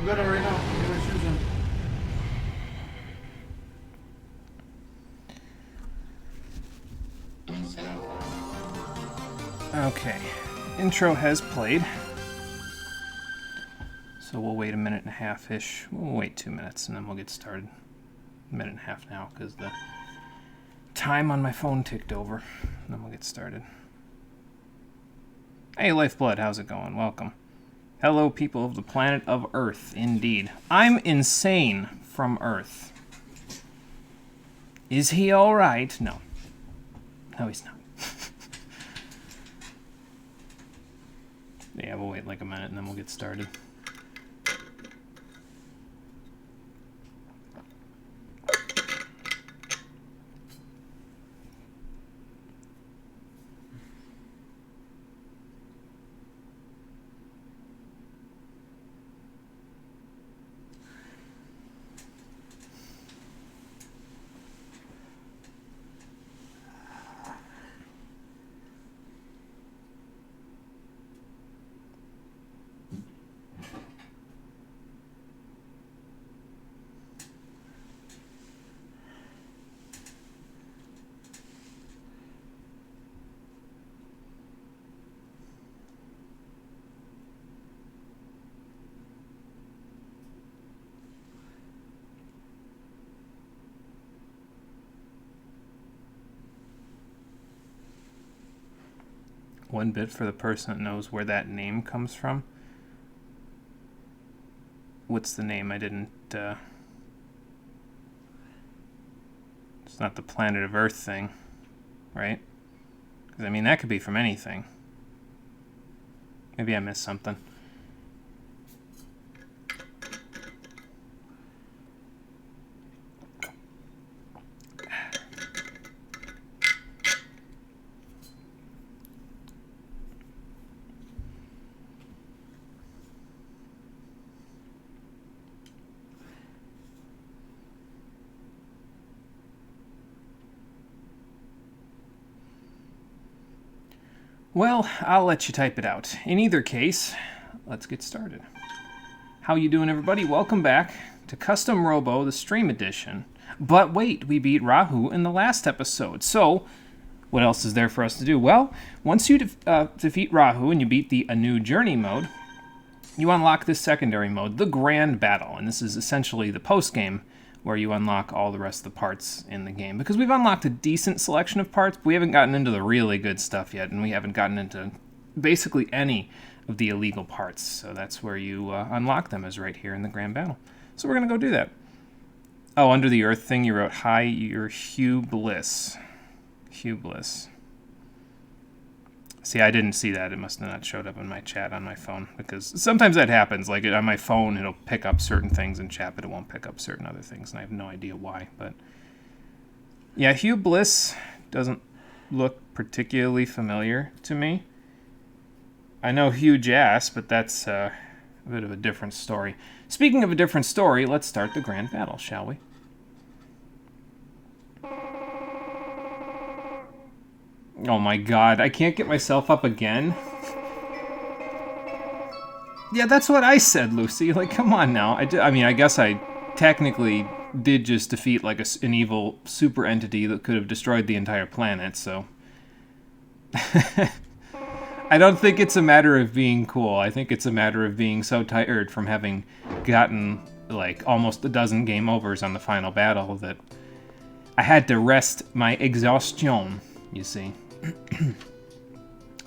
I'm good right now. Get my shoes on. Okay, intro has played, so we'll wait a minute and a half-ish. We'll wait 2 minutes and then we'll get started. A minute and a half now because the time on my phone ticked over. And then we'll get started. Hey Lifeblood, how's it going? Welcome. Hello people of the planet of Earth, indeed. I'm insane from Earth. Is he alright? No. No, he's not. Yeah, we'll wait like a minute and then we'll get started. One bit for the person that knows where that name comes from. What's the name? I didn't, It's not the planet of Earth thing, right? Because, I mean, that could be from anything. Maybe I missed something. Well, I'll let you type it out. In either case, let's get started. How you doing, everybody? Welcome back to Custom Robo, the Stream Edition. But wait, we beat Rahu in the last episode. So, what else is there for us to do? Well, once you defeat Rahu and you beat the A New Journey mode, you unlock this secondary mode, the Grand Battle. And this is essentially the post-game where you unlock all the rest of the parts in the game. Because we've unlocked a decent selection of parts, but we haven't gotten into the really good stuff yet, and we haven't gotten into basically any of the illegal parts. So that's where you unlock them, is right here in the Grand Battle. So we're going to go do that. Oh, under the Earth thing, you wrote, "Hi, you're Hugh Bliss." Hugh Bliss. See, I didn't see that. It must have not showed up in my chat on my phone, because sometimes that happens. Like, on my phone, it'll pick up certain things in chat, but it won't pick up certain other things, and I have no idea why. But yeah, Hugh Bliss doesn't look particularly familiar to me. I know Hugh Jass, but that's a bit of a different story. Speaking of a different story, let's start the Grand Battle, shall we? Oh my god, I can't get myself up again? Yeah, that's what I said, Lucy. Like, come on now. I mean, I guess I technically did just defeat, like, an evil super entity that could have destroyed the entire planet, so... I don't think it's a matter of being cool. I think it's a matter of being so tired from having gotten, like, almost a dozen game overs on the final battle that I had to rest my exhaustion, you see.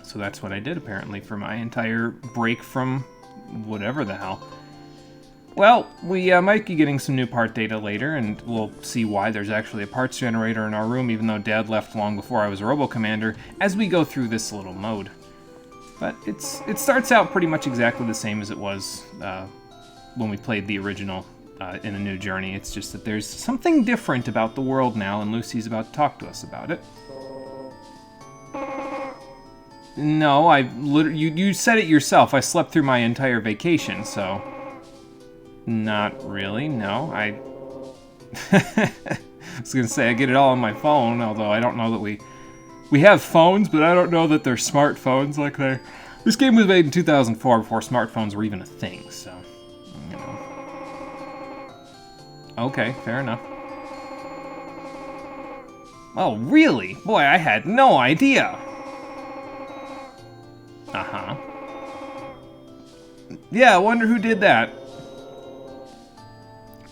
So that's what I did, apparently, for my entire break from whatever the hell. Well, we might be getting some new part data later, and we'll see why there's actually a parts generator in our room, even though Dad left long before I was a Robo Commander, as we go through this little mode. But it starts out pretty much exactly the same as it was when we played the original in A New Journey. It's just that there's something different about the world now, and Lucy's about to talk to us about it. No, you said it yourself. I slept through my entire vacation, so... Not really, no. I was gonna say, I get it all on my phone, although I don't know that we have phones, but I don't know that they're smartphones like they... This game was made in 2004, before smartphones were even a thing, so, you know. Okay, fair enough. Oh, really? Boy, I had no idea. Uh-huh. Yeah, I wonder who did that.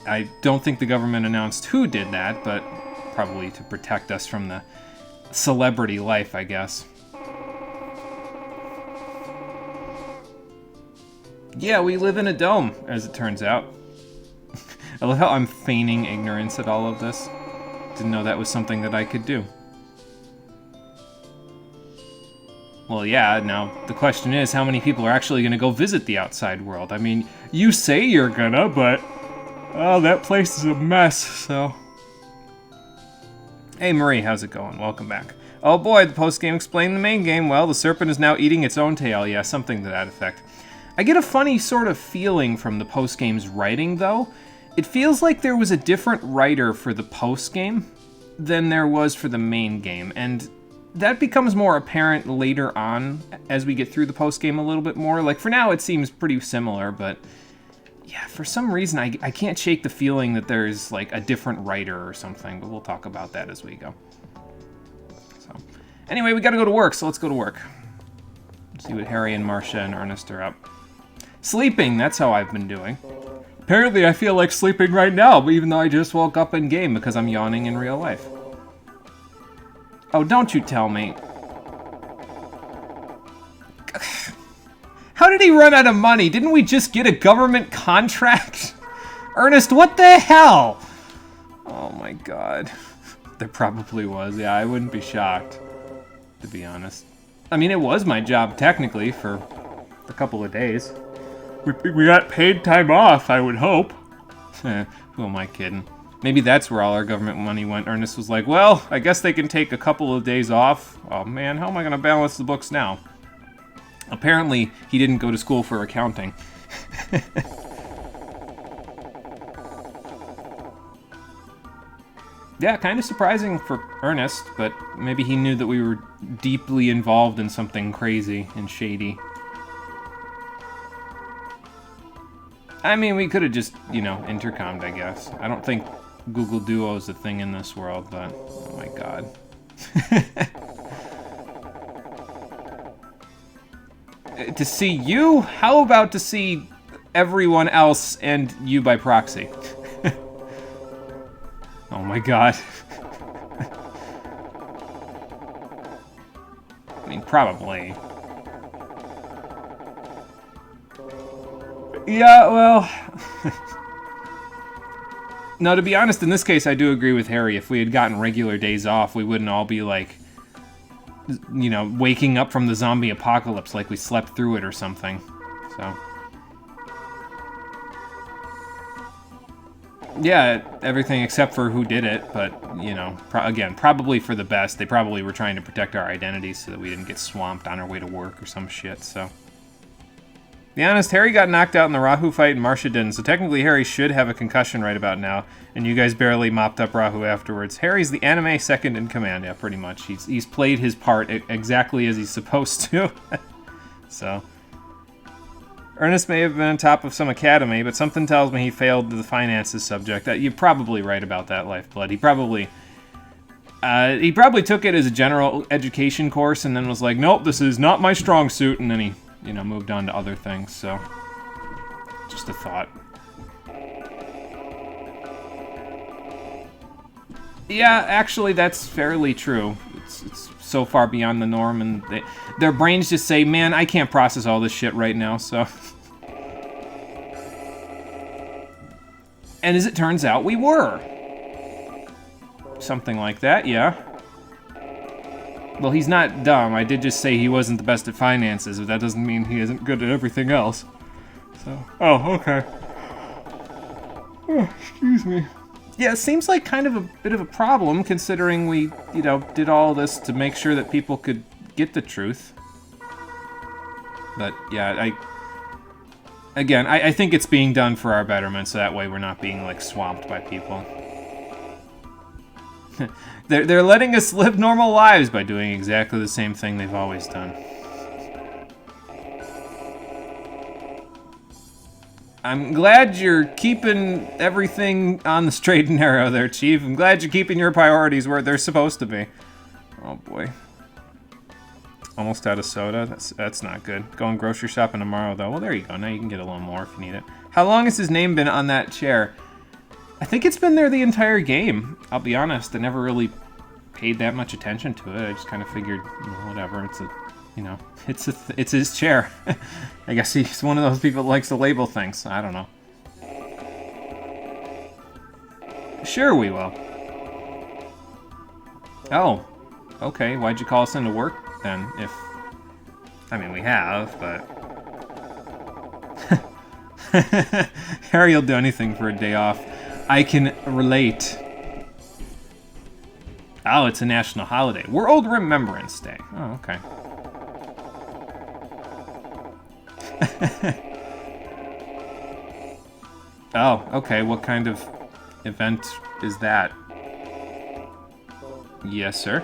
I don't think the government announced who did that, but probably to protect us from the celebrity life, I guess. Yeah, we live in a dome, as it turns out. I love how I'm feigning ignorance at all of this. Didn't know that was something that I could do. Well, yeah, now the question is, how many people are actually going to go visit the outside world? I mean, you say you're gonna, but... oh, that place is a mess, so... Hey, Marie, how's it going? Welcome back. Oh boy, the post-game explained the main game. Well, the serpent is now eating its own tail. Yeah, something to that effect. I get a funny sort of feeling from the post-game's writing, though. It feels like there was a different writer for the post-game than there was for the main game, and that becomes more apparent later on as we get through the post-game a little bit more. Like, for now, it seems pretty similar, but yeah, for some reason, I can't shake the feeling that there's, like, a different writer or something, but we'll talk about that as we go. So, anyway, we gotta go to work, so let's go to work. See what Harry and Marcia and Ernest are up. Sleeping, that's how I've been doing. Apparently I feel like sleeping right now, even though I just woke up in game because I'm yawning in real life. Oh, don't you tell me. How did he run out of money? Didn't we just get a government contract? Ernest, what the hell? Oh my god. There probably was. Yeah, I wouldn't be shocked, to be honest. I mean, it was my job, technically, for a couple of days. We got paid time off, I would hope. Who am I kidding? Maybe that's where all our government money went. Ernest was like, well, I guess they can take a couple of days off. Oh man, how am I going to balance the books now? Apparently, he didn't go to school for accounting. Yeah, kind of surprising for Ernest, but maybe he knew that we were deeply involved in something crazy and shady. I mean, we could have just, you know, intercommed, I guess. I don't think Google Duo is a thing in this world, but oh my god. To see you? How about to see everyone else and you by proxy? Oh my god. I mean, probably. Yeah, well... No, to be honest, in this case, I do agree with Harry. If we had gotten regular days off, we wouldn't all be, like, you know, waking up from the zombie apocalypse like we slept through it or something. So... yeah, everything except for who did it, but, you know, again, probably for the best. They probably were trying to protect our identities so that we didn't get swamped on our way to work or some shit, so... Be honest, Harry got knocked out in the Rahu fight and Marcia didn't, so technically Harry should have a concussion right about now, and you guys barely mopped up Rahu afterwards. Harry's the anime second in command, yeah, pretty much. He's played his part exactly as he's supposed to. So... Ernest may have been on top of some academy, but something tells me he failed the finances subject. You're probably right about that, Lifeblood. He probably took it as a general education course and then was like, nope, this is not my strong suit, and then he, you know, moved on to other things, so... just a thought. Yeah, actually, that's fairly true. It's so far beyond the norm, and their brains just say, man, I can't process all this shit right now, so... And as it turns out, we were. Something like that, yeah. Well, he's not dumb. I did just say he wasn't the best at finances, but that doesn't mean he isn't good at everything else. So, oh, okay. Oh, excuse me. Yeah, it seems like kind of a bit of a problem, considering we, you know, did all this to make sure that people could get the truth. But, yeah, I think it's being done for our betterment, so that way we're not being, like, swamped by people. They're letting us live normal lives by doing exactly the same thing they've always done. I'm glad you're keeping everything on the straight and narrow there, Chief. I'm glad you're keeping your priorities where they're supposed to be. Oh, boy. Almost out of soda. That's not good. Going grocery shopping tomorrow, though. Well, there you go. Now you can get a little more if you need it. How long has his name been on that chair? I think it's been there the entire game. I'll be honest. I never really paid that much attention to it. I just kind of figured, whatever. It's a, it's his chair. I guess he's one of those people that likes to label things. I don't know. Sure, we will. Oh, okay. Why'd you call us into work? Then, I mean, we have, but Harry will do anything for a day off. I can relate. Oh, it's a national holiday. World Remembrance Day. Oh, okay. Oh, okay. What kind of event is that? Yes, sir.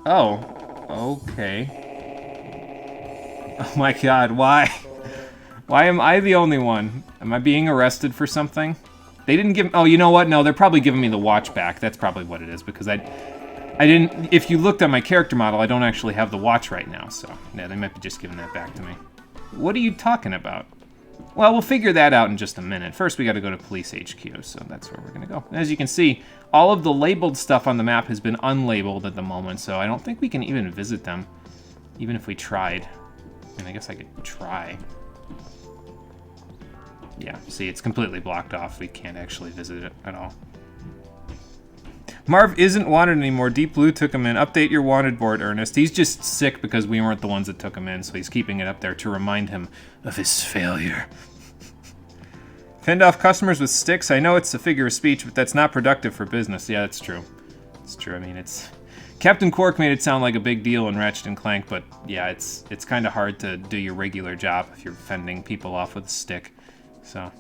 Oh, okay. Oh my god, why? Why am I the only one? Am I being arrested for something? They didn't give... Oh, you know what? No, they're probably giving me the watch back. That's probably what it is, because I didn't... If you looked at my character model, I don't actually have the watch right now, so... Yeah, they might be just giving that back to me. What are you talking about? Well, we'll figure that out in just a minute. First, we gotta go to Police HQ, so that's where we're gonna go. As you can see, all of the labeled stuff on the map has been unlabeled at the moment, so I don't think we can even visit them, even if we tried. I mean, I guess I could try. Yeah, see, it's completely blocked off. We can't actually visit it at all. Marv isn't wanted anymore. Deep Blue took him in. Update your wanted board, Ernest. He's just sick because we weren't the ones that took him in, so he's keeping it up there to remind him of his failure. Fend off customers with sticks. I know it's a figure of speech, but that's not productive for business. Yeah, that's true. It's true. I mean, it's... Captain Quark made it sound like a big deal in Ratchet & Clank, but yeah, it's kind of hard to do your regular job if you're fending people off with a stick. So...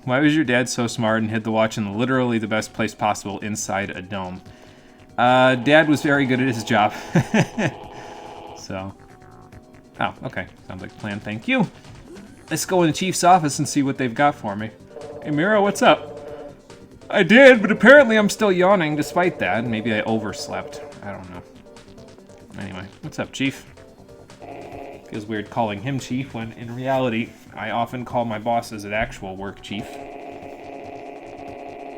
Why was your dad so smart and hid the watch in literally the best place possible inside a dome? Dad was very good at his job. So... Oh, okay. Sounds like a plan. Thank you. Let's go in the chief's office and see what they've got for me. Hey, Mira, what's up? I did, but apparently I'm still yawning despite that. Maybe I overslept. I don't know. Anyway, what's up, Chief? Feels weird calling him Chief when, in reality, I often call my bosses at actual work Chief.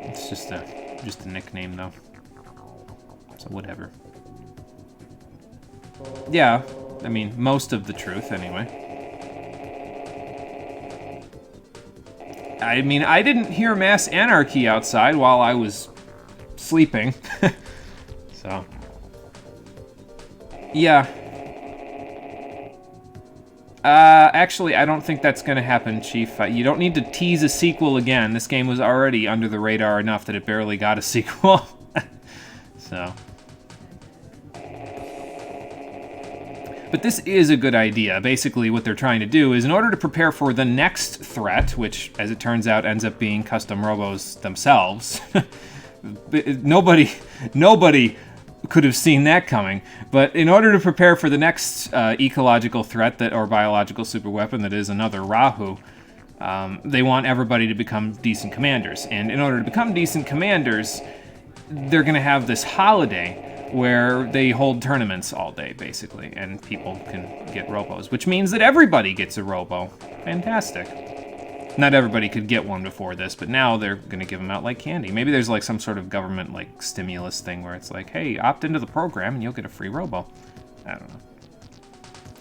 It's just a nickname, though. So whatever. Yeah, I mean, most of the truth, anyway. I mean, I didn't hear mass anarchy outside while I was sleeping. So. Yeah. Actually, I don't think that's gonna happen, Chief. You don't need to tease a sequel again. This game was already under the radar enough that it barely got a sequel. So. But this is a good idea. Basically, what they're trying to do is, in order to prepare for the next threat, which, as it turns out, ends up being custom robos themselves. Nobody could have seen that coming. But in order to prepare for the next ecological threat or biological superweapon that is another Rahu, they want everybody to become decent commanders. And in order to become decent commanders, they're going to have this holiday where they hold tournaments all day, basically, and people can get robos, which means that everybody gets a robo. Fantastic. Not everybody could get one before this, but now they're going to give them out like candy. Maybe there's like some sort of government like stimulus thing where it's like, hey, opt into the program and you'll get a free robo. I don't know.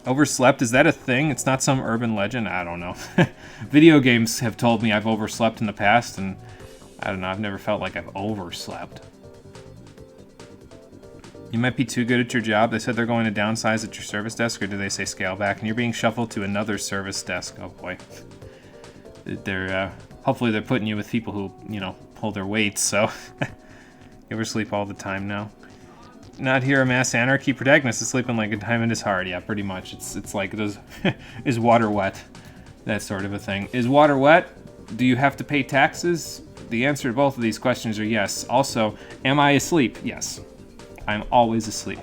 Overslept, is that a thing? It's not some urban legend? I don't know. Video games have told me I've overslept in the past, and I don't know, I've never felt like I've overslept. You might be too good at your job. They said they're going to downsize at your service desk, or do they say scale back? And you're being shuffled to another service desk. Oh boy. Hopefully they're putting you with people who, pull their weights, so. You ever sleep all the time now? Not here a mass anarchy. Protagonist is sleeping like a diamond is hard. Yeah, pretty much. It's like, is water wet? That sort of a thing. Is water wet? Do you have to pay taxes? The answer to both of these questions are yes. Also, am I asleep? Yes. I'm always asleep.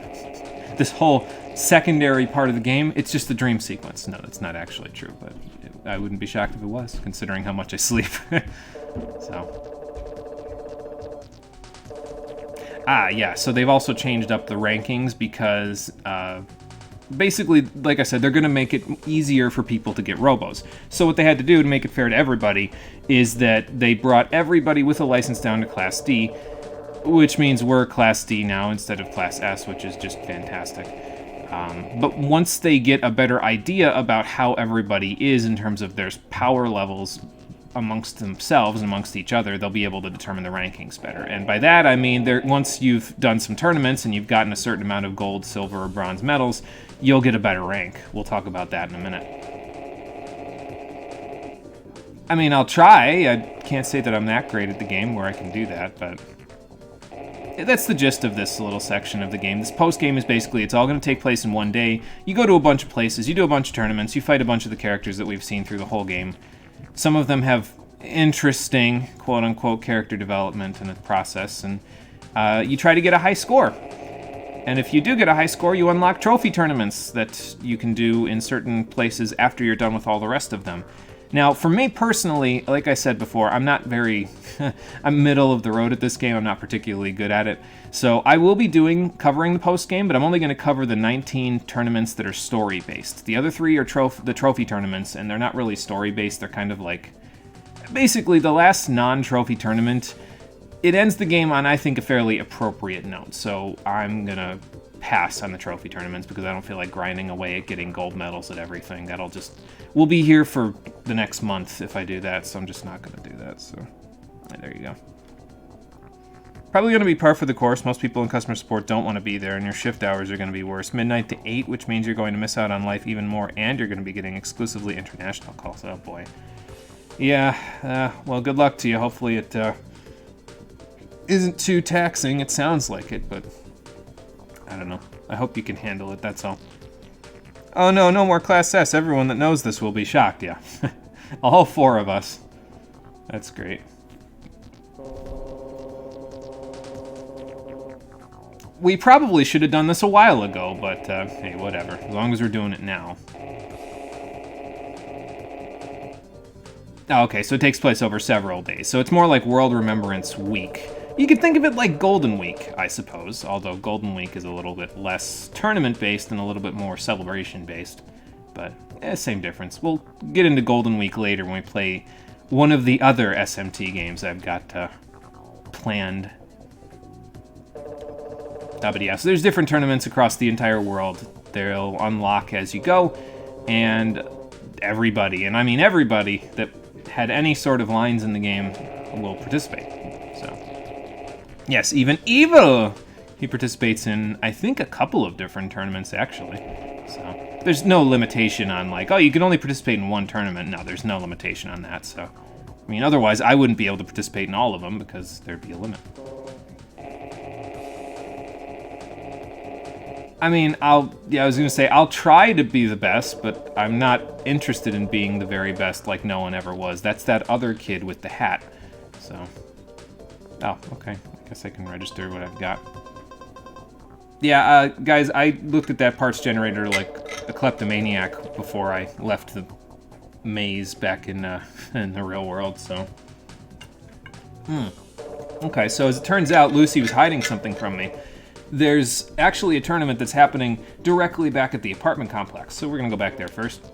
this whole secondary part of the game, it's just the dream sequence. No, that's not actually true, but I wouldn't be shocked if it was, considering how much I sleep. So. Yeah, so they've also changed up the rankings because basically, like I said, they're going to make it easier for people to get Robos. So what they had to do to make it fair to everybody is that they brought everybody with a license down to Class D, which means we're Class D now instead of Class S, which is just fantastic. But once they get a better idea about how everybody is in terms of their power levels amongst themselves and amongst each other, they'll be able to determine the rankings better. And by that, I mean once you've done some tournaments and you've gotten a certain amount of gold, silver, or bronze medals, you'll get a better rank. We'll talk about that in a minute. I mean, I'll try. I can't say that I'm that great at the game where I can do that, but that's the gist of this little section of the game. This post-game is basically, it's all going to take place in one day. You go to a bunch of places, you do a bunch of tournaments, you fight a bunch of the characters that we've seen through the whole game. Some of them have interesting, quote-unquote, character development in the process, and you try to get a high score. And if you do get a high score, you unlock trophy tournaments that you can do in certain places after you're done with all the rest of them. Now, for me personally, like I said before, I'm not very... I'm middle of the road at this game. I'm not particularly good at it. So I will be covering the post-game, but I'm only going to cover the 19 tournaments that are story-based. The other 3 are the trophy tournaments, and they're not really story-based. They're kind of like... Basically, the last non-trophy tournament, it ends the game on, I think, a fairly appropriate note. So I'm going to pass on the trophy tournaments because I don't feel like grinding away at getting gold medals at everything. We'll be here for the next month if I do that, so I'm just not going to do that. So there you go. Probably going to be par for the course. Most people in customer support don't want to be there, and your shift hours are going to be worse. Midnight to 8, which means you're going to miss out on life even more, and you're going to be getting exclusively international calls. Oh, boy. Yeah, well, good luck to you. Hopefully it isn't too taxing. It sounds like it, but I don't know. I hope you can handle it, that's all. Oh no, no more Class S. Everyone that knows this will be shocked, yeah. All 4 of us. That's great. We probably should have done this a while ago, but hey, whatever. As long as we're doing it now. Oh, okay, so it takes place over several days. So it's more like World Remembrance Week. You could think of it like Golden Week, I suppose, although Golden Week is a little bit less tournament-based and a little bit more celebration-based. But, same difference. We'll get into Golden Week later when we play one of the other SMT games I've got planned. But yeah, so there's different tournaments across the entire world. They'll unlock as you go, and everybody, and I mean everybody, that had any sort of lines in the game will participate. Yes, even Evil! He participates in, I think, a couple of different tournaments, actually. So there's no limitation on, like, oh, you can only participate in one tournament. No, there's no limitation on that, so... I mean, otherwise, I wouldn't be able to participate in all of them, because there'd be a limit. I mean, I was gonna say, I'll try to be the best, but I'm not interested in being the very best like no one ever was. That's that other kid with the hat, so... Oh, okay. I guess I can register what I've got. Yeah, guys, I looked at that parts generator like a kleptomaniac before I left the maze back in the real world, so... Okay, so as it turns out, Lucy was hiding something from me. There's actually a tournament that's happening directly back at the apartment complex, so we're gonna go back there first.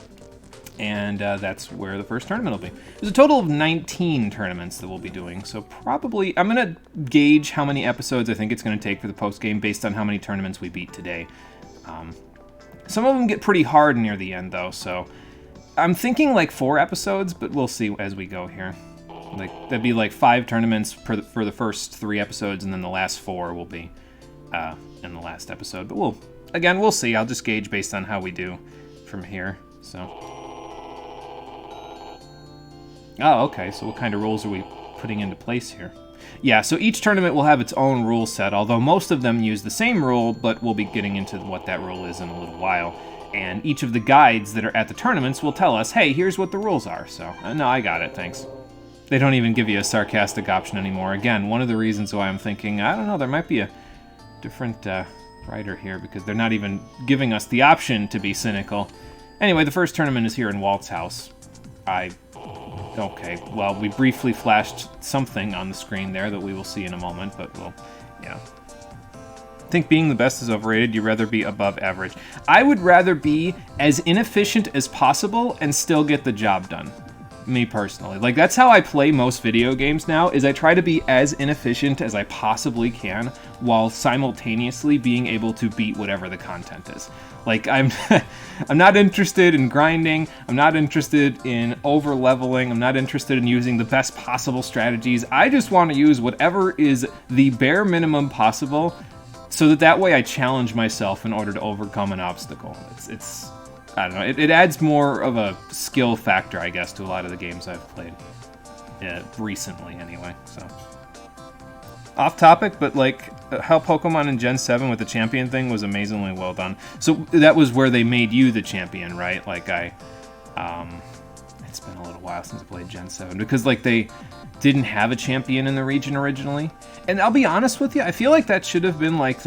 And that's where the first tournament will be. There's a total of 19 tournaments that we'll be doing, so probably... I'm going to gauge how many episodes I think it's going to take for the post-game based on how many tournaments we beat today. Some of them get pretty hard near the end, though, so... I'm thinking like 4 episodes, but we'll see as we go here. Like that'd be like 5 tournaments for the first 3 episodes, and then the last 4 will be in the last episode. But we'll see. I'll just gauge based on how we do from here, so... Oh, okay, so what kind of rules are we putting into place here? Yeah, so each tournament will have its own rule set, although most of them use the same rule, but we'll be getting into what that rule is in a little while. And each of the guides that are at the tournaments will tell us, hey, here's what the rules are. So, no, I got it, thanks. They don't even give you a sarcastic option anymore. Again, one of the reasons why I'm thinking, I don't know, there might be a different brighter here because they're not even giving us the option to be cynical. Anyway, the first tournament is here in Walt's house. Okay, well, we briefly flashed something on the screen there that we will see in a moment, but we'll, yeah. I think being the best is overrated. You'd rather be above average. I would rather be as inefficient as possible and still get the job done. Me personally. Like, that's how I play most video games now, is I try to be as inefficient as I possibly can while simultaneously being able to beat whatever the content is. Like, I'm not interested in grinding, I'm not interested in over-leveling, I'm not interested in using the best possible strategies. I just want to use whatever is the bare minimum possible so that way I challenge myself in order to overcome an obstacle. It's I don't know, it adds more of a skill factor, I guess, to a lot of the games I've played. Recently, anyway, so. Off topic, but like, how Pokemon in Gen 7 with the champion thing was amazingly well done. So that was where they made you the champion, right? Like, it's been a little while since I played Gen 7, because like they didn't have a champion in the region originally. And I'll be honest with you, I feel like that should have been like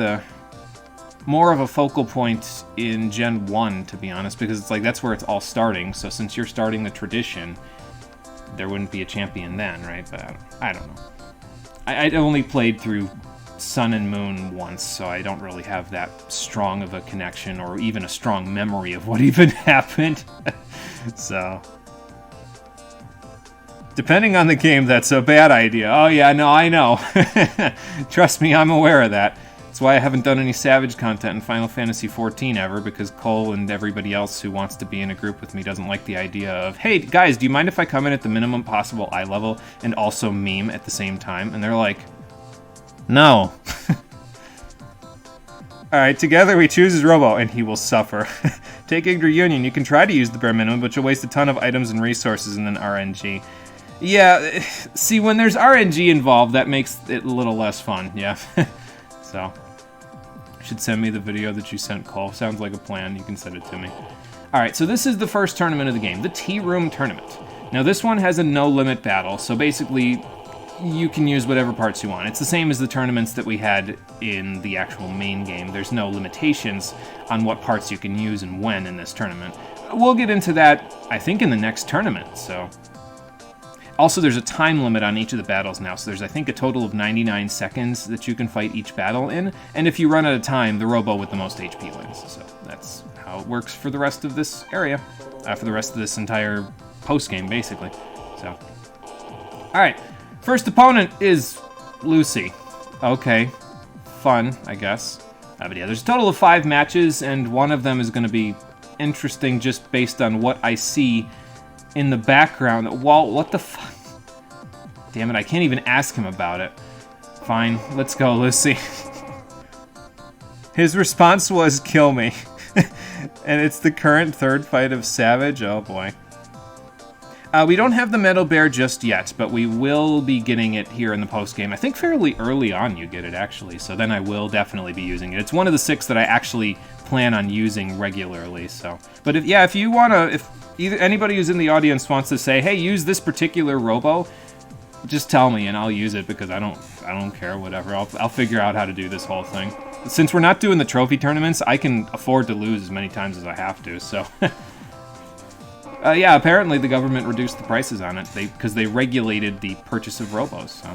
more of a focal point in Gen 1, to be honest, because it's like that's where it's all starting. So since you're starting the tradition, there wouldn't be a champion then, right? But I don't know. I only played through Sun and Moon once, so I don't really have that strong of a connection or even a strong memory of what even happened. So, depending on the game, that's a bad idea. Oh yeah, no, I know. Trust me, I'm aware of that. That's why I haven't done any Savage content in Final Fantasy XIV ever, because Cole and everybody else who wants to be in a group with me doesn't like the idea of, hey, guys, do you mind if I come in at the minimum possible eye level and also meme at the same time? And they're like, no. Alright, together we choose Robo, and he will suffer. Take Igdra Union. You can try to use the bare minimum, but you'll waste a ton of items and resources and then RNG. Yeah, see, when there's RNG involved, that makes it a little less fun, yeah. So, should send me the video that you sent, Cole. Sounds like a plan. You can send it to me. Alright, so this is the first tournament of the game, the Tea Room Tournament. Now, this one has a no-limit battle, so basically, you can use whatever parts you want. It's the same as the tournaments that we had in the actual main game. There's no limitations on what parts you can use and when in this tournament. We'll get into that, I think, in the next tournament, so. Also, there's a time limit on each of the battles now, so there's, I think, a total of 99 seconds that you can fight each battle in, and if you run out of time, the Robo with the most HP wins. So that's how it works for the rest of this area, for the rest of this entire post-game, basically. So, alright, first opponent is Lucy. Okay, fun, I guess. But yeah, there's a total of 5 matches, and one of them is going to be interesting just based on what I see in the background. Walt, what the fuck? Damn it, I can't even ask him about it. Fine, let's go, Lucy. His response was, kill me. And it's the current third fight of Savage. Oh boy. We don't have the Metal Bear just yet, but we will be getting it here in the post-game. I think fairly early on you get it, actually, so then I will definitely be using it. It's one of the 6 that I actually plan on using regularly, so. But if you want to, if either anybody who's in the audience wants to say, hey, use this particular Robo, just tell me and I'll use it, because I don't care, whatever. I'll figure out how to do this whole thing. Since we're not doing the trophy tournaments, I can afford to lose as many times as I have to, so. Yeah, apparently the government reduced the prices on it because they regulated the purchase of Robos, so.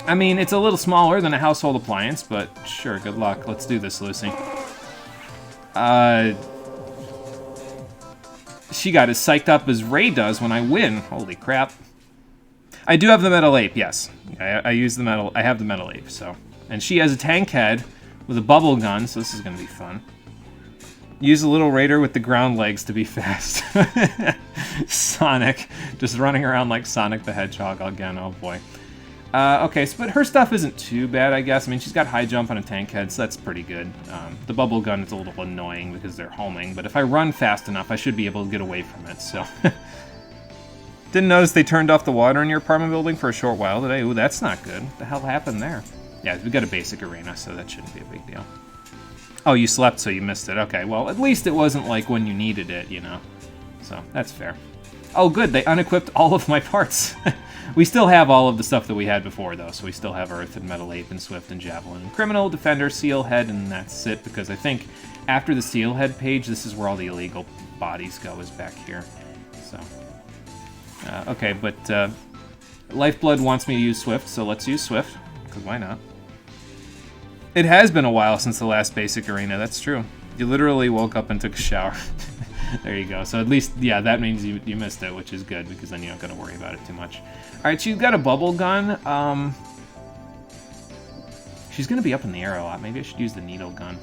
I mean, it's a little smaller than a household appliance, but sure, good luck. Let's do this, Lucy. She got as psyched up as Ray does when I win. Holy crap. I do have the Metal Ape, yes. I use the metal. I have the Metal Ape, so. And she has a tank head with a bubble gun, so this is going to be fun. Use a little raider with the ground legs to be fast. Sonic. Just running around like Sonic the Hedgehog again. Oh boy. Okay, so, but her stuff isn't too bad, I guess. I mean, she's got high jump on a tank head, so that's pretty good. The bubble gun is a little annoying because they're homing, but if I run fast enough, I should be able to get away from it, so. Didn't notice they turned off the water in your apartment building for a short while today. Ooh, that's not good. What the hell happened there? Yeah, we got a basic arena, so that shouldn't be a big deal. Oh, you slept, so you missed it. Okay, well, at least it wasn't like when you needed it, you know. So, that's fair. Oh, good. They unequipped all of my parts. We still have all of the stuff that we had before, though. So we still have Earth and Metal Ape and Swift and Javelin and Criminal, Defender, Sealhead, and that's it. Because I think after the Sealhead page, this is where all the illegal bodies go, is back here. So, okay, but Lifeblood wants me to use Swift, so let's use Swift. Because why not? It has been a while since the last basic arena. That's true. You literally woke up and took a shower. There you go. So at least, yeah, that means you missed it, which is good, because then you don't got to worry about it too much. All right, she's got a bubble gun. She's going to be up in the air a lot. Maybe I should use the needle gun.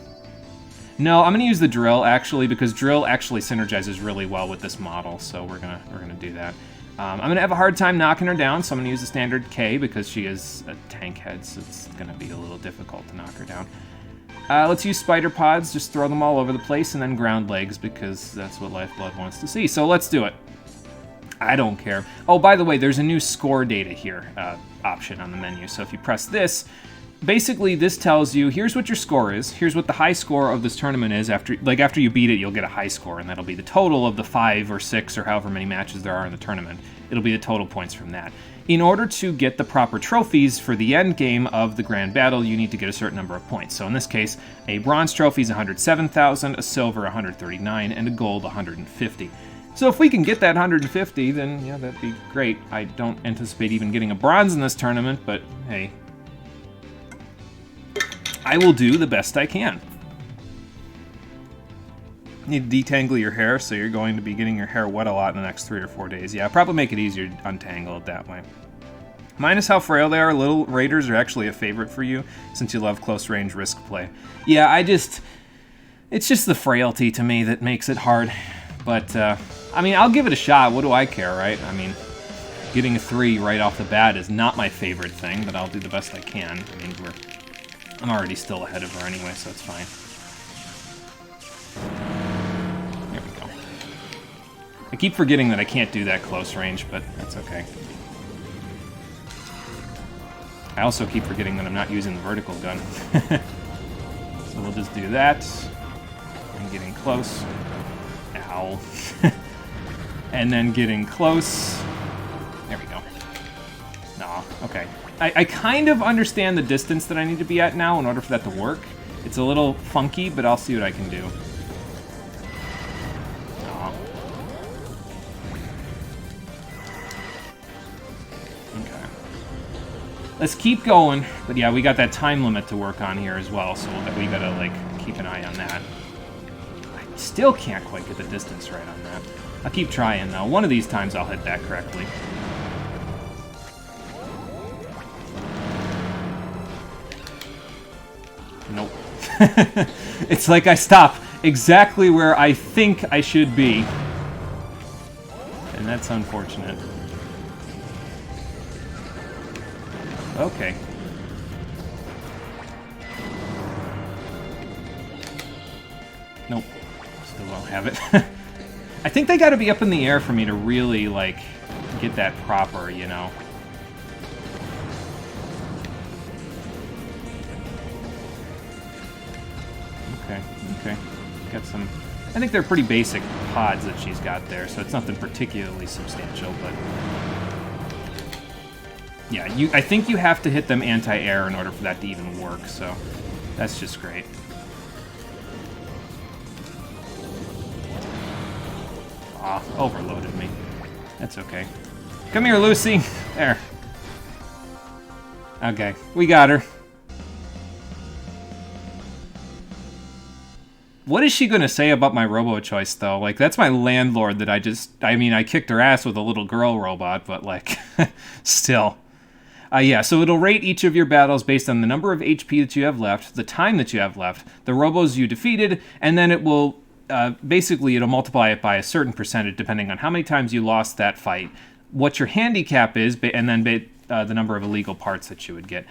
No, I'm going to use the drill, actually, because drill actually synergizes really well with this model, so we're gonna do that. I'm going to have a hard time knocking her down, so I'm going to use the standard K, because she is a tank head, so it's going to be a little difficult to knock her down. Let's use spider pods, just throw them all over the place, and then ground legs, because that's what Lifeblood wants to see. So let's do it. I don't care. Oh, by the way, there's a new score data here option on the menu. So if you press this, basically this tells you, here's what your score is, here's what the high score of this tournament is. After you beat it, you'll get a high score, and that'll be the total of the 5 or 6 or however many matches there are in the tournament. It'll be the total points from that. In order to get the proper trophies for the end game of the Grand Battle, you need to get a certain number of points. So in this case, a bronze trophy is 107,000, a silver 139, and a gold 150. So if we can get that 150, then yeah, that'd be great. I don't anticipate even getting a bronze in this tournament, but hey, I will do the best I can. Need to detangle your hair, so you're going to be getting your hair wet a lot in the next 3 or 4 days. Yeah, probably make it easier to untangle it that way. Minus how frail they are, little raiders are actually a favorite for you, since you love close-range risk play. Yeah, it's just the frailty to me that makes it hard. But, I mean, I'll give it a shot. What do I care, right? I mean, getting a 3 right off the bat is not my favorite thing, but I'll do the best I can. I mean, I'm already still ahead of her anyway, so it's fine. There we go. I keep forgetting that I can't do that close range, but that's okay. I also keep forgetting that I'm not using the vertical gun. So we'll just do that. And getting close. Ow. And then getting close. There we go. Nah, okay. I kind of understand the distance that I need to be at now in order for that to work. It's a little funky, but I'll see what I can do. Aw. Okay. Let's keep going. But yeah, we got that time limit to work on here as well, so we gotta, like, keep an eye on that. I still can't quite get the distance right on that. I'll keep trying, though. One of these times I'll hit that correctly. Nope. It's like I stop exactly where I think I should be. And that's unfortunate. Okay. Nope. Still don't have it. I think they gotta be up in the air for me to really, like, get that proper, you know? Okay. Got some... I think they're pretty basic pods that she's got there, so it's nothing particularly substantial, but... Yeah, I think you have to hit them anti-air in order for that to even work, so that's just great. Aw, overloaded me. That's okay. Come here, Lucy! There. Okay, we got her. What is she gonna say about my Robo choice, though? Like, that's my landlord that I mean, I kicked her ass with a little girl robot, but, like, still. Yeah, so it'll rate each of your battles based on the number of HP that you have left, the time that you have left, the Robos you defeated, and then it will, basically, it'll multiply it by a certain percentage depending on how many times you lost that fight, what your handicap is, and then the number of illegal parts that you would get.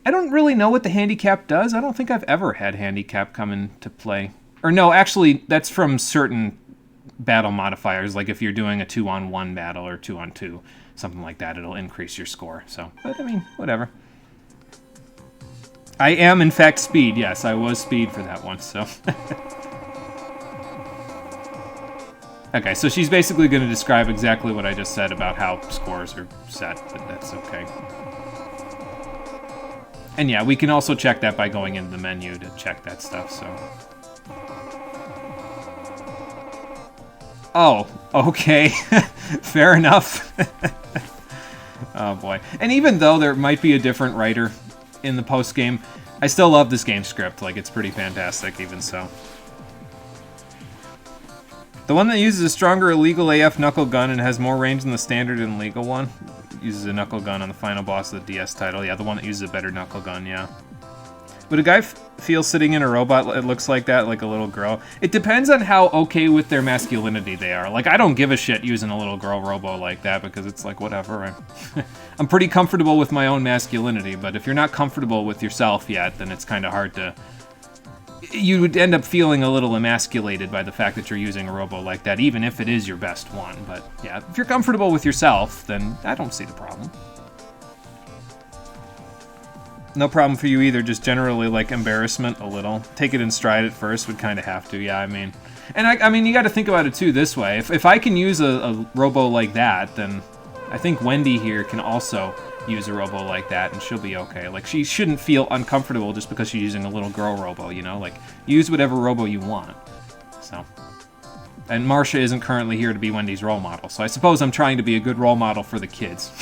I don't really know what the handicap does. I don't think I've ever had handicap come into play. Or no, actually, that's from certain battle modifiers, like if you're doing a 2-on-1 battle or 2-on-2, something like that, it'll increase your score. So, but I mean, whatever. I am, in fact, speed. Yes, I was speed for that one, so. Okay, so she's basically going to describe exactly what I just said about how scores are set, but that's okay. And yeah, we can also check that by going into the menu to check that stuff, so... Oh, okay. Fair enough. Oh boy. And even though there might be a different writer in the post-game, I still love this game script. Like, it's pretty fantastic, even so. The one that uses a stronger illegal AF knuckle gun and has more range than the standard and legal one uses a knuckle gun on the final boss of the DS title. Yeah, the one that uses a better knuckle gun, yeah. Would a guy feel sitting in a robot that looks like that, like a little girl? It depends on how okay with their masculinity they are. Like, I don't give a shit using a little girl Robo like that because it's like, whatever. I'm pretty comfortable with my own masculinity, but if you're not comfortable with yourself yet, then it's kind of hard to... You would end up feeling a little emasculated by the fact that you're using a Robo like that, even if it is your best one. But yeah, if you're comfortable with yourself, then I don't see the problem. No problem for you either, just generally, like, embarrassment a little. Take it in stride at first, would kind of have to, yeah, I mean. And, I mean, you got to think about it, too, this way. If I can use a Robo like that, then I think Wendy here can also use a Robo like that, and she'll be okay. Like, she shouldn't feel uncomfortable just because she's using a little girl Robo, you know? Like, use whatever Robo you want. So. And Marcia isn't currently here to be Wendy's role model, so I suppose I'm trying to be a good role model for the kids.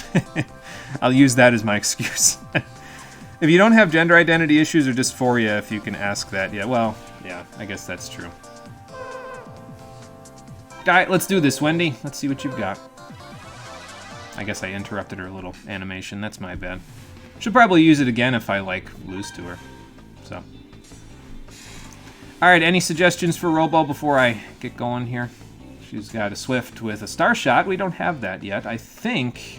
I'll use that as my excuse. If you don't have gender identity issues or dysphoria, if you can ask that, yeah, well, yeah, I guess that's true. Alright, let's do this, Wendy. Let's see what you've got. I guess I interrupted her little animation. That's my bad. Should probably use it again if I, like, lose to her. So. Alright, any suggestions for Robo before I get going here? She's got a Swift with a Star Shot. We don't have that yet. I think...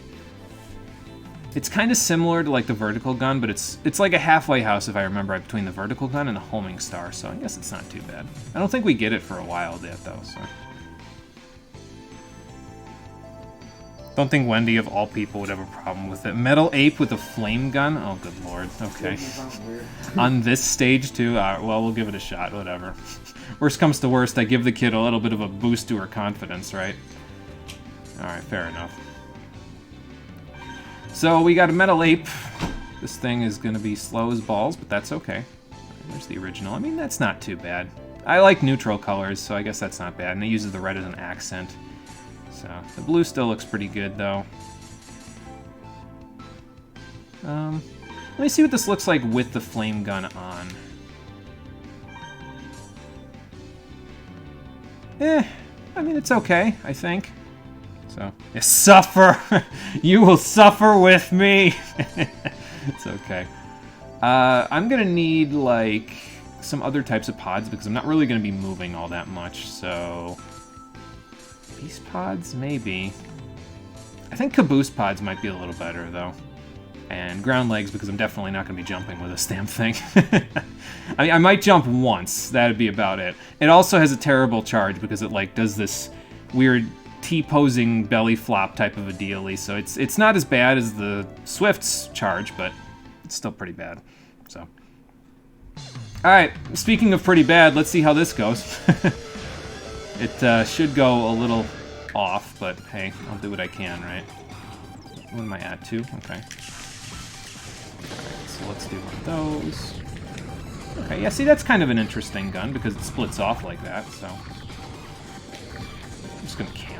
It's kind of similar to, like, the vertical gun, but it's like a halfway house, if I remember right, between the vertical gun and the homing star, so I guess it's not too bad. I don't think we get it for a while yet, though, so... Don't think Wendy, of all people, would have a problem with it. Metal Ape with a flame gun? Oh, good lord. Okay. On this stage, too? Well, we'll give it a shot, whatever. Worst comes to worst, I give the kid a little bit of a boost to her confidence, right? Alright, fair enough. So we got a Metal Ape. This thing is going to be slow as balls, but that's okay. There's the original. I mean, that's not too bad. I like neutral colors, so I guess that's not bad. And it uses the red as an accent. So the blue still looks pretty good, though. Let me see what this looks like with the flame gun on. I mean, it's okay, I think. So, yeah, suffer! You will suffer with me! It's okay. I'm gonna need, like, some other types of pods because I'm not really gonna be moving all that much, so... Beast pods? Maybe. I think caboose pods might be a little better, though. And ground legs because I'm definitely not gonna be jumping with this damn thing. I mean, I might jump once. That'd be about it. It also has a terrible charge because it, like, does this weird... T-posing belly flop type of a dealie, so it's not as bad as the Swift's charge, but it's still pretty bad. So, all right. Speaking of pretty bad, let's see how this goes. It should go a little off, but hey, I'll do what I can, right? What am I at? 2? Okay. All right, so let's do one of those. Okay, yeah. See, that's kind of an interesting gun because it splits off like that. So. I'm just gonna camp.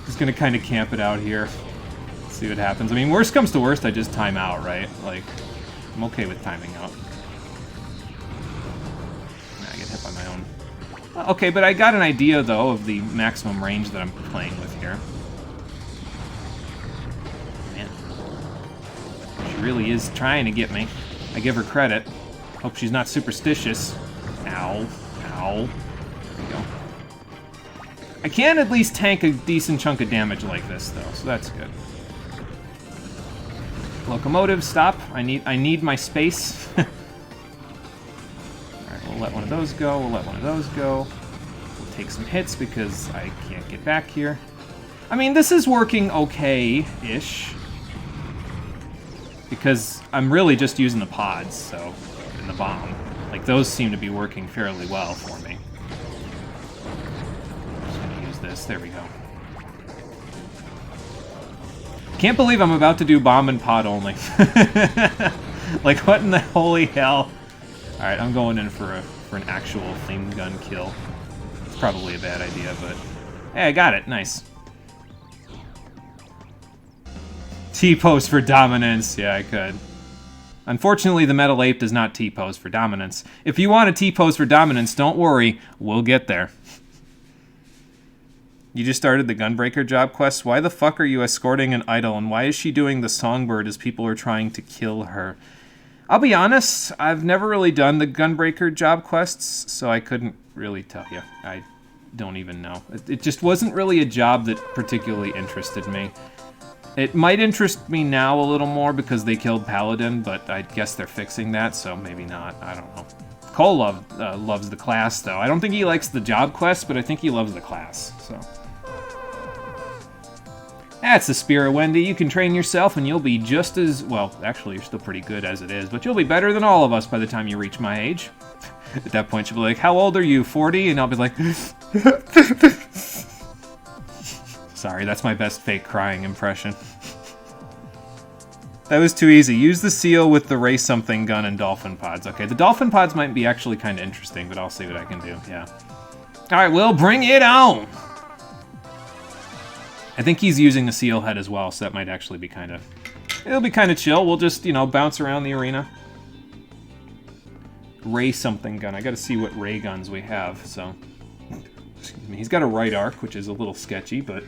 Just gonna kind of camp it out here. See what happens. I mean, worst comes to worst, I just time out, right? Like, I'm okay with timing out. I get hit by my own. Okay, but I got an idea, though, of the maximum range that I'm playing with here. Man. She really is trying to get me. I give her credit. Hope she's not superstitious. Ow. Ow. There we go. I can at least tank a decent chunk of damage like this, though, so that's good. Locomotive, stop. I need my space. Alright, we'll let one of those go, we'll let one of those go. We'll take some hits because I can't get back here. I mean, this is working okay-ish. Because I'm really just using the pods, so, and the bomb. Like, those seem to be working fairly well for me. use this. There we go. Can't believe I'm about to do bomb and pod only. Like, what in the holy hell? Alright, I'm going in for an actual flame gun kill. It's probably a bad idea, but... Hey, I got it. Nice. T-pose for dominance. Yeah, I could. Unfortunately, the Metal Ape does not T-pose for dominance. If you want a T-pose for dominance, don't worry. We'll get there. You just started the Gunbreaker job quest? Why the fuck are you escorting an idol, and why is she doing the songbird as people are trying to kill her? I'll be honest, I've never really done the Gunbreaker job quests, so I couldn't really tell you. I don't even know. It just wasn't really a job that particularly interested me. It might interest me now a little more because they killed Paladin, but I guess they're fixing that, so maybe not. I don't know. Cole loves the class, though. I don't think he likes the job quest, but I think he loves the class, so... That's the spirit, Wendy. You can train yourself and you'll be just as... Well, actually, you're still pretty good as it is, but you'll be better than all of us by the time you reach my age. At that point, you'll be like, how old are you, 40? And I'll be like... Sorry, that's my best fake crying impression. That was too easy. Use the seal with the ray something gun and dolphin pods. Okay, the dolphin pods might be actually kind of interesting, but I'll see what I can do, yeah. Alright, Will, bring it on! I think he's using the seal head as well, so that might actually be kind of... It'll be kind of chill. We'll just, you know, bounce around the arena. Ray something gun. I gotta see what ray guns we have, so... Excuse me. He's got a right arc, which is a little sketchy, but...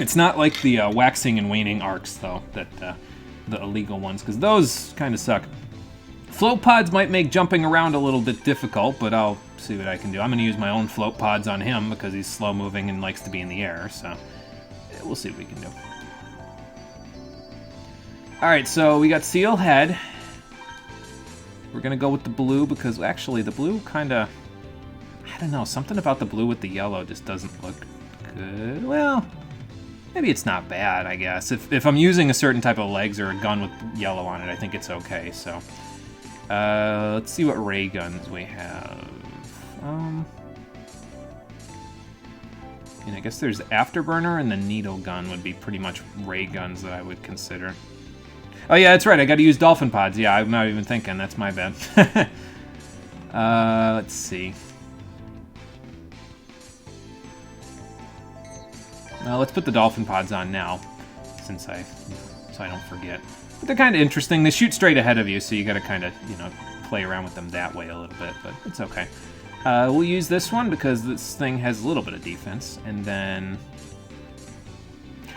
It's not like the waxing and waning arcs, though, that the illegal ones, because those kind of suck. Float pods might make jumping around a little bit difficult, but I'll see what I can do. I'm going to use my own float pods on him because he's slow-moving and likes to be in the air, so we'll see what we can do. Alright, so we got seal head. We're going to go with the blue because, actually, the blue kind of... I don't know, something about the blue with the yellow just doesn't look good. Well, maybe it's not bad, I guess. If I'm using a certain type of legs or a gun with yellow on it, I think it's okay, so... let's see what ray guns we have. I guess there's Afterburner and the needle gun would be pretty much ray guns that I would consider. Oh yeah, that's right, I gotta use dolphin pods. Yeah, I'm not even thinking, that's my bad. Let's see. Let's put the dolphin pods on now, so I don't forget. But they're kind of interesting. They shoot straight ahead of you, so you gotta kind of, you know, play around with them that way a little bit, but it's okay. We'll use this one because this thing has a little bit of defense, and then...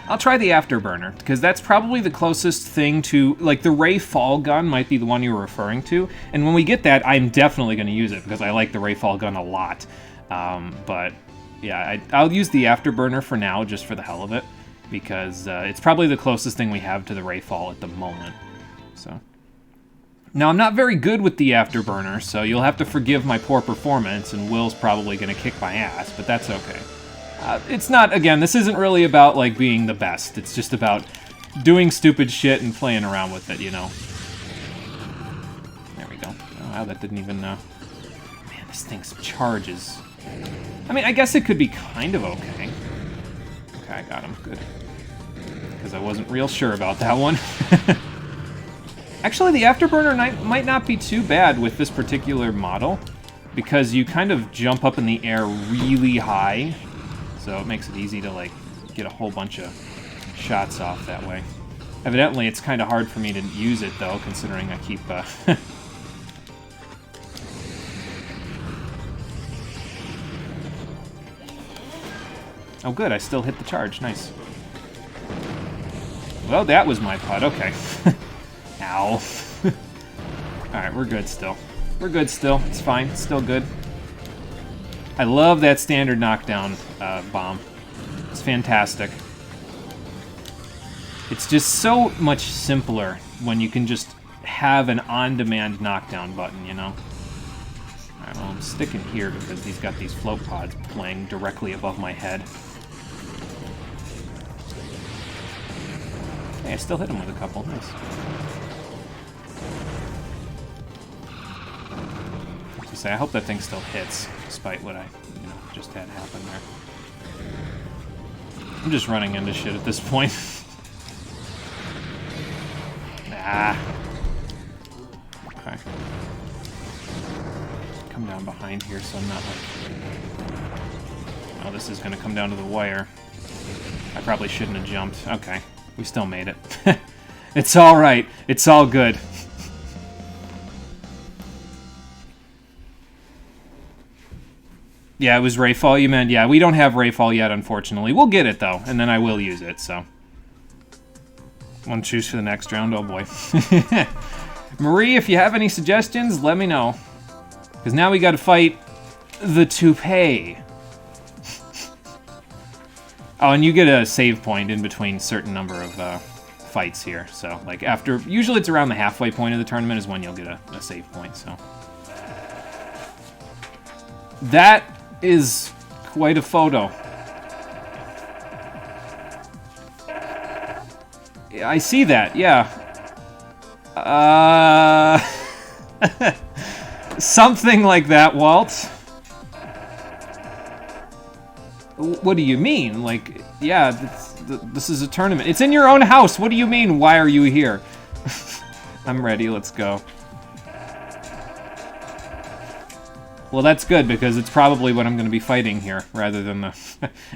I'll try the Afterburner, because that's probably the closest thing to... Like, the Ray Fall gun might be the one you were referring to, and when we get that, I'm definitely going to use it, because I like the Ray Fall gun a lot. But, yeah, I'll use the Afterburner for now, just for the hell of it, because it's probably the closest thing we have to the Ray Fall at the moment, so... Now, I'm not very good with the Afterburner, so you'll have to forgive my poor performance, and Will's probably going to kick my ass, but that's okay. It's not, again, this isn't really about, like, being the best. It's just about doing stupid shit and playing around with it, you know. There we go. Oh, wow, that didn't even, Man, this thing's charges. I mean, I guess it could be kind of okay. Okay, I got him. Good. Because I wasn't real sure about that one. Actually, the Afterburner might not be too bad with this particular model, because you kind of jump up in the air really high, so it makes it easy to, like, get a whole bunch of shots off that way. Evidently, it's kind of hard for me to use it, though, considering I keep... Oh, good, I still hit the charge. Nice. Well, that was my putt. Okay. Ow. Alright, we're good still. We're good still. It's fine. It's still good. I love that standard knockdown bomb. It's fantastic. It's just so much simpler when you can just have an on-demand knockdown button, you know? Alright, well, I'm sticking here because he's got these float pods playing directly above my head. Hey, I still hit him with a couple. Nice. say, I hope that thing still hits, despite what I, just had happen there. I'm just running into shit at this point. Ah. Okay. Come down behind here so I'm not like... Oh, this is gonna come down to the wire. I probably shouldn't have jumped. Okay. We still made it. It's alright. It's all good. Yeah, it was Rayfall you meant. Yeah, we don't have Rayfall yet, unfortunately. We'll get it, though, and then I will use it, so. Want to choose for the next round? Oh, boy. Marie, if you have any suggestions, let me know. Because now we got to fight the toupee. Oh, and you get a save point in between certain number of fights here. So, like, after... Usually it's around the halfway point of the tournament is when you'll get a save point, so. That is quite a photo. I see that, yeah. Something like that, Walt. What do you mean? Like, yeah, this is a tournament. It's in your own house. What do you mean, why are you here? I'm ready, let's go. Well, that's good, because it's probably what I'm going to be fighting here, rather than the...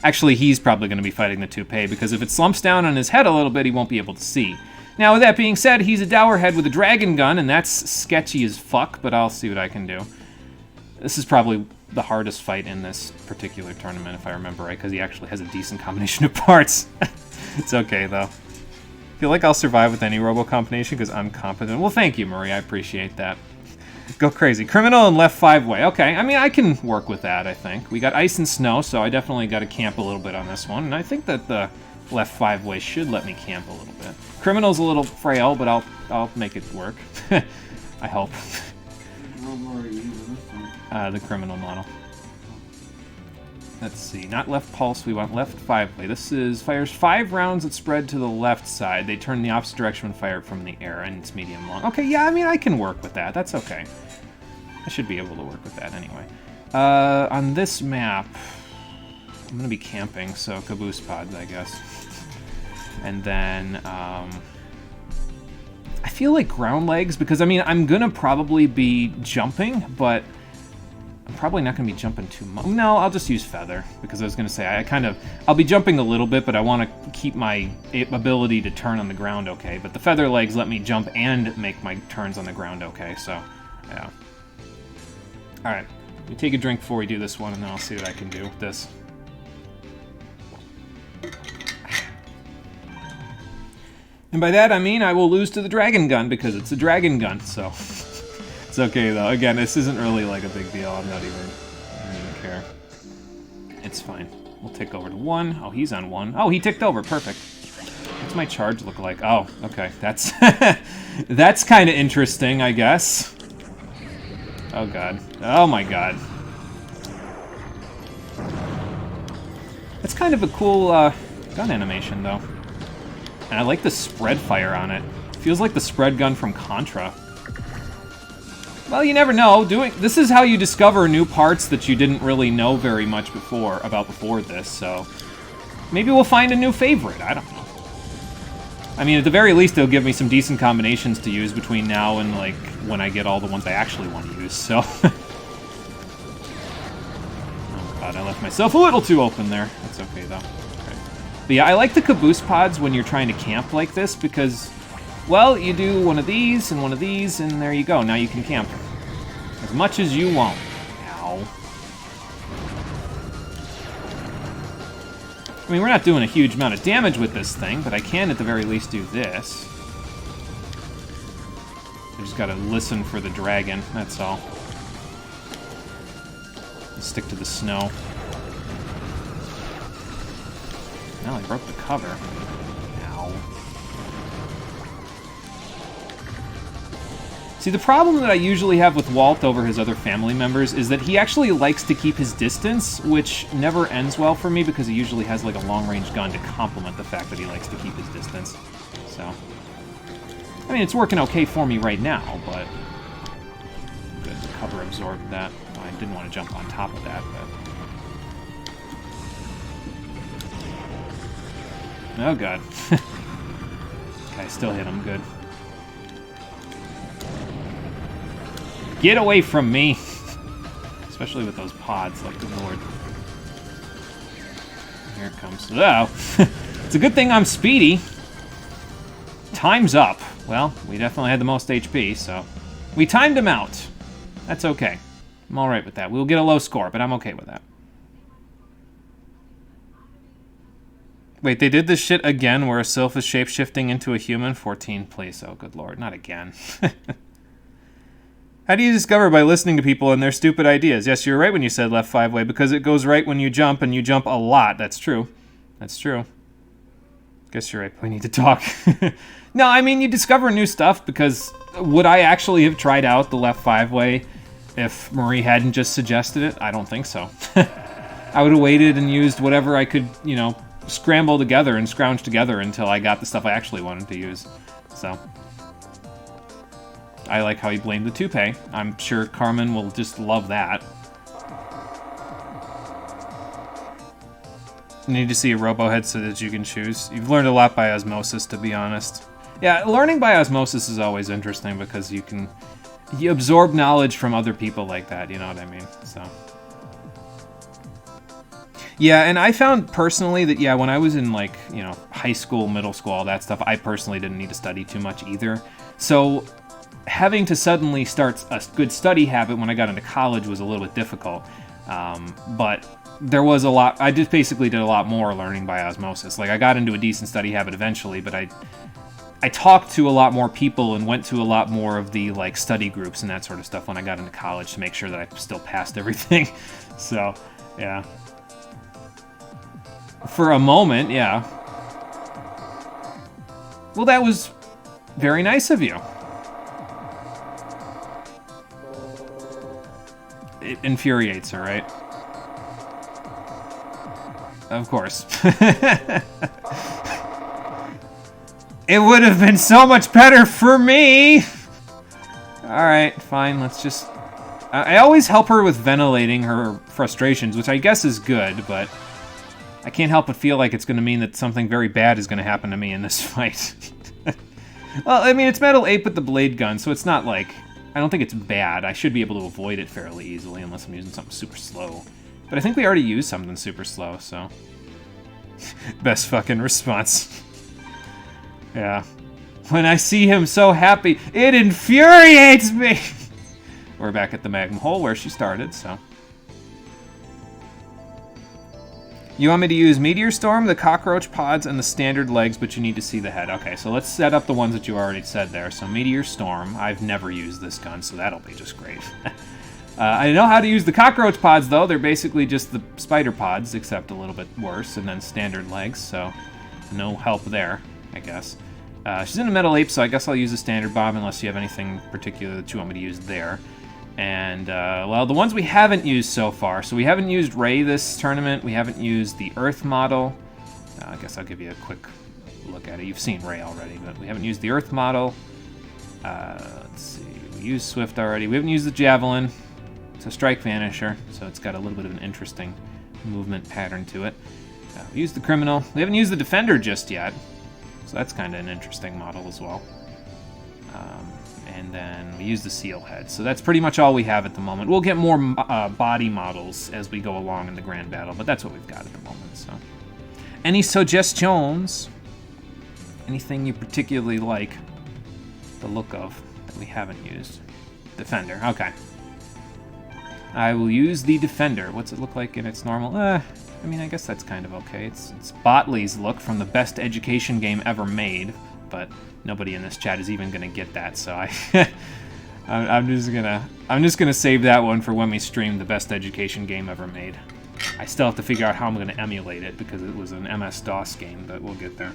Actually, he's probably going to be fighting the toupee, because if it slumps down on his head a little bit, he won't be able to see. Now, with that being said, he's a dourhead with a dragon gun, and that's sketchy as fuck, but I'll see what I can do. This is probably the hardest fight in this particular tournament, if I remember right, because he actually has a decent combination of parts. It's okay, though. I feel like I'll survive with any Robo combination, because I'm competent. Well, thank you, Marie. I appreciate that. Go crazy. Criminal and left 5-way. Okay, I mean, I can work with that, I think. We got ice and snow, so I definitely got to camp a little bit on this one. And I think that the left 5-way should let me camp a little bit. Criminal's a little frail, but I'll make it work. I hope. The criminal model. Let's see. Not left pulse. We want left 5-way. This is fires 5 rounds that spread to the left side. They turn the opposite direction when fired from the air, and it's medium long. Okay, yeah, I mean, I can work with that. That's okay. I should be able to work with that anyway. On this map, I'm going to be camping, so caboose pods, I guess. And then, I feel like ground legs, because, I mean, I'm going to probably be jumping, but I'm probably not going to be jumping too much. No, I'll just use feather, because I was going to say, I'll be jumping a little bit, but I want to keep my ability to turn on the ground okay. But the feather legs let me jump and make my turns on the ground okay, so, yeah. Alright, let me take a drink before we do this one, and then I'll see what I can do with this. And by that, I mean I will lose to the dragon gun, because it's a dragon gun, so... It's okay, though. Again, this isn't really, like, a big deal. I don't even care. It's fine. We'll tick over to 1. Oh, he's on 1. Oh, he ticked over. Perfect. What's my charge look like? Oh, okay. That's... That's kind of interesting, I guess. Oh, God. Oh, my God. That's kind of a cool, gun animation, though. And I like the spread fire on it. Feels like the spread gun from Contra. Well, you never know. This is how you discover new parts that you didn't really know very much before this, so... Maybe we'll find a new favorite. I don't know. I mean, at the very least, it'll give me some decent combinations to use between now and, like, when I get all the ones I actually want to use, so... Oh, God, I left myself a little too open there. That's okay, though. Okay. But yeah, I like the caboose pods when you're trying to camp like this, because... Well, you do one of these, and there you go. Now you can camp. As much as you want. Ow. I mean, we're not doing a huge amount of damage with this thing, but I can at the very least do this. I just gotta listen for the dragon, that's all. Stick to the snow. Now I broke the cover. Ow. See, the problem that I usually have with Walt over his other family members is that he actually likes to keep his distance, which never ends well for me because he usually has like a long-range gun to complement the fact that he likes to keep his distance. So, I mean, it's working okay for me right now, but... Good, the cover absorbed that. Well, I didn't want to jump on top of that, but... Oh, God. Okay, still hit him. Good. Get away from me! Especially with those pods, like, good lord. Here it comes. Oh! It's a good thing I'm speedy. Time's up. Well, we definitely had the most HP, so... We timed him out. That's okay. I'm alright with that. We'll get a low score, but I'm okay with that. Wait, they did this shit again where a sylph is shape-shifting into a human? 14, please. Oh, good lord. Not again. How do you discover? By listening to people and their stupid ideas. Yes, you were right when you said left 5-way, because it goes right when you jump, and you jump a lot. That's true. That's true. Guess you're right. We need to talk. No, I mean, you discover new stuff, because would I actually have tried out the left 5-way if Marie hadn't just suggested it? I don't think so. I would have waited and used whatever I could, you know, scramble together and scrounge together until I got the stuff I actually wanted to use. So... I like how you blamed the toupee. I'm sure Carmen will just love that. You need to see a Robo head so that you can choose. You've learned a lot by osmosis, to be honest. Yeah, learning by osmosis is always interesting because you absorb knowledge from other people like that, you know what I mean? So. Yeah, and I found personally that, yeah, when I was in, like, you know, high school, middle school, all that stuff, I personally didn't need to study too much either. So... having to suddenly start a good study habit when I got into college was a little bit difficult, but there was a lot. I just basically did a lot more learning by osmosis. Like, I got into a decent study habit eventually, but I talked to a lot more people and went to a lot more of the, like, study groups and that sort of stuff when I got into college to make sure that I still passed everything. So, yeah. For a moment, yeah. Well, that was very nice of you. It infuriates her, right? Of course. It would have been so much better for me! Alright, fine, let's just... I always help her with ventilating her frustrations, which I guess is good, but... I can't help but feel like it's going to mean that something very bad is going to happen to me in this fight. Well, I mean, it's Metal 8 with the blade gun, so it's not like... I don't think it's bad. I should be able to avoid it fairly easily unless I'm using something super slow. But I think we already used something super slow, so... Best fucking response. Yeah. When I see him so happy, it infuriates me! We're back at the magma hole where she started, so... You want me to use Meteor Storm, the Cockroach Pods, and the standard legs, but you need to see the head. Okay, so let's set up the ones that you already said there. So Meteor Storm, I've never used this gun, so that'll be just great. I know how to use the Cockroach Pods, though. They're basically just the Spider Pods, except a little bit worse, and then standard legs, so no help there, I guess. She's in a Metal Ape, so I guess I'll use the standard bomb unless you have anything particular that you want me to use there. And, well, the ones we haven't used so far. So we haven't used Ray this tournament. We haven't used the Earth model. I guess I'll give you a quick look at it. You've seen Ray already, but we haven't used the Earth model. Let's see. We used Swift already. We haven't used the Javelin. It's a Strike Vanisher, so it's got a little bit of an interesting movement pattern to it. We used the Criminal. We haven't used the Defender just yet. So that's kind of an interesting model as well. And then we use the Seal Head. So that's pretty much all we have at the moment. We'll get more body models as we go along in the Grand Battle, but that's what we've got at the moment. So, any suggestions? Anything you particularly like the look of that we haven't used? Defender, okay. I will use the Defender. What's it look like in its normal? I mean, I guess that's kind of okay. It's Botley's look from the best education game ever made, but nobody in this chat is even gonna get that, so I'm just gonna save that one for when we stream the best education game ever made. I still have to figure out how I'm gonna emulate it because it was an MS-DOS game, but we'll get there.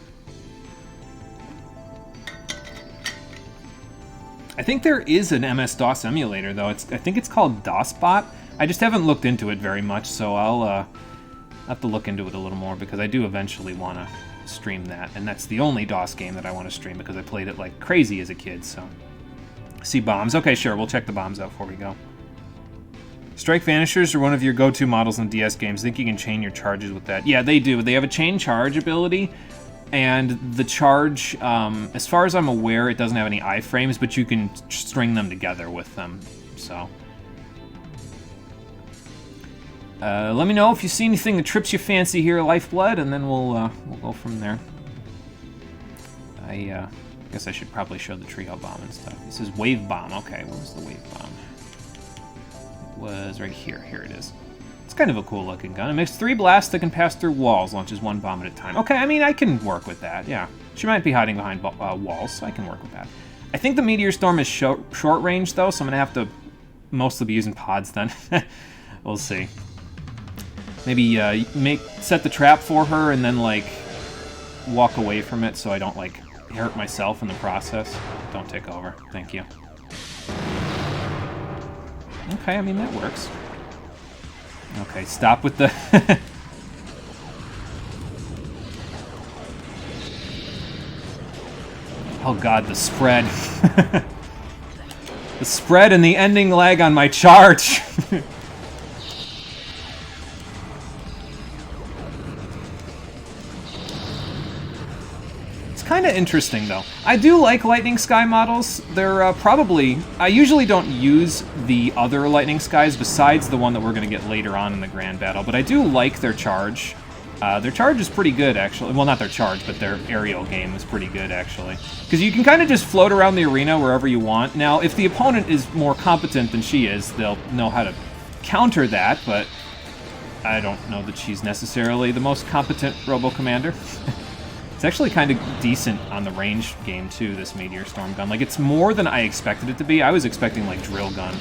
I think there is an MS-DOS emulator though. I think it's called DOSBot. I just haven't looked into it very much, so I'll have to look into it a little more because I do eventually want to stream that, and that's the only DOS game that I want to stream because I played it like crazy as a kid. So, see bombs. Okay, sure, we'll check the bombs out before we go. Strike Vanishers are one of your go-to models in DS games. Think you can chain your charges with that? Yeah, they do. They have a chain charge ability, and the charge, as far as I'm aware, it doesn't have any iframes, but you can string them together with them, so... let me know if you see anything that trips your fancy here, Lifeblood, and then we'll go from there. I guess I should probably show the Trio Bomb and stuff. This is Wave Bomb. Okay, what was the Wave Bomb? It was right here. Here it is. It's kind of a cool looking gun. It makes 3 blasts that can pass through walls, launches 1 bomb at a time. Okay, I mean, I can work with that, yeah. She might be hiding behind walls, so I can work with that. I think the Meteor Storm is short range, though, so I'm going to have to mostly be using pods then. We'll see. Maybe set the trap for her and then, like, walk away from it so I don't, like, hurt myself in the process. Don't take over. Thank you. Okay, I mean, that works. Okay, stop with the... Oh god, the spread. The spread and the ending lag on my charge. Kind of interesting, though. I do like Lightning Sky models. They're probably... I usually don't use the other Lightning Skies besides the one that we're going to get later on in the Grand Battle, but I do like their charge. Their charge is pretty good, actually. Well, not their charge, but their aerial game is pretty good, actually. Because you can kind of just float around the arena wherever you want. Now, if the opponent is more competent than she is, they'll know how to counter that, but I don't know that she's necessarily the most competent Robo Commander. It's actually kind of decent on the range game, too, this Meteor Storm gun. Like, it's more than I expected it to be. I was expecting, like, Drill Gun,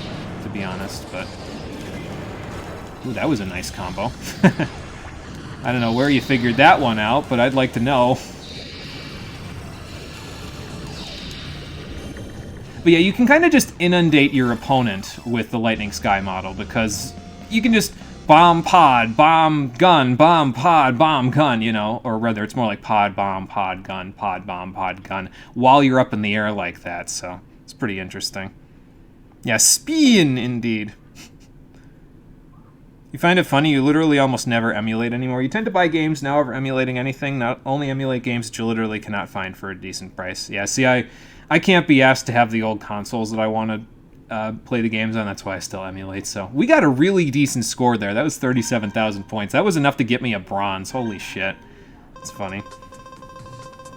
to be honest, but... Ooh, that was a nice combo. I don't know where you figured that one out, but I'd like to know. But yeah, you can kind of just inundate your opponent with the Lightning Sky model, because you can just... bomb, pod, bomb, gun, bomb, pod, bomb, gun, you know? Or rather, it's more like pod, bomb, gun, pod, bomb, pod, gun, while you're up in the air like that, so it's pretty interesting. Yeah, spin, indeed. You find it funny, you literally almost never emulate anymore. You tend to buy games now over emulating anything, not only emulate games that you literally cannot find for a decent price. Yeah, see, I can't be asked to have the old consoles that I want to play the games on. That's why I still emulate. So we got a really decent score there. That was 37,000 points. That was enough to get me a bronze. Holy shit. That's funny.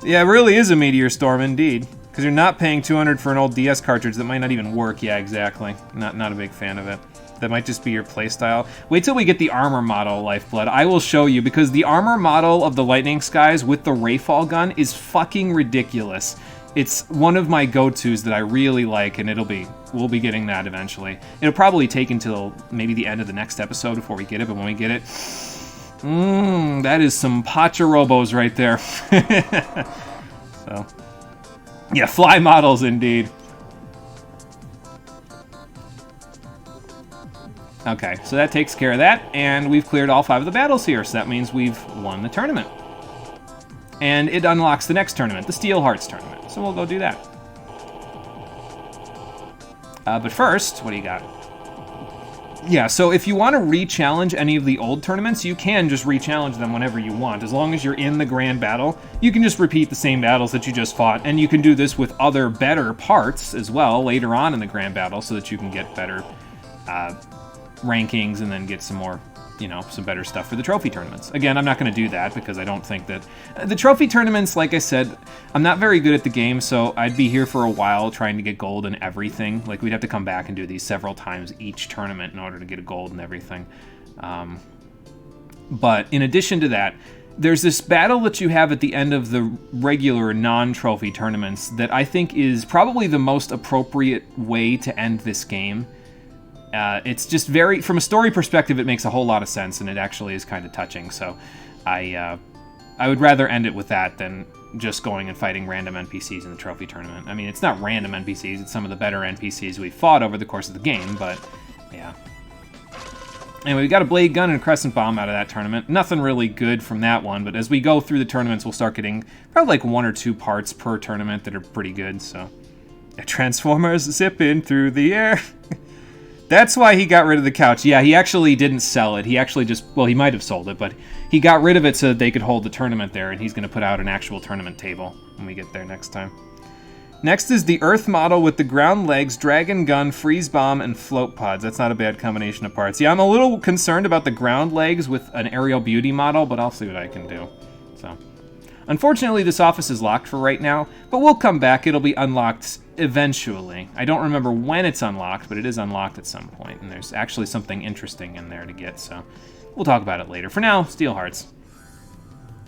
Yeah, it really is a Meteor Storm indeed. Because you're not paying 200 for an old DS cartridge that might not even work. Yeah, exactly. Not a big fan of it. That might just be your playstyle. Wait till we get the armor model, Lifeblood. I will show you, because the armor model of the Lightning Skies with the Rayfall gun is fucking ridiculous. It's one of my go-tos that I really like, and we'll be getting that eventually. It'll probably take until maybe the end of the next episode before we get it, but when we get it, that is some Pacha Robos right there. So, yeah, fly models indeed. Okay, so that takes care of that, and we've cleared all 5 of the battles here, so that means we've won the tournament. And it unlocks the next tournament, the Steel Hearts tournament, so we'll go do that. But first, what do you got? Yeah, so if you want to re-challenge any of the old tournaments, you can just re-challenge them whenever you want. As long as you're in the Grand Battle, you can just repeat the same battles that you just fought, and you can do this with other better parts as well later on in the Grand Battle so that you can get better rankings and then get some more, you know, some better stuff for the trophy tournaments. Again, I'm not going to do that because I don't think that... The trophy tournaments, like I said, I'm not very good at the game, so I'd be here for a while trying to get gold in everything. Like, we'd have to come back and do these several times each tournament in order to get a gold and everything. But in addition to that, there's this battle that you have at the end of the regular non-trophy tournaments that I think is probably the most appropriate way to end this game. It's just very, from a story perspective, it makes a whole lot of sense, and it actually is kind of touching. So, I would rather end it with that than just going and fighting random NPCs in the trophy tournament. I mean, it's not random NPCs; it's some of the better NPCs we've fought over the course of the game. But yeah. Anyway, we got a blade gun and a crescent bomb out of that tournament. Nothing really good from that one, but as we go through the tournaments, we'll start getting probably like 1 or 2 parts per tournament that are pretty good. So, yeah, Transformers zipping through the air. That's why he got rid of the couch. Yeah, he actually didn't sell it. He actually just, well, he might have sold it, but he got rid of it so that they could hold the tournament there, and he's going to put out an actual tournament table when we get there next time. Next is the Earth model with the ground legs, dragon gun, freeze bomb, and float pods. That's not a bad combination of parts. Yeah, I'm a little concerned about the ground legs with an Aerial Beauty model, but I'll see what I can do. So, unfortunately, this office is locked for right now, but we'll come back. It'll be unlocked eventually. I don't remember when it's unlocked, but it is unlocked at some point, and there's actually something interesting in there to get, so we'll talk about it later. For now, Steel Hearts.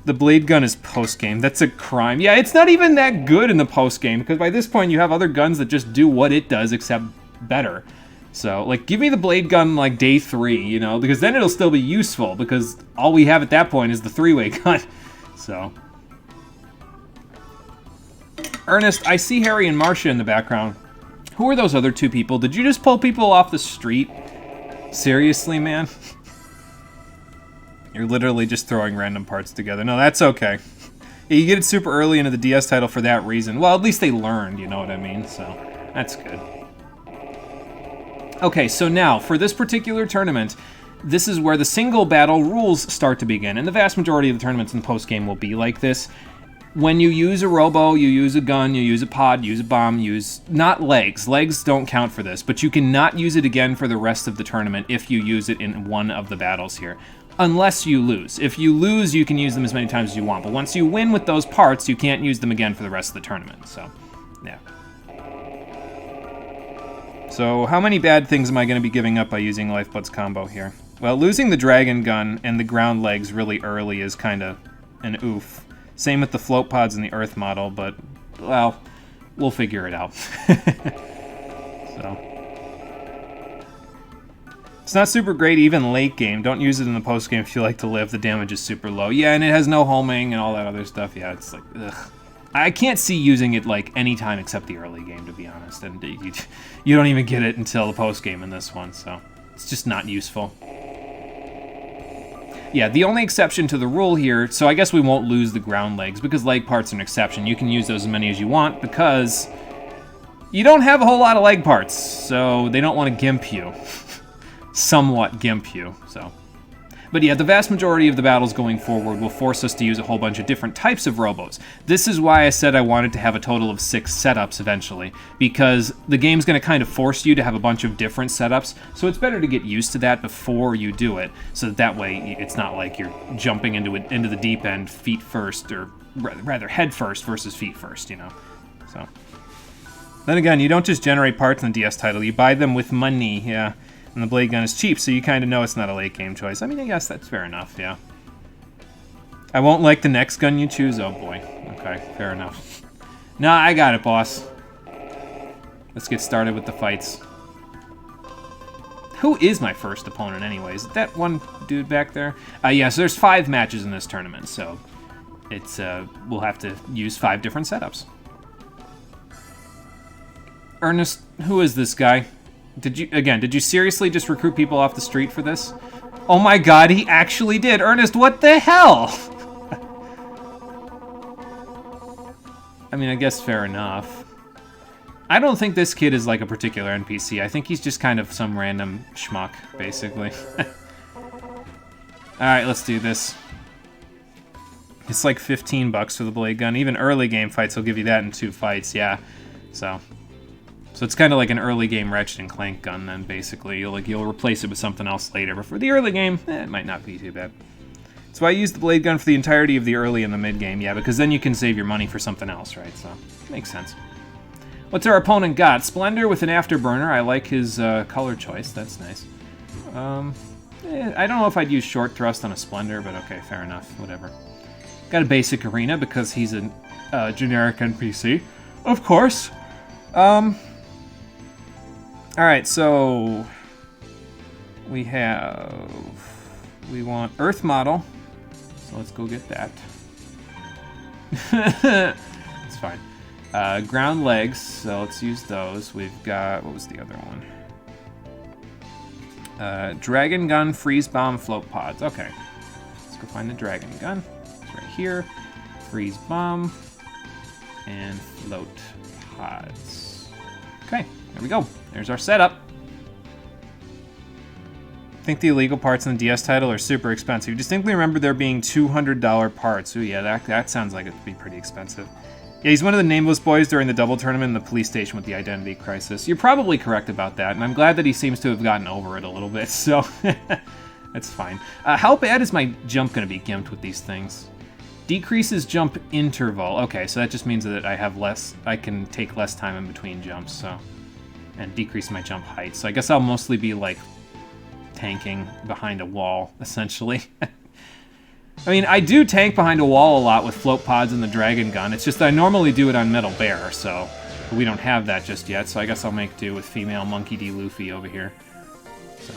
The blade gun is post-game. That's a crime. Yeah, it's not even that good in the post-game, because by this point you have other guns that just do what it does, except better. So, like, give me the blade gun, like, day 3, you know, because then it'll still be useful, because all we have at that point is the 3-way gun. So... Ernest, I see Harry and Marcia in the background. Who are those other 2 people? Did you just pull people off the street? Seriously, man? You're literally just throwing random parts together. No, that's okay. Yeah, you get it super early into the DS title for that reason. Well, at least they learned, you know what I mean? So, that's good. Okay, so now, for this particular tournament, this is where the single battle rules start to begin. And the vast majority of the tournaments in the post-game will be like this. When you use a Robo, you use a gun, you use a pod, use a bomb, use... Not legs. Legs don't count for this, but you cannot use it again for the rest of the tournament if you use it in one of the battles here. Unless you lose. If you lose, you can use them as many times as you want, but once you win with those parts, you can't use them again for the rest of the tournament, so... Yeah. So, how many bad things am I going to be giving up by using Lifeblood's combo here? Well, losing the Dragon Gun and the ground legs really early is kind of an oof. Same with the float pods and the Earth model, but, well, we'll figure it out. So. It's not super great even late game. Don't use it in the post game if you like to live. The damage is super low. Yeah, and it has no homing and all that other stuff. Yeah, it's like, ugh. I can't see using it like any time except the early game, to be honest. And you don't even get it until the post game in this one, so it's just not useful. Yeah, the only exception to the rule here, so I guess we won't lose the ground legs, because leg parts are an exception. You can use those as many as you want, because you don't have a whole lot of leg parts, so they don't want to gimp you. Somewhat gimp you, so. But yeah, the vast majority of the battles going forward will force us to use a whole bunch of different types of Robos. This is why I said I wanted to have a total of 6 setups eventually, because the game's going to kind of force you to have a bunch of different setups, so it's better to get used to that before you do it, so that way it's not like you're jumping into the deep end feet first, or rather head first versus feet first, you know. So. Then again, you don't just generate parts in the DS title, you buy them with money, yeah. And the blade gun is cheap, so you kind of know it's not a late game choice. I mean, I guess that's fair enough, yeah. I won't like the next gun you choose? Oh boy. Okay, fair enough. Nah, I got it, boss. Let's get started with the fights. Who is my first opponent anyways? Is that one dude back there? Yeah, so there's 5 matches in this tournament, so it's we'll have to use 5 different setups. Ernest, who is this guy? Did you seriously just recruit people off the street for this? Oh my god, he actually did! Ernest, what the hell? I mean, I guess fair enough. I don't think this kid is like a particular NPC. I think he's just kind of some random schmuck, basically. Alright, let's do this. It's like 15 bucks for the blade gun. Even early game fights will give you that in 2 fights, yeah. So it's kind of like an early game Ratchet and Clank gun then, basically. You'll replace it with something else later, but for the early game, it might not be too bad. So I used the blade gun for the entirety of the early and the mid game, yeah, because then you can save your money for something else, right? So, makes sense. What's our opponent got? Splendor with an afterburner. I like his color choice, that's nice. I don't know if I'd use short thrust on a Splendor, but okay, fair enough, whatever. Got a basic arena because he's a generic NPC, of course. Alright, so we want Earth model, so let's go get that. It's fine. Ground legs, so let's use those. We've got, what was the other one? Dragon gun, freeze bomb, float pods. Okay, let's go find the dragon gun. It's right here. Freeze bomb and float pods. Okay, there we go. There's our setup. think the illegal parts in the DS title are super expensive. Distinctly remember there being $200 parts. Ooh, yeah, that sounds like it'd be pretty expensive. Yeah, he's one of the nameless boys during the double tournament in the police station with the identity crisis. You're probably correct about that, and I'm glad that he seems to have gotten over it a little bit, so that's fine. How bad is my jump going to be gimped with these things? Decreases jump interval. Okay, so that just means that I can take less time in between jumps, so... And decrease my jump height. So I guess I'll mostly be, like, tanking behind a wall, essentially. I mean, I do tank behind a wall a lot with float pods and the dragon gun. It's just that I normally do it on Metal Bear, so we don't have that just yet. So I guess I'll make do with female Monkey D. Luffy over here. So,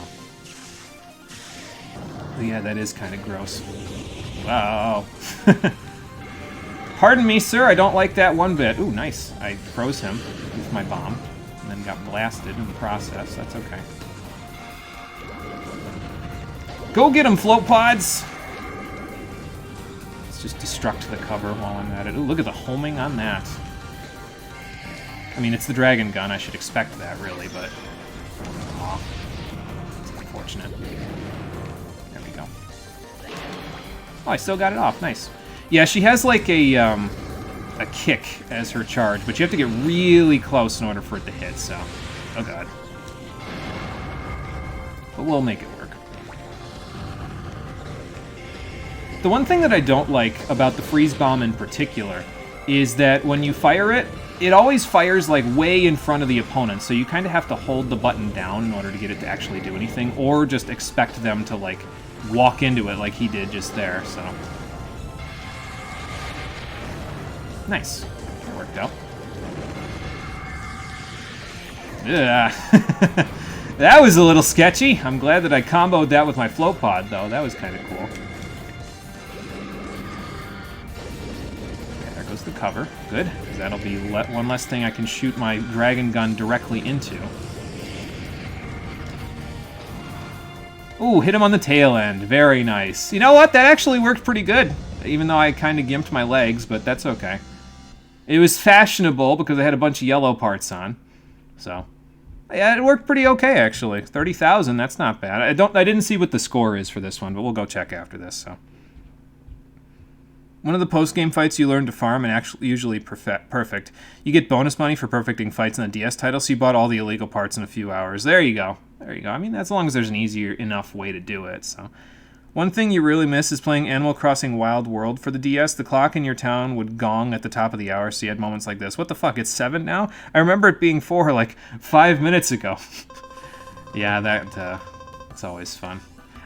but yeah, that is kind of gross. Wow. Pardon me, sir. I don't like that one bit. Ooh, nice. I froze him with my bomb and then got blasted in the process. That's okay. Go get him, float pods! Just destruct the cover while I'm at it. Ooh, look at the homing on that. I mean, it's the dragon gun. I should expect that, really, but... Aw. It's unfortunate. There we go. Oh, I still got it off. Nice. Yeah, she has, like, a kick as her charge, but you have to get really close in order for it to hit, so... Oh, God. But we'll make it work. The one thing that I don't like about the freeze bomb in particular is that when you fire it, it always fires like way in front of the opponent, so you kind of have to hold the button down in order to get it to actually do anything, or just expect them to like walk into it like he did just there, so. Nice. That worked out. Ugh. That was a little sketchy. I'm glad that I comboed that with my float pod, though. That was kind of cool. The cover. Good, because that'll be one less thing I can shoot my dragon gun directly into. Ooh, hit him on the tail end. Very nice. You know what? That actually worked pretty good, even though I kind of gimped my legs, but that's okay. It was fashionable because I had a bunch of yellow parts on. So, yeah, it worked pretty okay, actually. 30,000, that's not bad. I didn't see what the score is for this one, but we'll go check after this, so. One of the post-game fights you learn to farm and actually usually perfect. You get bonus money for perfecting fights in the DS title, so you bought all the illegal parts in a few hours. There you go. There you go. I mean, as long as there's an easier enough way to do it, so. One thing you really miss is playing Animal Crossing Wild World for the DS. The clock in your town would gong at the top of the hour, so you had moments like this. What the fuck, it's 7 now? I remember it being 4 like 5 minutes ago. Yeah, that's always fun.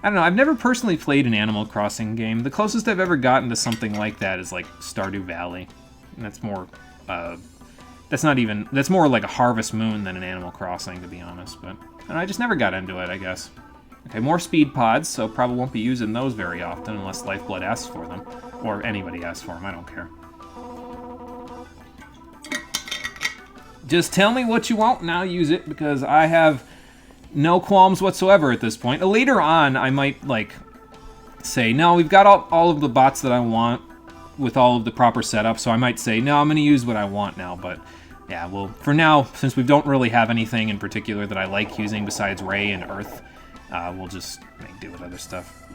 I don't know, I've never personally played an Animal Crossing game. The closest I've ever gotten to something like that is like Stardew Valley. And that's more, that's more like a Harvest Moon than an Animal Crossing, to be honest. But I just never got into it, I guess. Okay, more speed pods, so probably won't be using those very often unless Lifeblood asks for them. Or anybody asks for them, I don't care. Just tell me what you want and I'll use it, because I have no qualms whatsoever at this point. Later on, I might, like, say, no, we've got all of the bots that I want with all of the proper setup, so I might say, no, I'm going to use what I want now, but yeah, well, for now, since we don't really have anything in particular that I like using besides Ray and Earth, we'll just make do with other stuff.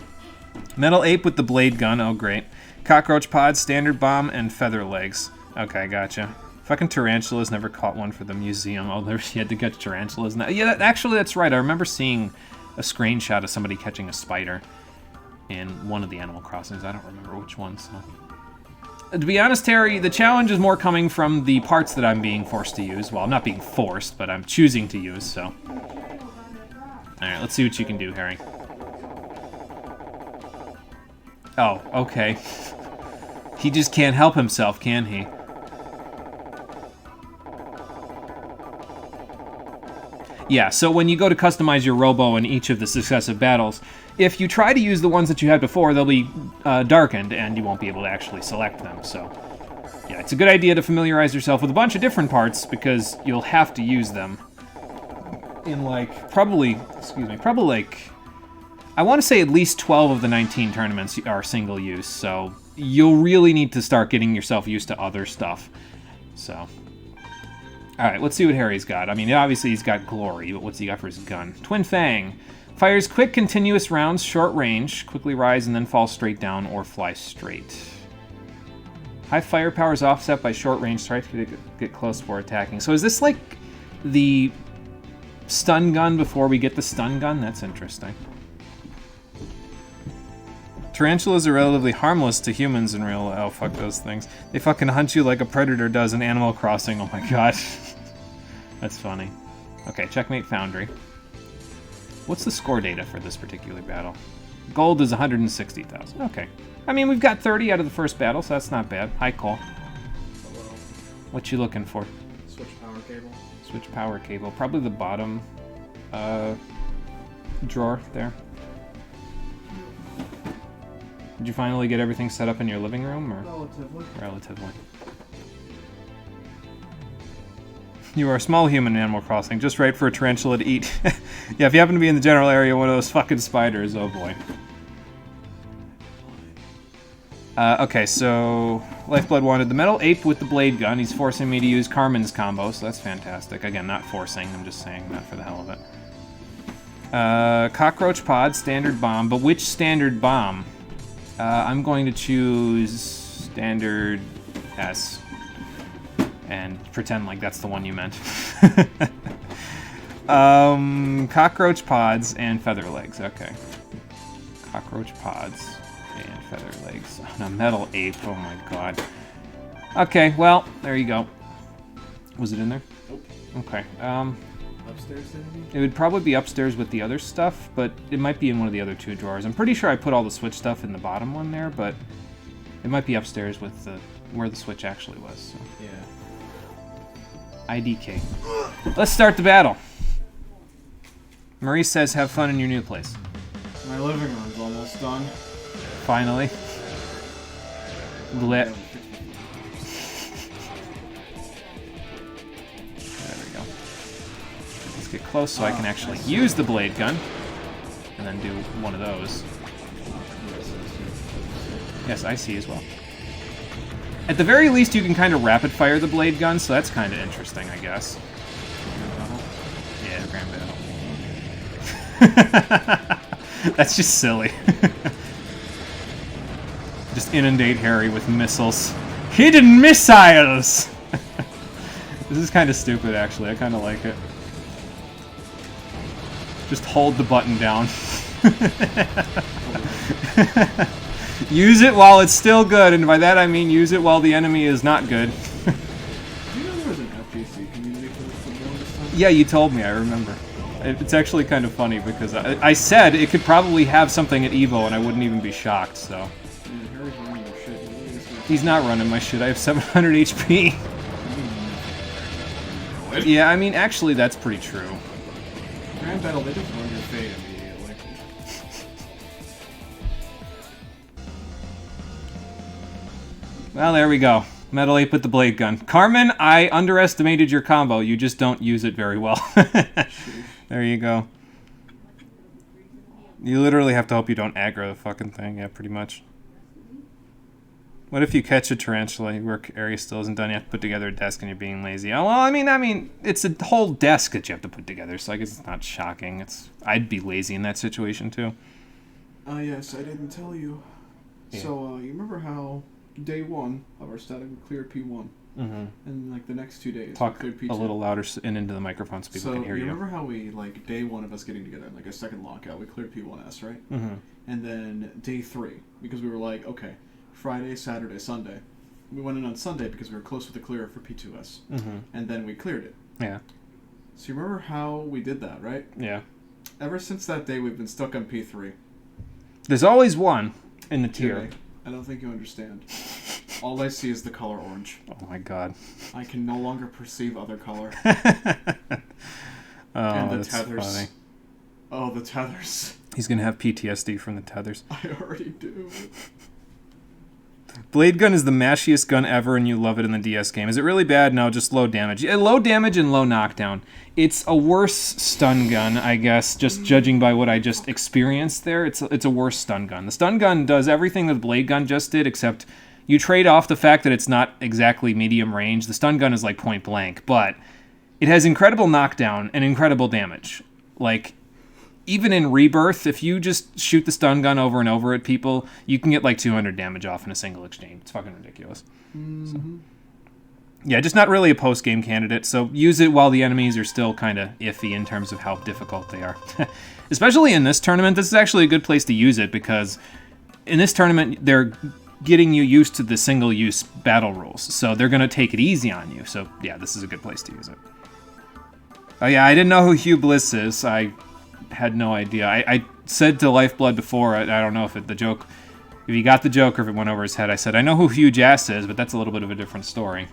Metal Ape with the blade gun, oh great. Cockroach pods, standard bomb, and feather legs. Okay, gotcha. Fucking tarantulas, never caught one for the museum. Oh, there she had to catch tarantulas. Yeah, actually, that's right. I remember seeing a screenshot of somebody catching a spider in one of the Animal Crossings. I don't remember which one, so. To be honest, Terry, the challenge is more coming from the parts that I'm being forced to use. Well, I'm not being forced, but I'm choosing to use, so. Alright, let's see what you can do, Harry. Oh, okay. He just can't help himself, can he? Yeah, so when you go to customize your Robo in each of the successive battles, if you try to use the ones that you had before, they'll be darkened, and you won't be able to actually select them, so. Yeah, it's a good idea to familiarize yourself with a bunch of different parts, because you'll have to use them in, like, probably like, I want to say at least 12 of the 19 tournaments are single use, so you'll really need to start getting yourself used to other stuff, so. Alright, let's see what Harry's got. I mean, obviously he's got Glory, but what's he got for his gun? Twin Fang. Fires quick, continuous rounds, short range. Quickly rise and then fall straight down or fly straight. High firepower is offset by short range. Try to get close before attacking. So is this like the stun gun before we get the stun gun? That's interesting. Tarantulas are relatively harmless to humans in real life. Oh, fuck those things. They fucking hunt you like a predator does in Animal Crossing. Oh my god. That's funny. Okay, checkmate Foundry. What's the score data for this particular battle? Gold is 160,000. Okay. I mean, we've got 30 out of the first battle, so that's not bad. Hi, Cole. Hello. What you looking for? Switch power cable. Switch power cable. Probably the bottom drawer there. Did you finally get everything set up in your living room? Or? Relatively. You are a small human in Animal Crossing, just right for a tarantula to eat. Yeah, if you happen to be in the general area, one of those fucking spiders, oh boy. Okay, so Lifeblood wanted the metal ape with the blade gun. He's forcing me to use Carmen's combo, so that's fantastic. Again, not forcing, I'm just saying that for the hell of it. Cockroach pod, standard bomb, but which standard bomb? I'm going to choose standard S and pretend like that's the one you meant. Cockroach pods and feather legs, okay. Cockroach pods and feather legs on a metal ape, oh my god. Okay, well, there you go. Was it in there? Nope. Okay, Upstairs, maybe? it would probably be upstairs with the other stuff, but it might be in one of the other two drawers. I'm pretty sure I put all the Switch stuff in the bottom one there, but it might be upstairs with where the Switch actually was. So. Yeah. IDK. Let's start the battle. Maurice says, have fun in your new place. My living room's almost done. Finally. Lit. There we go. Let's get close so I can actually use the blade gun. And then do one of those. Yes, I see as well. At the very least, you can kind of rapid fire the blade gun, so that's kind of interesting, I guess. Yeah, grand battle. That's just silly. Just inundate Harry with missiles. Hidden missiles! This is kind of stupid, actually. I kind of like it. Just hold the button down. Use it while it's still good, and by that I mean use it while the enemy is not good. Do you know there was an FGC community for this football this time? Yeah, you told me, I remember. It's actually kind of funny because I said it could probably have something at EVO and I wouldn't even be shocked, so. Man, Harry's running your shit. He's not running my shit, I have 700 HP. Yeah, I mean, actually that's pretty true. Grand battle, they just run your fate immediately. Well, there we go. Metal Ape with the blade gun. Carmen, I underestimated your combo. You just don't use it very well. There you go. You literally have to hope you don't aggro the fucking thing. Yeah, pretty much. What if you catch a tarantula, your work area still isn't done, you have to put together a desk and you're being lazy? Oh, well, I mean, it's a whole desk that you have to put together, so I guess it's not shocking. I'd be lazy in that situation, too. Yes, I didn't tell you. Yeah. So, you remember how day one of our static we cleared P1? Mm-hmm. And, like, the next 2 days Talk we cleared P2. a little louder and into the microphone so people can hear you. So, you remember how we, like, day one of us getting together, like a second lockout, we cleared P1S, right? Mm-hmm. And then day 3, because we were like, okay, Friday, Saturday, Sunday. We went in on Sunday because we were close with the clear for P2S. Mm-hmm. And then we cleared it. Yeah. So you remember how we did that, right? Yeah. Ever since that day, we've been stuck on P3. There's always one in the tier. Jimmy, I don't think you understand. All I see is the color orange. Oh my god. I can no longer perceive other color. Oh, and the that's tethers. funny. Oh, the tethers. He's gonna have PTSD from the tethers. I already do. Blade gun is the mashiest gun ever, and you love it in the DS game. Is it really bad? No, just low damage. Yeah, low damage and low knockdown. It's a worse stun gun, I guess, just judging by what I just experienced there. It's a worse stun gun. The stun gun does everything that the blade gun just did, except you trade off the fact that it's not exactly medium range. The stun gun is like point blank, but it has incredible knockdown and incredible damage. Like, even in Rebirth, if you just shoot the stun gun over and over at people, you can get like 200 damage off in a single exchange. It's fucking ridiculous. So, yeah, just not really a post-game candidate, so use it while the enemies are still kind of iffy in terms of how difficult they are. Especially in this tournament, this is actually a good place to use it, because in this tournament, they're getting you used to the single-use battle rules, so they're going to take it easy on you. So, yeah, this is a good place to use it. Oh, yeah, I didn't know who Hugh Bliss is. I had no idea. I said to Lifeblood before, I don't know if the joke... If he got the joke or if it went over his head, I said, I know who Hugh Jass is, but that's a little bit of a different story.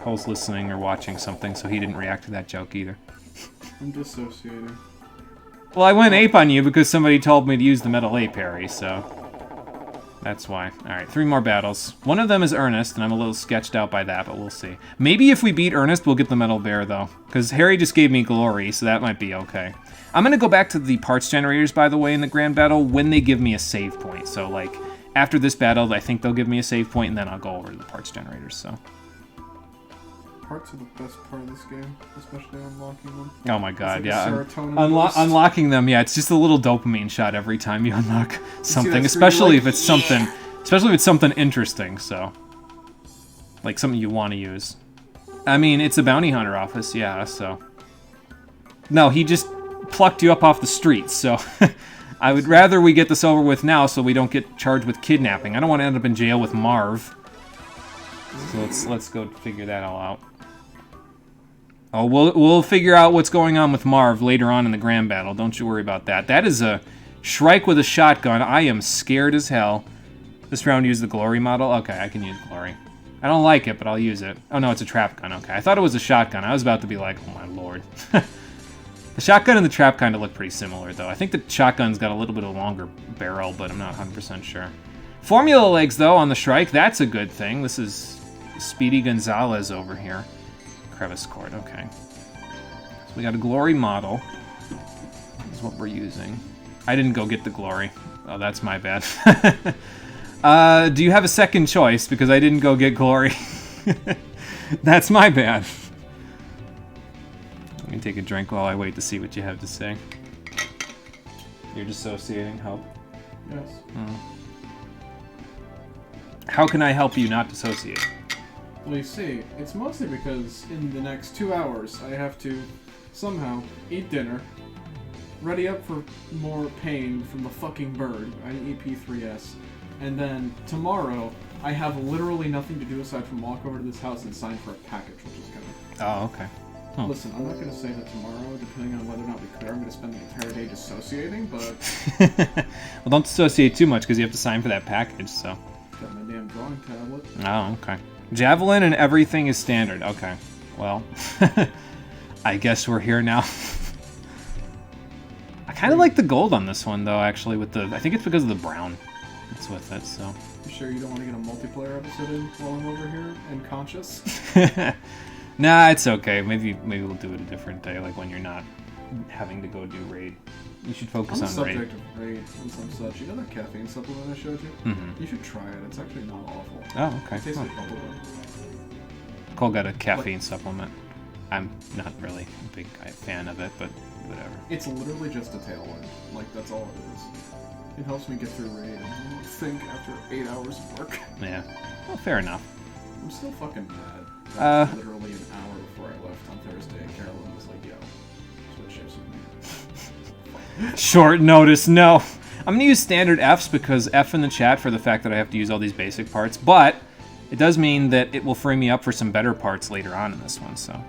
Cole's listening or watching something, so he didn't react to that joke either. I'm dissociating. Well, I went ape on you because somebody told me to use the metal ape parry, so that's why. Alright, 3 more battles. One of them is Ernest, and I'm a little sketched out by that, but we'll see. Maybe if we beat Ernest, we'll get the metal bear, though, because Harry just gave me glory, so that might be okay. I'm going to go back to the parts generators, by the way, in the grand battle when they give me a save point. So, like, after this battle, I think they'll give me a save point, and then I'll go over to the parts generators, so... Parts are the best part of this game, especially unlocking them. Oh my god, like yeah. Unlocking them, yeah, it's just a little dopamine shot every time you unlock something, especially if it's something interesting, so. Like something you want to use. I mean, it's a bounty hunter office, yeah, so. No, he just plucked you up off the streets, so. I would rather we get this over with now so we don't get charged with kidnapping. I don't want to end up in jail with Marv. So let's go figure that all out. Oh, we'll figure out what's going on with Marv later on in the grand battle. Don't you worry about that. That is a Shrike with a shotgun. I am scared as hell. This round use the glory model. Okay, I can use glory. I don't like it, but I'll use it. Oh no, it's a trap gun. Okay, I thought it was a shotgun. I was about to be like, oh my lord. The shotgun and the trap kind of look pretty similar, though. I think the shotgun's got a little bit of a longer barrel, but I'm not 100% sure. Formula legs, though, on the Shrike. That's a good thing. This is Speedy Gonzalez over here. Crevice cord, okay. So we got a glory model. This is what we're using. I didn't go get the glory. Oh, that's my bad. Do you have a second choice? Because I didn't go get glory. That's my bad. Let me take a drink while I wait to see what you have to say. You're dissociating. Help? Yes. Oh. How can I help you not dissociate? Well, you see, it's mostly because in the next 2 hours, I have to somehow eat dinner, ready up for more pain from the fucking bird, EP3S, and then tomorrow, I have literally nothing to do aside from walk over to this house and sign for a package, which is coming. Oh, okay. Huh. Listen, I'm not going to say that tomorrow, depending on whether or not we clear, I'm going to spend the entire day dissociating, but... Well, don't dissociate too much, because you have to sign for that package, so... Got my damn drawing tablet. Oh, okay. Javelin and everything is standard. Okay. Well, I guess we're here now. I kind of like the gold on this one, though, actually, with the... I think it's because of the brown that's with it, so... You sure you don't want to get a multiplayer episode in while I'm over here and conscious? Nah, it's okay. Maybe we'll do it a different day, like when you're not having to go do raid. You should focus on raid. Subject of raid and some such. You know that caffeine supplement I showed you? Mm-hmm. You should try it. It's actually not awful. Oh, okay. It tastes like bubblegum. Cole got a caffeine supplement. I'm not really a big fan of it, but whatever. It's literally just a tailwind. Like, that's all it is. It helps me get through raid and think after 8 hours of work. Yeah. Well, fair enough. I'm still fucking mad. That was literally an hour before I left on Thursday, and Carolyn was like, yo, switch shifts with me. Short notice, no. I'm going to use standard Fs because F in the chat for the fact that I have to use all these basic parts, but it does mean that it will free me up for some better parts later on in this one, so.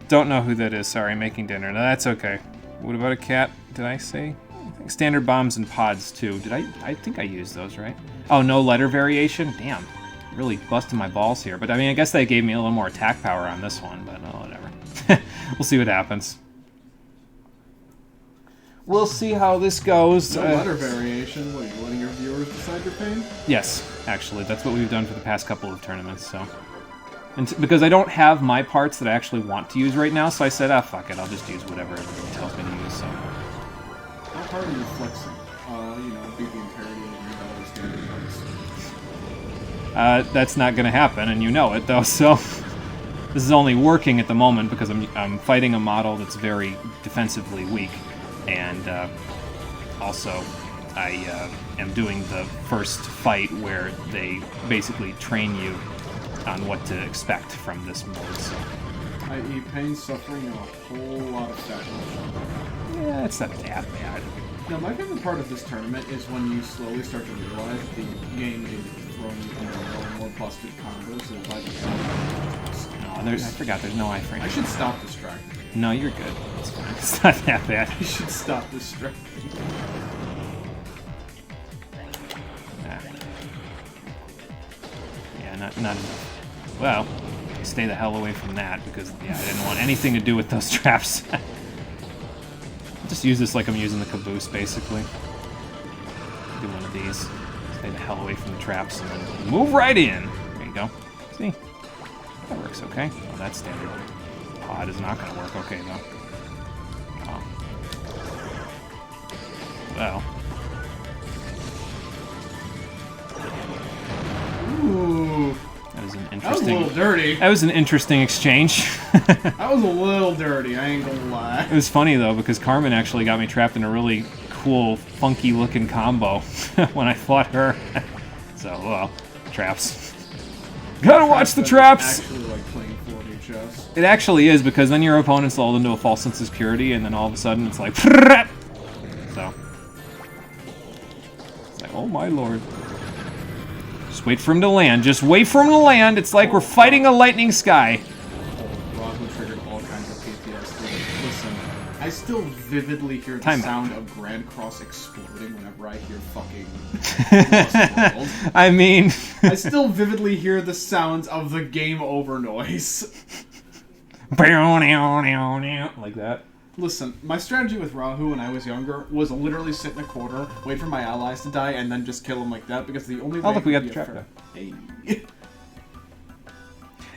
Don't know who that is, sorry, making dinner. No, that's okay. What about a cat, did I say? I think standard bombs and pods, too. I think I used those, right? Oh, no letter variation? Damn. Really busting my balls here. But, I mean, I guess they gave me a little more attack power on this one, but oh, whatever. We'll see what happens. We'll see how this goes. No letter variation? What, are you letting your viewers decide your pain? Yes, actually. That's what we've done for the past couple of tournaments, so... And because I don't have my parts that I actually want to use right now, so I said, ah, fuck it, I'll just use whatever it tells me to use, so... How hard are you flexing? You know, beat the entirety of your battle standard parts. That's not gonna happen, and you know it, though, so... This is only working at the moment because I'm fighting a model that's very defensively weak, and also I am doing the first fight where they basically train you on what to expect from this mode. So. I.e. pain, suffering, and a whole lot of fat. Yeah, it's not that bad. Now, my favorite part of this tournament is when you slowly start to realize the game is throwing you into more and more busted combos, and by the end, I forgot there's no iframe. I should stop distracting. No, you're good. It's fine. It's not that bad. I should stop distracting. Yeah, not enough. Well, stay the hell away from that because I didn't want anything to do with those traps. Just use this like I'm using the caboose, basically. Do one of these. Stay the hell away from the traps and then move right in. There you go. See? That works okay. Oh, that standard pod is not going to work okay, though. Oh. Well. Ooh. That was an interesting... That was a little dirty. That was an interesting exchange. That was a little dirty, I ain't gonna lie. It was funny, though, because Carmen actually got me trapped in a really cool, funky-looking combo when I fought her. So, well, traps. Gotta watch the traps! Actually, like playing 4D chess. It actually is, because then your opponent's lulled into a false sense of security, and then all of a sudden it's like... So... It's like, oh my lord. Just wait for him to land. Just wait for him to land. It's like we're fighting a lightning sky. Robo triggered all kinds of PTSD. Listen, I still vividly hear the Time sound of Grand Cross exploding whenever I hear fucking Lost World. I mean... I still vividly hear the sounds of the game over noise. Like that. Listen, my strategy with Rahu when I was younger was literally sit in a corner, wait for my allies to die, and then just kill them like that, because the only way... Oh, look, we it got could the be a trap Hey.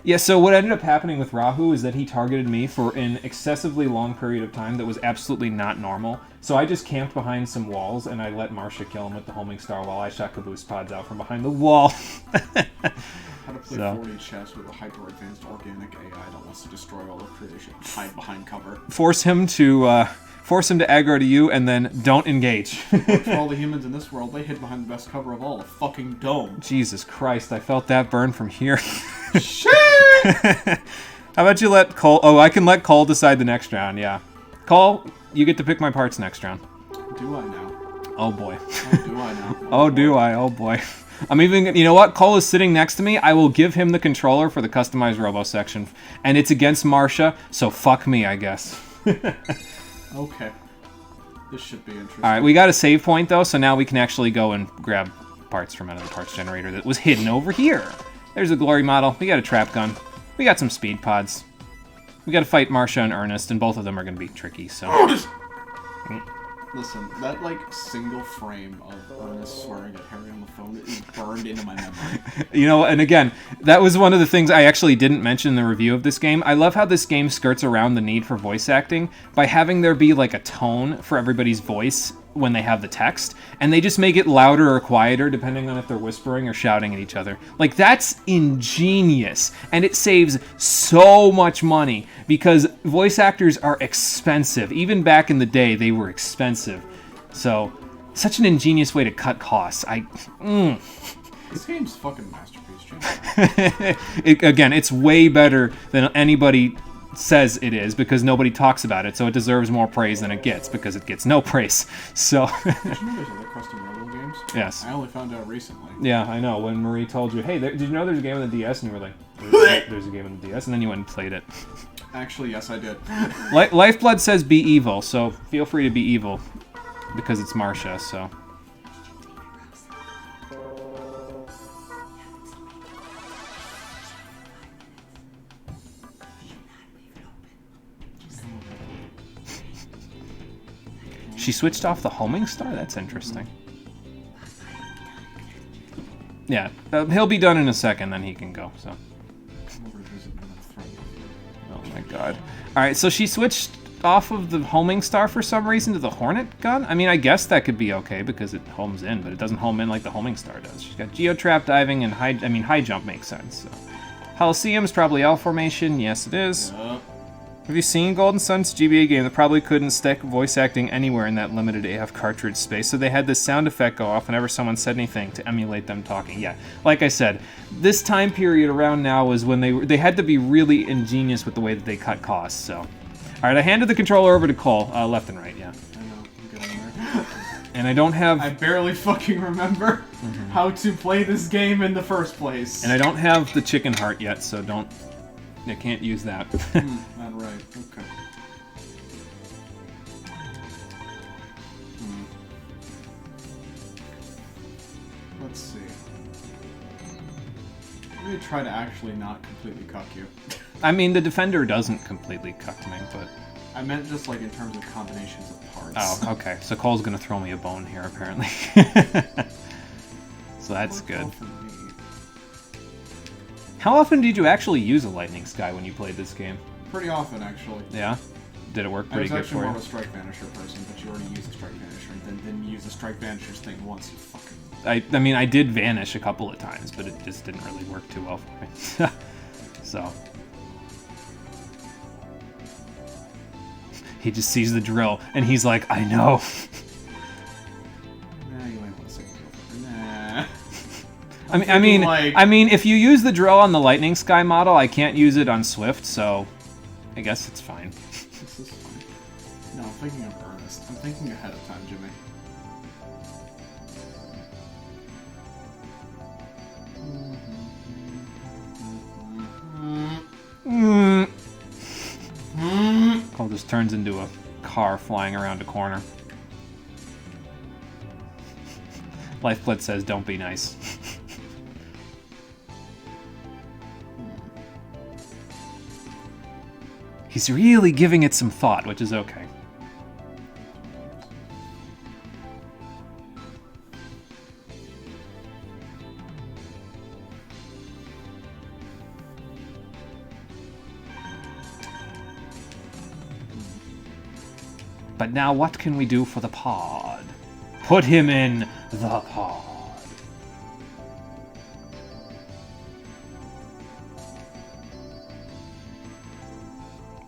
Yeah, so what ended up happening with Rahu is that he targeted me for an excessively long period of time that was absolutely not normal. So I just camped behind some walls, and I let Marcia kill him with the homing star while I shot caboose pods out from behind the wall. How to play 4D chess with a hyper-advanced organic AI that wants to destroy all of creation. Hide behind cover. Force him to aggro to you, and then don't engage. For all the humans in this world, they hid behind the best cover of all, a fucking dome. Jesus Christ, I felt that burn from here. Shit! How about you let Cole... Oh, I can let Cole decide the next round, yeah. Cole, you get to pick my parts next round. Do I now? Oh, boy. Oh, do I now? Oh, do I? Oh, boy. I'm even... You know what? Cole is sitting next to me. I will give him the controller for the customized Robo section. And it's against Marcia, so fuck me, I guess. Okay. This should be interesting. Alright, we got a save point, though, so now we can actually go and grab parts from out of the parts generator that was hidden over here. There's a glory model. We got a trap gun. We got some speed pods. We got to fight Marcia and Ernest, and both of them are going to be tricky, so... Listen, that, like, single frame of Ernest swearing at Harry on the phone is burned into my memory. You know, and again, that was one of the things I actually didn't mention in the review of this game. I love how this game skirts around the need for voice acting by having there be, like, a tone for everybody's voice when they have the text, and they just make it louder or quieter depending on if they're whispering or shouting at each other. Like, that's ingenious, and it saves so much money because voice actors are expensive. Even back in the day, they were expensive. So, such an ingenious way to cut costs. This game's fucking masterpiece, Jim. Again, it's way better than anybody says it is because nobody talks about it, so it deserves more praise than it gets because it gets no praise. So Did you know there's other custom Robo games? Yes. I only found out recently. Yeah, I know. When Marie told you, hey, did you know there's a game on the DS? And you were like, there's a game on the DS, and then you went and played it. Actually, yes, I did. Lifeblood says be evil, so feel free to be evil because it's Marcia, so... She switched off the homing star? That's interesting. Yeah, he'll be done in a second, then he can go, so... Oh my god. Alright, so she switched off of the homing star for some reason to the Hornet gun? I mean, I guess that could be okay because it homes in, but it doesn't home in like the homing star does. She's got geotrap diving and high jump makes sense, so... Coliseum's probably L formation. Yes, it is. Yup. Have you seen Golden Sun's GBA game that probably couldn't stick voice acting anywhere in that limited AF cartridge space? So they had this sound effect go off whenever someone said anything to emulate them talking. Yeah, like I said, this time period around now was when they had to be really ingenious with the way that they cut costs. So, all right, I handed the controller over to Cole, left and right. Yeah. I know. I'm getting there. And I don't have. I barely fucking remember how to play this game in the first place. And I don't have the chicken heart yet, so don't. I can't use that. Not right. Okay. Let's see. Let me try to actually not completely cuck you. I mean, the defender doesn't completely cuck me, but... I meant just like in terms of combinations of parts. Oh, okay. So Cole's gonna throw me a bone here, apparently. So that's good. How often did you actually use a Lightning Sky when you played this game? Pretty often, actually. Yeah? Did it work pretty good for you? I was actually more of a Strike Vanisher person, but you already used a Strike Vanisher and then didn't use the Strike Vanisher's thing once, you fucking... I mean, I did vanish a couple of times, but it just didn't really work too well for me. So... He just sees the drill, and he's like, I know. Nah, you might want to say nah. I mean, if you use the drill on the Lightning Sky model, I can't use it on Swift, so I guess it's fine. This is fine. No, I'm thinking of Ernest. I'm thinking ahead of time, Jimmy. Cole just turns into a car flying around a corner. Lifeblood says, don't be nice. He's really giving it some thought, which is okay. But now what can we do for the pod? Put him in the pod.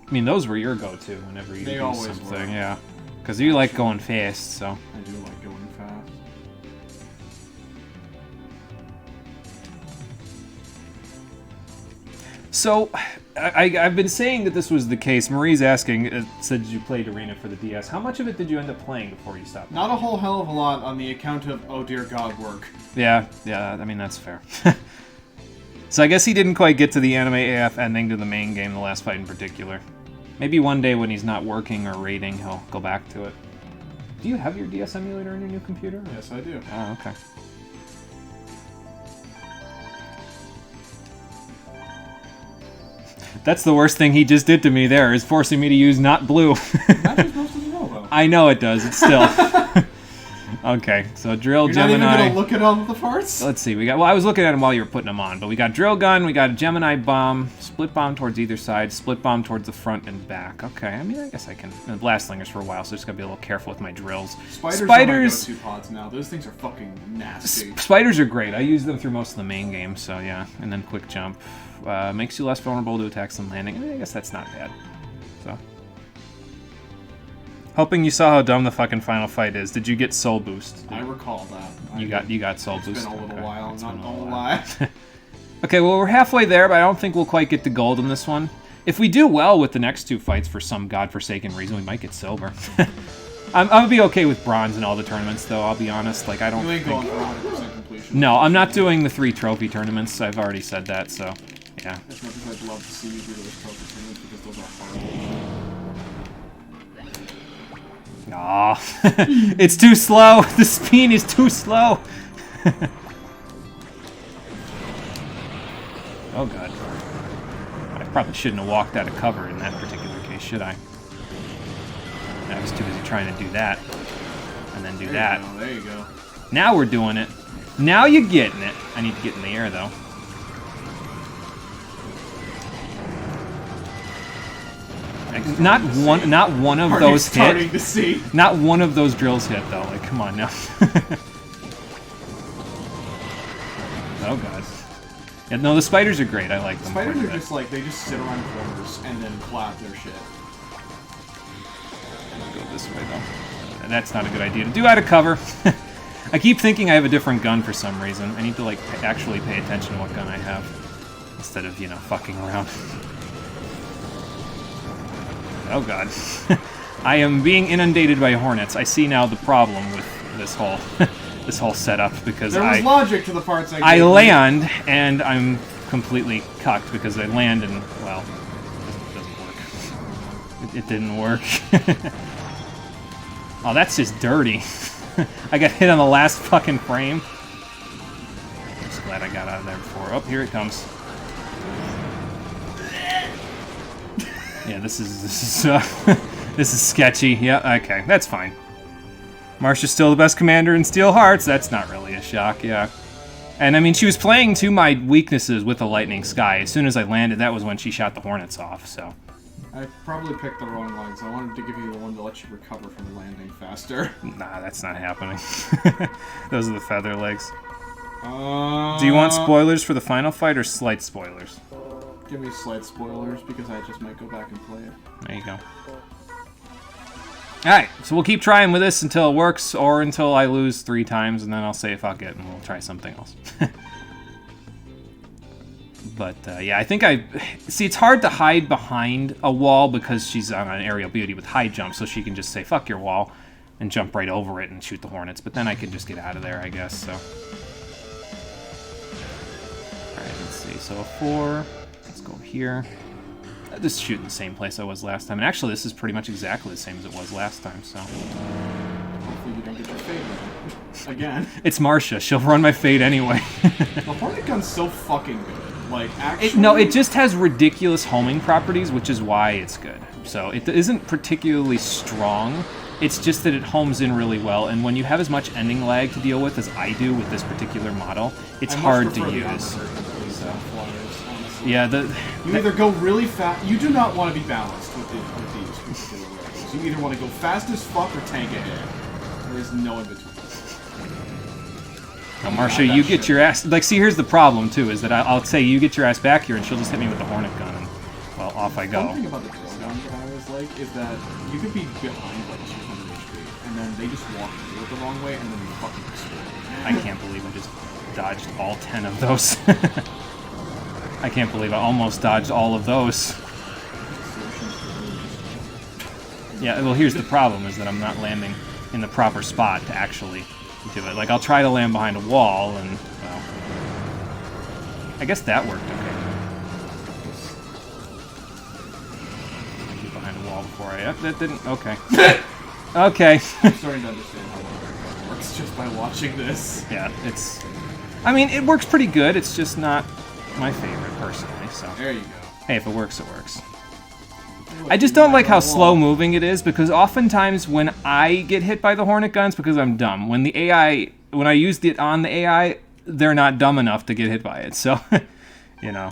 I mean, those were your go-to whenever you do something, were. Yeah. Because you like going fast, so. I do like going fast. So, I've been saying that this was the case. Marie's asking, said you played Arena for the DS. How much of it did you end up playing before you stopped? Not a whole hell of a lot on the account of, oh dear God, work. Yeah, I mean, that's fair. So I guess he didn't quite get to the anime AF ending to the main game, the last fight in particular. Maybe one day when he's not working or raiding, he'll go back to it. Do you have your DS emulator in your new computer? Yes, I do. Oh, okay. That's the worst thing he just did to me there, is forcing me to use not blue. Matches most of the Robo. I know it does, it's still. Okay, so drill, You're Gemini. Not even gonna look at all of the parts? Let's see, well, I was looking at them while you were putting them on, but we got drill gun, we got a Gemini bomb, split bomb towards either side, split bomb towards the front and back. Okay, I mean, I guess I can. And blast slingers for a while, so just gotta be a little careful with my drills. Spiders are my go-to pods now. Those things are fucking nasty. Spiders are great. I use them through most of the main game, so yeah. And then quick jump. Makes you less vulnerable to attacks and landing. I mean, I guess that's not bad. So, hoping you saw how dumb the fucking final fight is. Did you get soul boost? I recall that. You got soul boost. It's been a little while. It's not gonna lie. Okay, well we're halfway there, but I don't think we'll quite get to gold in this one. If we do well with the next two fights for some godforsaken reason, we might get silver. I'm gonna be okay with bronze in all the tournaments, though. I'll be honest. Like I don't. You ain't going for 100% completion. No, I'm not doing the 3 trophy tournaments. I've already said that, so. Yeah. As much as I'd love to see you do those trophy tournaments because those are horrible. Aw. It's too slow. The spin is too slow. Oh god. I probably shouldn't have walked out of cover in that particular case, should I? I was too busy trying to do that. And then do that. There you go. Now we're doing it. Now you're getting it. I need to get in the air, though. Not one of those hit. Not one of those drills hit though. Like, come on now. Oh god. Yeah, no, the spiders are great. I like them. Spiders are just like, they just sit around corners and then clap their shit. I'll go this way, though. That's not a good idea to do out of cover. I keep thinking I have a different gun for some reason. I need to, like, actually pay attention to what gun I have. Instead of, you know, fucking around. Oh, God. I am being inundated by hornets. I see now the problem with this whole this whole setup because there was logic to the parts I land and I'm completely cucked because I land and, well, it doesn't work. It didn't work. Oh, that's just dirty. I got hit on the last fucking frame. I'm just glad I got out of there before. Oh, here it comes. Yeah, this is this is sketchy. Yeah, okay, that's fine. Marsha's still the best commander in Steel Hearts. That's not really a shock, yeah. And I mean, she was playing to my weaknesses with the Lightning Sky. As soon as I landed, that was when she shot the Hornets off, so. I probably picked the wrong legs. I wanted to give you the one to let you recover from landing faster. Nah, that's not happening. Those are the feather legs. Do you want spoilers for the final fight or slight spoilers? Give me slight spoilers because I just might go back and play it. There you go. Alright, so we'll keep trying with this until it works, or until I lose 3 times, and then I'll say fuck it, and we'll try something else. But, yeah, I think see, it's hard to hide behind a wall because she's on an aerial beauty with high jump, so she can just say, fuck your wall, and jump right over it and shoot the Hornets, but then I can just get out of there, I guess, so. Alright, let's see, so a 4, let's go here. Just shoot in the same place I was last time. And actually, this is pretty much exactly the same as it was last time, so. Hopefully you don't get your fade again. It's Marcia. She'll run my fade anyway. The Hornet gun's so fucking good. Like, actually... No, it just has ridiculous homing properties, which is why it's good. So, it isn't particularly strong. It's just that it homes in really well, and when you have as much ending lag to deal with as I do with this particular model, it's hard to use. Yeah, you either go really fast. You do not want to be balanced with these particular weapons. You either want to go fast as fuck or tank ahead. There is no in between. Now, Marcia, you get your ass. Like, see, here's the problem too: is that I'll say you get your ass back here, and she'll just hit me with the Hornet gun, and well, off I go. One thing about the drill gun that I always like is that you could be behind like 200 HP, and then they just walk through it the wrong way, and then you fucking explode. I can't believe I just dodged all 10 of those. I can't believe I almost dodged all of those. Yeah, well, here's the problem, is that I'm not landing in the proper spot to actually do it. Like, I'll try to land behind a wall, and, well... I guess that worked okay. Get behind a wall before I... Yep, that didn't... Okay. Okay. I'm starting to understand how it works just by watching this. Yeah, it's... I mean, it works pretty good, it's just not my favorite, personally, so... There you go. Hey, if it works, it works. I just don't like how slow-moving it is, because oftentimes when I get hit by the Hornet guns, because I'm dumb, when the AI... When I used it on the AI, they're not dumb enough to get hit by it, so... you know.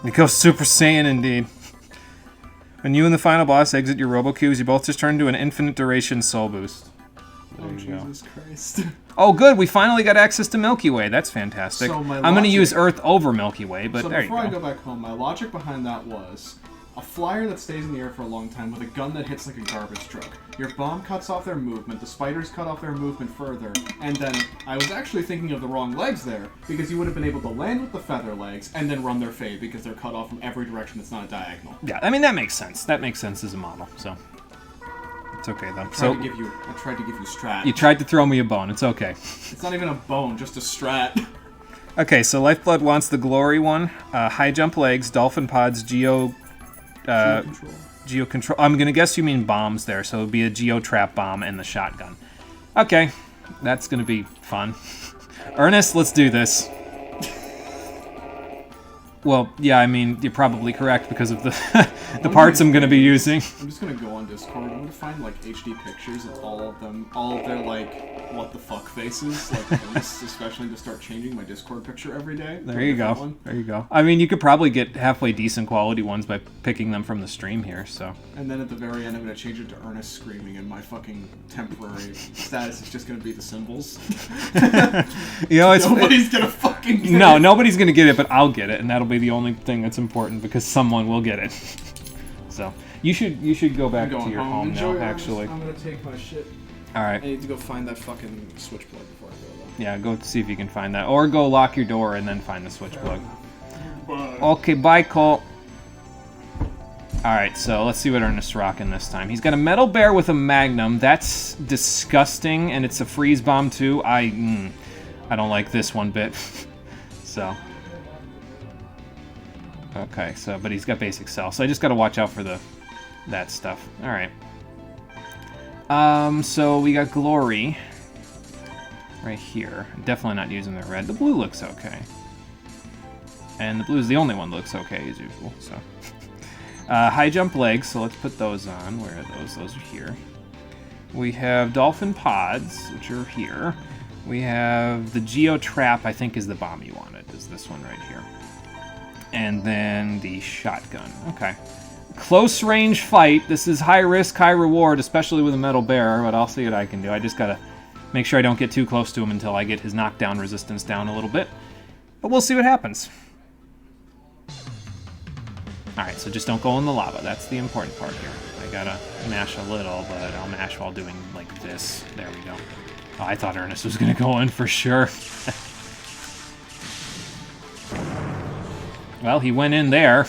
It goes Super Saiyan, indeed. When you and the final boss exit your Robo Cubes, you both just turn into an infinite duration soul boost. Oh, Jesus Christ. Oh, good. We finally got access to Milky Way. That's fantastic. So I'm going to use Earth over Milky Way, but there you go. So before I go back home, my logic behind that was a flyer that stays in the air for a long time with a gun that hits like a garbage truck. Your bomb cuts off their movement, the spiders cut off their movement further, and then I was actually thinking of the wrong legs there, because you would have been able to land with the feather legs and then run their fade because they're cut off from every direction that's not a diagonal. Yeah, I mean, that makes sense. That makes sense as a model, so... It's okay, though. I tried to give you strat. You tried to throw me a bone. It's okay. It's not even a bone, just a strat. Okay, so Lifeblood wants the glory one. High jump legs, dolphin pods, geo control. I'm gonna guess you mean bombs there, so it would be a geo trap bomb and the shotgun. Okay, that's gonna be fun. Ernest, let's do this. Well, yeah, I mean, you're probably correct because of the the parts I'm going to be using. I'm just going to go on Discord. I'm going to find, like, HD pictures of all of them. All of their, like, what the fuck faces. Like, especially to start changing my Discord picture every day. There you go. There you go. I mean, you could probably get halfway decent quality ones by picking them from the stream here, so. And then at the very end, I'm going to change it to Ernest screaming, and my fucking temporary status is just going to be the symbols. You know, nobody's going to fucking get No, it. nobody's going to get it, but I'll get it, and that'll be the only thing that's important because someone will get it. So, you should go back to your home now, actually. I'm going to take my shit. All right. I need to go find that fucking switch plug before I go, though. Yeah, go see if you can find that. Or go lock your door and then find the switch plug. Okay, bye, Cole. Alright, so let's see what Ernest's rocking this time. He's got a metal bear with a magnum. That's disgusting, and it's a freeze bomb, too. I don't like this one bit. So. Okay, so, but he's got basic cell, so I just gotta watch out for that stuff. Alright. So we got Glory right here. Definitely not using the red. The blue looks okay. And the blue is the only one that looks okay, as usual, so. High jump legs, so let's put those on. Where are those? Those are here. We have dolphin pods, which are here. We have the Geo Trap, I think is the bomb you wanted, is this one right here. And then the shotgun. Okay. Close range fight. This is high risk, high reward, especially with a metal bear, but I'll see what I can do. I just gotta make sure I don't get too close to him until I get his knockdown resistance down a little bit. But we'll see what happens. Alright, so just don't go in the lava. That's the important part here. I gotta mash a little, but I'll mash while doing like this. There we go. Oh, I thought Ernest was gonna go in for sure. Well, he went in there.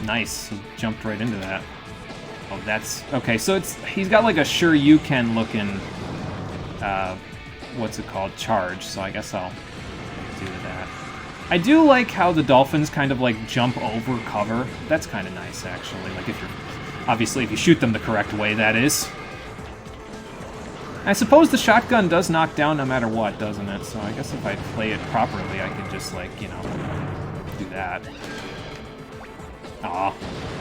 Nice. He jumped right into that. Oh, that's... Okay, so he's got like a sure you can looking... what's it called? Charge. So I guess I'll do that. I do like how the dolphins kind of like jump over cover. That's kind of nice, actually. Like if you're... Obviously, if you shoot them the correct way, that is. I suppose the shotgun does knock down no matter what, doesn't it? So I guess if I play it properly, I could just, like, you know, do that. Aw.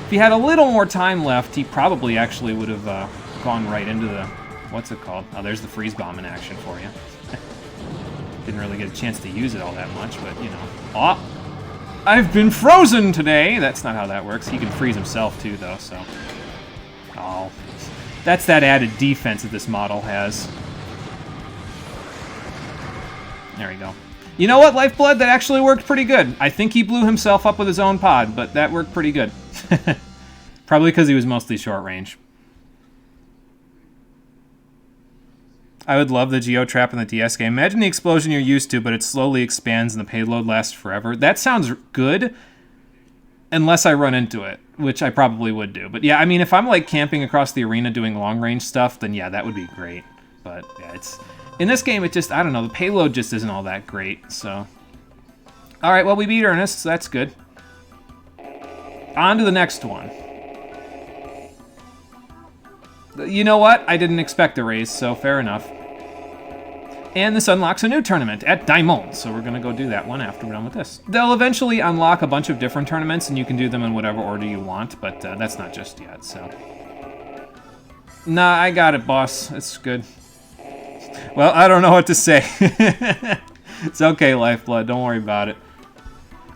If he had a little more time left, he probably actually would have gone right into the... What's it called? Oh, there's the freeze bomb in action for you. Didn't really get a chance to use it all that much, but, you know. Aw! I've been frozen today! That's not how that works. He can freeze himself, too, though, so... Oh... That's that added defense that this model has. There we go. You know what, Lifeblood? That actually worked pretty good. I think he blew himself up with his own pod, but that worked pretty good. Probably because he was mostly short range. I would love the Geo Trap in the DS game. Imagine the explosion you're used to, but it slowly expands and the payload lasts forever. That sounds good, unless I run into it, which I probably would do. But yeah, I mean, if I'm like camping across the arena doing long-range stuff, then yeah, that would be great. But yeah, it's... In this game, it just, I don't know, the payload just isn't all that great, so... Alright, well, we beat Ernest, so that's good. On to the next one. You know what? I didn't expect a raise, so fair enough. And this unlocks a new tournament at Diamond, so we're going to go do that one after we're done with this. They'll eventually unlock a bunch of different tournaments, and you can do them in whatever order you want, but that's not just yet, so... Nah, I got it, boss. It's good. Well, I don't know what to say. It's okay, Lifeblood. Don't worry about it.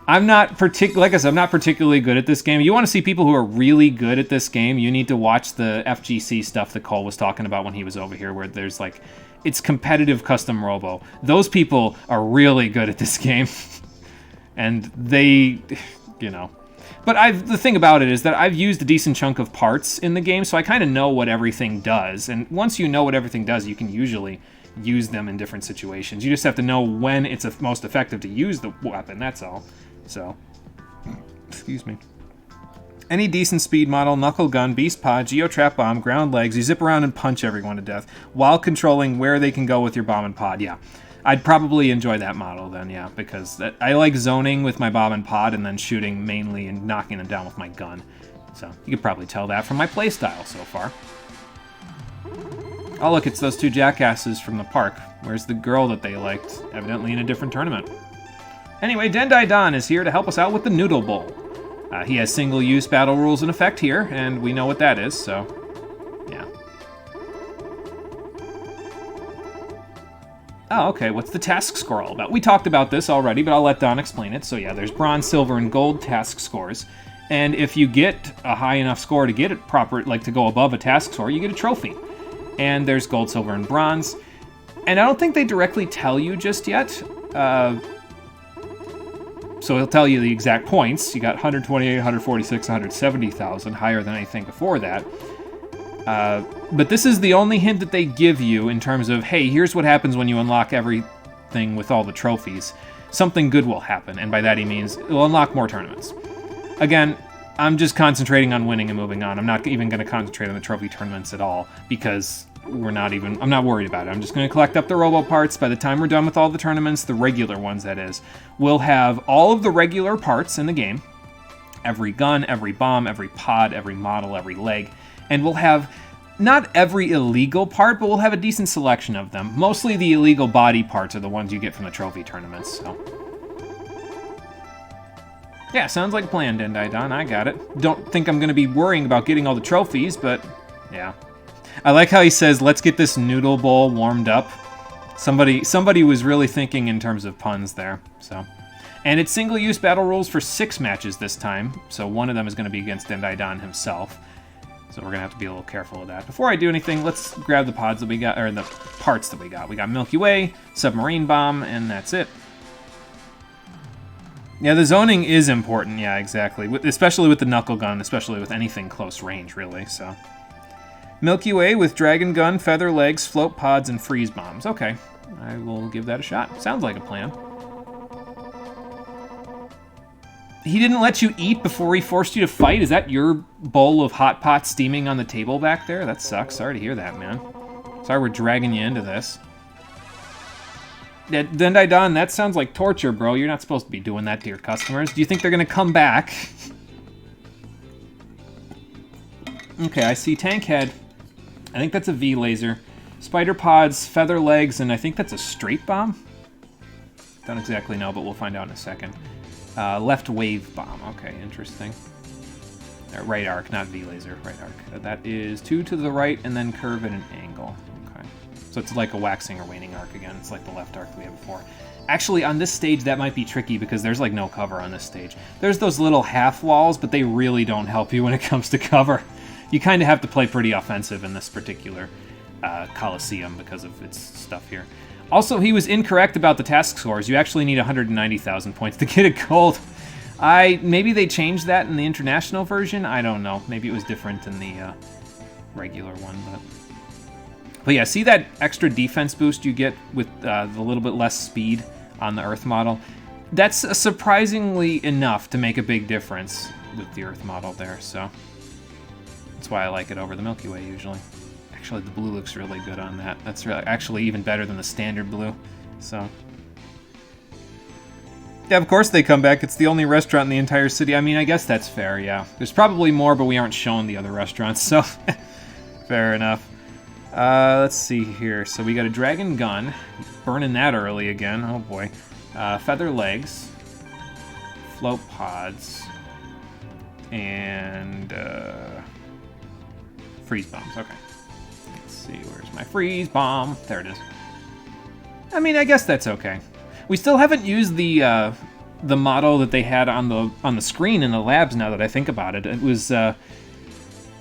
I'm not like I said, I'm not particularly good at this game. You want to see people who are really good at this game, you need to watch the FGC stuff that Cole was talking about when he was over here, where there's like... It's competitive custom Robo. Those people are really good at this game. And they, you know. But the thing about it is that I've used a decent chunk of parts in the game, so I kind of know what everything does. And once you know what everything does, you can usually use them in different situations. You just have to know when it's most effective to use the weapon, that's all. So, excuse me. Any decent speed model, knuckle gun, beast pod, geo trap bomb, ground legs, you zip around and punch everyone to death while controlling where they can go with your bomb and pod, yeah. I'd probably enjoy that model then, yeah, because I like zoning with my bomb and pod and then shooting mainly and knocking them down with my gun. So, you could probably tell that from my playstyle so far. Oh, look, it's those two jackasses from the park. Where's the girl that they liked? Evidently in a different tournament. Anyway, Dendai Don is here to help us out with the Noodle Bowl. He has single-use battle rules in effect here, and we know what that is, so yeah. Oh, okay, what's the task score all about? We talked about this already, but I'll let Don explain it. So yeah, there's bronze, silver, and gold task scores. And if you get a high enough score to get it proper, like to go above a task score, you get a trophy. And there's gold, silver, and bronze. And I don't think they directly tell you just yet. So he'll tell you the exact points. You got 128, 146, 170,000, higher than anything before that. But this is the only hint that they give you in terms of, hey, here's what happens when you unlock everything with all the trophies. Something good will happen, and by that he means it will unlock more tournaments. Again, I'm just concentrating on winning and moving on. I'm not even going to concentrate on the trophy tournaments at all, because I'm not worried about it. I'm just going to collect up the Robo parts. By the time we're done with all the tournaments, the regular ones that is, we'll have all of the regular parts in the game. Every gun, every bomb, every pod, every model, every leg. And we'll have not every illegal part, but we'll have a decent selection of them. Mostly the illegal body parts are the ones you get from the trophy tournaments, so. Yeah, sounds like a plan, Dendai Don. I got it. Don't think I'm going to be worrying about getting all the trophies, but yeah. I like how he says, let's get this noodle bowl warmed up. Somebody was really thinking in terms of puns there, so. And it's single-use battle rules for 6 matches this time, so one of them is going to be against Dendai Don himself. So we're going to have to be a little careful of that. Before I do anything, let's grab the pods that we got, or the parts that we got. We got Milky Way, Submarine Bomb, and that's it. Yeah, the zoning is important, yeah, exactly. Especially with the knuckle gun, especially with anything close range, really, so. Milky Way with Dragon Gun, Feather Legs, Float Pods, and Freeze Bombs. Okay, I will give that a shot. Sounds like a plan. He didn't let you eat before he forced you to fight? Is that your bowl of hot pot steaming on the table back there? That sucks. Sorry to hear that, man. Sorry we're dragging you into this. Dendai Don, that sounds like torture, bro. You're not supposed to be doing that to your customers. Do you think they're going to come back? Okay, I see Tank Head. I think that's a V laser. Spider Pods, Feather Legs, and I think that's a Straight Bomb? Don't exactly know, but we'll find out in a second. Left Wave Bomb. Okay, interesting. Right arc, not V laser. Right arc. That is 2 to the right and then curve at an angle. Okay. So it's like a waxing or waning arc again. It's like the left arc that we had before. Actually, on this stage, that might be tricky because there's like no cover on this stage. There's those little half walls, but they really don't help you when it comes to cover. You kind of have to play pretty offensive in this particular Coliseum because of its stuff here. Also, he was incorrect about the task scores. You actually need 190,000 points to get a gold. Maybe they changed that in the international version. I don't know. Maybe it was different in the regular one. But yeah, see that extra defense boost you get with the little bit less speed on the Earth model? That's surprisingly enough to make a big difference with the Earth model there, so that's why I like it over the Milky Way usually. Actually, the blue looks really good on that. That's really, actually even better than the standard blue, so. Yeah, of course they come back. It's the only restaurant in the entire city. I mean, I guess that's fair, yeah. There's probably more, but we aren't showing the other restaurants, so fair enough. Let's see here. So we got a Dragon Gun. Burning that early again. Oh, boy. Feather Legs. Float Pods. And Freeze Bombs. Okay. Let's see. Where's my Freeze Bomb? There it is. I mean, I guess that's okay. We still haven't used the model that they had on the screen in the labs. Now that I think about it, it was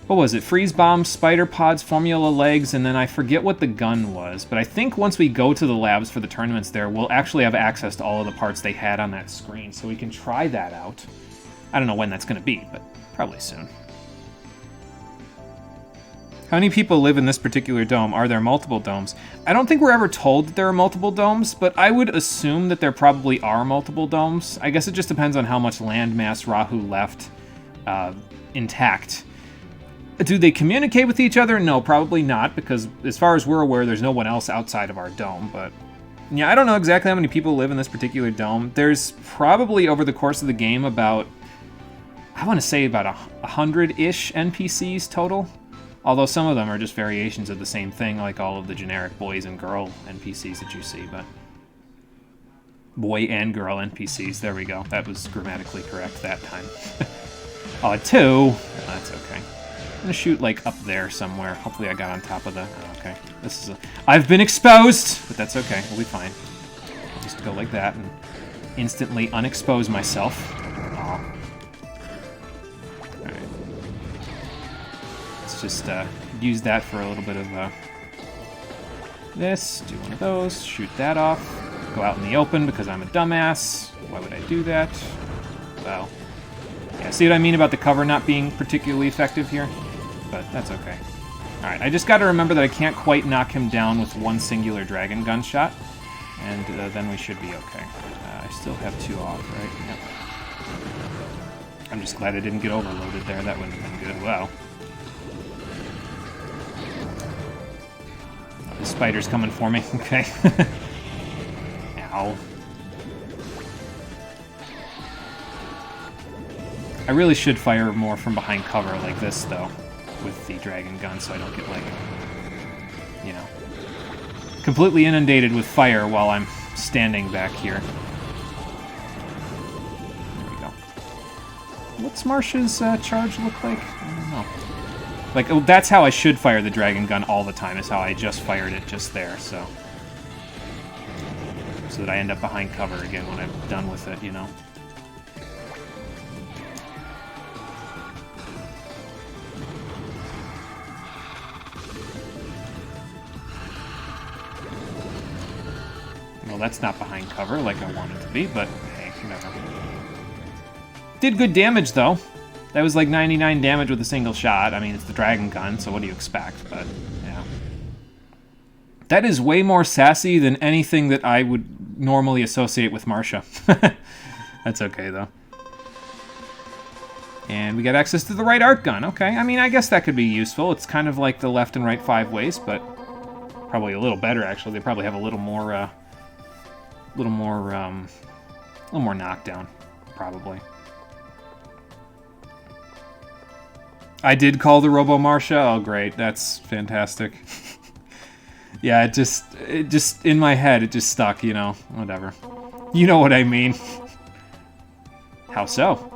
what was it? Freeze Bombs, Spider Pods, Formula Legs, and then I forget what the gun was. But I think once we go to the labs for the tournaments there, we'll actually have access to all of the parts they had on that screen, so we can try that out. I don't know when that's going to be, but probably soon. How many people live in this particular dome? Are there multiple domes? I don't think we're ever told that there are multiple domes, but I would assume that there probably are multiple domes. I guess it just depends on how much landmass Rahu left intact. Do they communicate with each other? No, probably not, because as far as we're aware, there's no one else outside of our dome, but yeah, I don't know exactly how many people live in this particular dome. There's probably, over the course of the game, about, I want to say about 100-ish NPCs total. Although some of them are just variations of the same thing, like all of the generic boys and girl NPCs that you see, but... Boy and girl NPCs, there we go. That was grammatically correct that time. Oh, 2? That's okay. I'm gonna shoot, like, up there somewhere. Hopefully I got on top of the... Oh, okay. This is a... I've been exposed! But that's okay. We'll be fine. I'll just go like that and instantly unexpose myself. Oh. Alright. Let's just use that for a little bit of this. Do one of those. Shoot that off. Go out in the open because I'm a dumbass. Why would I do that? Well... Yeah, see what I mean about the cover not being particularly effective here? But that's okay. Alright, I just gotta remember that I can't quite knock him down with one singular dragon gun shot, and then we should be okay. I still have 2 off, right? Yep. I'm just glad I didn't get overloaded there. That wouldn't have been good. Wow. Oh, the spider's coming for me. Okay. Ow. I really should fire more from behind cover like this, though, with the dragon gun, so I don't get, like, you know, completely inundated with fire while I'm standing back here. There we go. What's Marcia's charge look like? I don't know. Like, oh, that's how I should fire the dragon gun all the time, is how I just fired it just there, so that I end up behind cover again when I'm done with it, you know. Well, that's not behind cover like I wanted to be, but hey, whatever. Did good damage, though. That was like 99 damage with a single shot. I mean, it's the dragon gun, so what do you expect? But, yeah. That is way more sassy than anything that I would normally associate with Marcia. That's okay, though. And we got access to the right art gun. Okay, I mean, I guess that could be useful. It's kind of like the left and right 5-ways, but probably a little better, actually. They probably have a little more knockdown, probably. I did call the Robo Marcia. Oh, great. That's fantastic. Yeah, it just, in my head, it just stuck, you know. Whatever. You know what I mean. How so?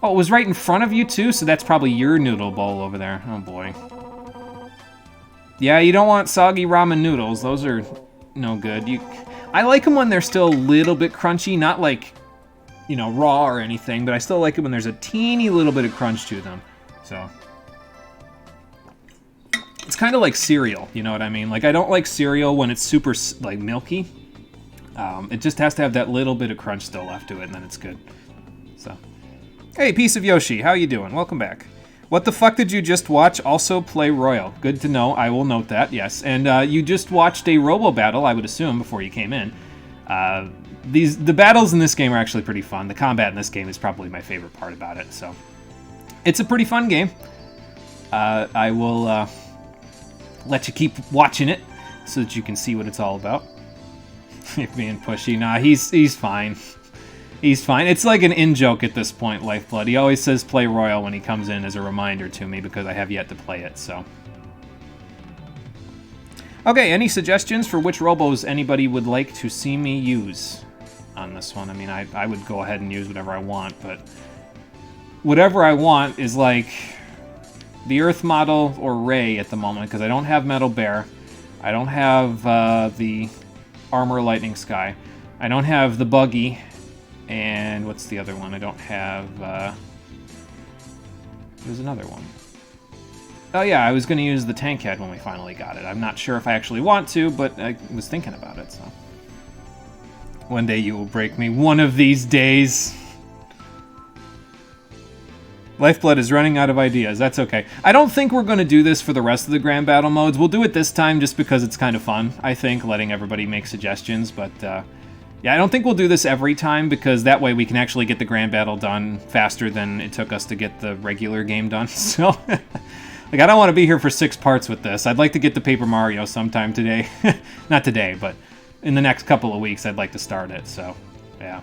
Oh, it was right in front of you, too? So that's probably your noodle bowl over there. Oh, boy. Yeah, you don't want soggy ramen noodles. Those are no good. I like them when they're still a little bit crunchy. Not like, you know, raw or anything. But I still like it when there's a teeny little bit of crunch to them. So... It's kind of like cereal, you know what I mean? Like, I don't like cereal when it's super, like, milky. It just has to have that little bit of crunch still left to it, and then it's good. So. Hey, Piece of Yoshi, how you doing? Welcome back. What the fuck did you just watch? Also play Royal. Good to know. I will note that, yes. And you just watched a Robo battle, I would assume, before you came in. The battles in this game are actually pretty fun. The combat in this game is probably my favorite part about it, so. It's a pretty fun game. I will... let you keep watching it so that you can see what it's all about. You're being pushy. Nah, he's fine. He's fine. It's like an in-joke at this point, Lifeblood. He always says play Royal when he comes in as a reminder to me because I have yet to play it, so. Okay, any suggestions for which Robos anybody would like to see me use on this one? I mean, I would go ahead and use whatever I want, but whatever I want is like... the Earth model or Ray at the moment, because I don't have Metal Bear. I don't have the Armor Lightning Sky. I don't have the Buggy. And what's the other one? I don't have... there's another one. Oh yeah, I was going to use the Tank Head when we finally got it. I'm not sure if I actually want to, but I was thinking about it, so... One day you will break me. One of these days... Lifeblood is running out of ideas. That's okay. I don't think we're going to do this for the rest of the Grand Battle modes. We'll do it this time just because it's kind of fun, I think, letting everybody make suggestions. But, yeah, I don't think we'll do this every time because that way we can actually get the Grand Battle done faster than it took us to get the regular game done. So, like, I don't want to be here for 6 parts with this. I'd like to get to Paper Mario sometime today. Not today, but in the next couple of weeks I'd like to start it, so, yeah.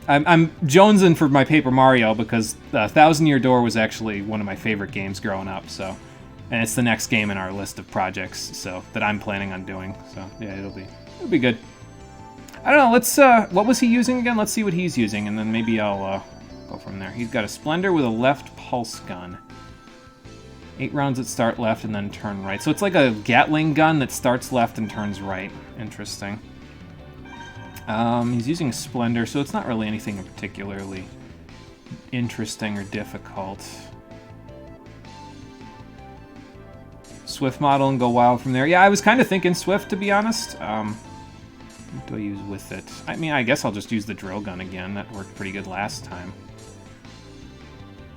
I'm jonesing for my Paper Mario because Thousand Year Door was actually one of my favorite games growing up. So, and it's the next game in our list of projects. So that I'm planning on doing. So yeah, it'll be good. I don't know. Let's. What was he using again? Let's see what he's using, and then maybe I'll go from there. He's got a Splendor with a left pulse gun. 8 rounds that start left and then turn right. So it's like a Gatling gun that starts left and turns right. Interesting. He's using Splendor, so it's not really anything particularly interesting or difficult. Swift model and go wild from there. Yeah, I was kind of thinking Swift, to be honest. What do I use with it? I mean, I guess I'll just use the drill gun again. That worked pretty good last time.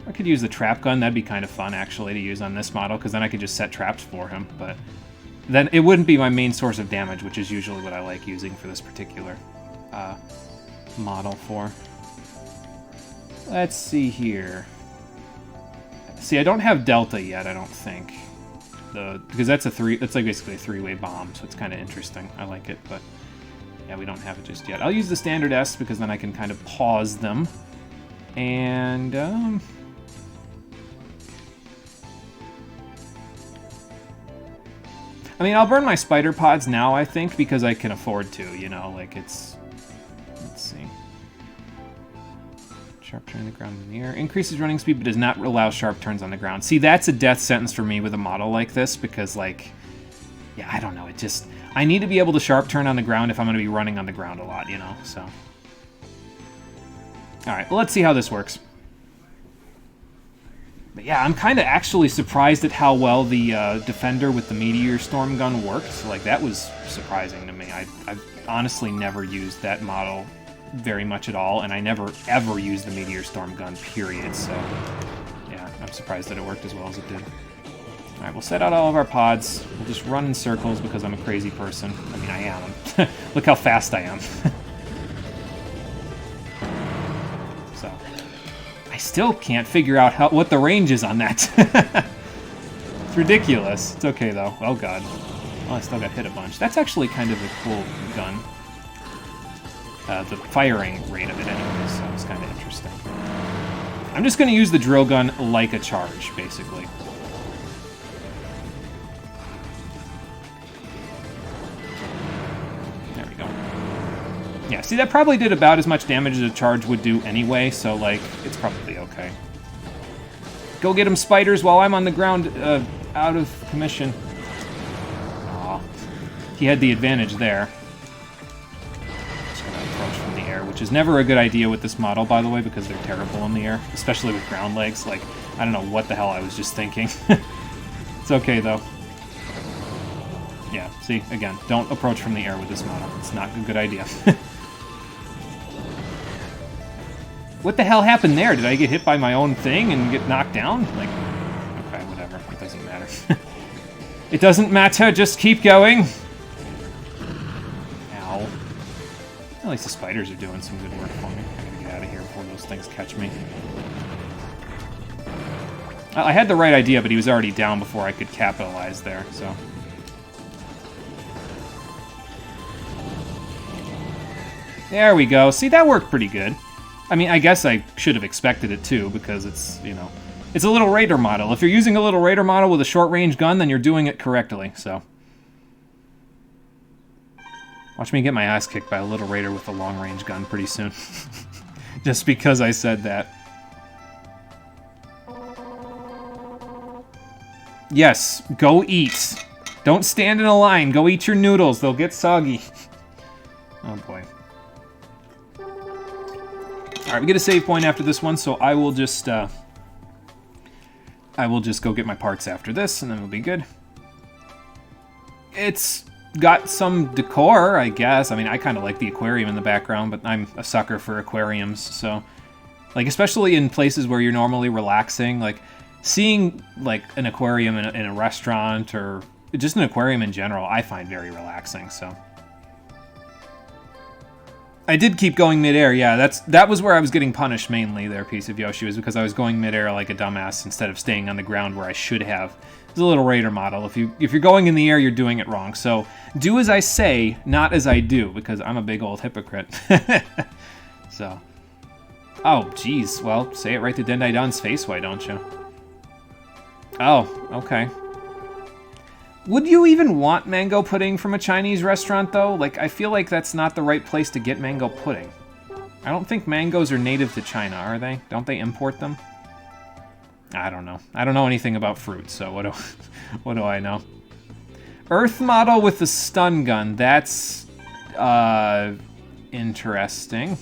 I could use the trap gun. That'd be kind of fun, actually, to use on this model, because then I could just set traps for him. But then it wouldn't be my main source of damage, which is usually what I like using for this particular model for. Let's see here. See, I don't have Delta yet, I don't think. Because that's that's like basically a 3-way bomb, so it's kind of interesting. I like it, but yeah, we don't have it just yet. I'll use the standard S because then I can kind of pause them. And I mean, I'll burn my spider pods now, I think, because I can afford to, you know, like it's... Let's see. Sharp turn on the ground in the air. Increases running speed, but does not allow sharp turns on the ground. See, that's a death sentence for me with a model like this, because, like... Yeah, I don't know, it just... I need to be able to sharp turn on the ground if I'm going to be running on the ground a lot, you know, so... Alright, well, let's see how this works. But yeah, I'm kind of actually surprised at how well the Defender with the Meteor Storm gun worked. Like, that was surprising to me. I've honestly never used that model very much at all, and I never, ever used the Meteor Storm gun, period. So, yeah, I'm surprised that it worked as well as it did. Alright, we'll set out all of our pods. We'll just run in circles because I'm a crazy person. I mean, I am. Look how fast I am. So... I still can't figure out what the range is on that. It's ridiculous. It's okay, though. Oh, God. Oh, I still got hit a bunch. That's actually kind of a cool gun. The firing rate of it, anyways, so it's kind of interesting. I'm just going to use the drill gun like a charge, basically. There we go. Yeah, see, that probably did about as much damage as a charge would do anyway, so, like, it's probably okay. Go get him, spiders, while I'm on the ground, out of commission. Aw. He had the advantage there. Just gonna approach from the air, which is never a good idea with this model, by the way, because they're terrible in the air, especially with ground legs. Like, I don't know what the hell I was just thinking. It's okay, though. Yeah, see, again, don't approach from the air with this model. It's not a good idea. What the hell happened there? Did I get hit by my own thing and get knocked down? Like, okay, whatever. It doesn't matter. It doesn't matter, just keep going. Ow. At least the spiders are doing some good work for me. I gotta get out of here before those things catch me. I had the right idea, but he was already down before I could capitalize there, so... There we go. See, that worked pretty good. I mean, I guess I should have expected it too, because it's, you know, it's a Little Raider model. If you're using a Little Raider model with a short-range gun, then you're doing it correctly, so. Watch me get my ass kicked by a Little Raider with a long-range gun pretty soon. Just because I said that. Yes, go eat. Don't stand in a line. Go eat your noodles. They'll get soggy. Oh, boy. Alright, we get a save point after this one, so I will just go get my parts after this, and then we'll be good. It's got some decor, I guess. I mean, I kind of like the aquarium in the background, but I'm a sucker for aquariums, so... Like, especially in places where you're normally relaxing, like, seeing, like, an aquarium in a restaurant, or just an aquarium in general, I find very relaxing, so... I did keep going midair, yeah, that was where I was getting punished mainly there, Piece of Yoshi, was because I was going midair like a dumbass instead of staying on the ground where I should have. It's a Little Raider model. If you're going in the air, you're doing it wrong. So do as I say, not as I do, because I'm a big old hypocrite. So, Oh, geez. Well, say it right to Dendai Dun's face, why don't you? Oh, okay. Would you even want mango pudding from a Chinese restaurant, though? Like, I feel like that's not the right place to get mango pudding. I don't think mangoes are native to China, are they? Don't they import them? I don't know. I don't know anything about fruit, so what do I know? Earth model with the stun gun. That's, interesting.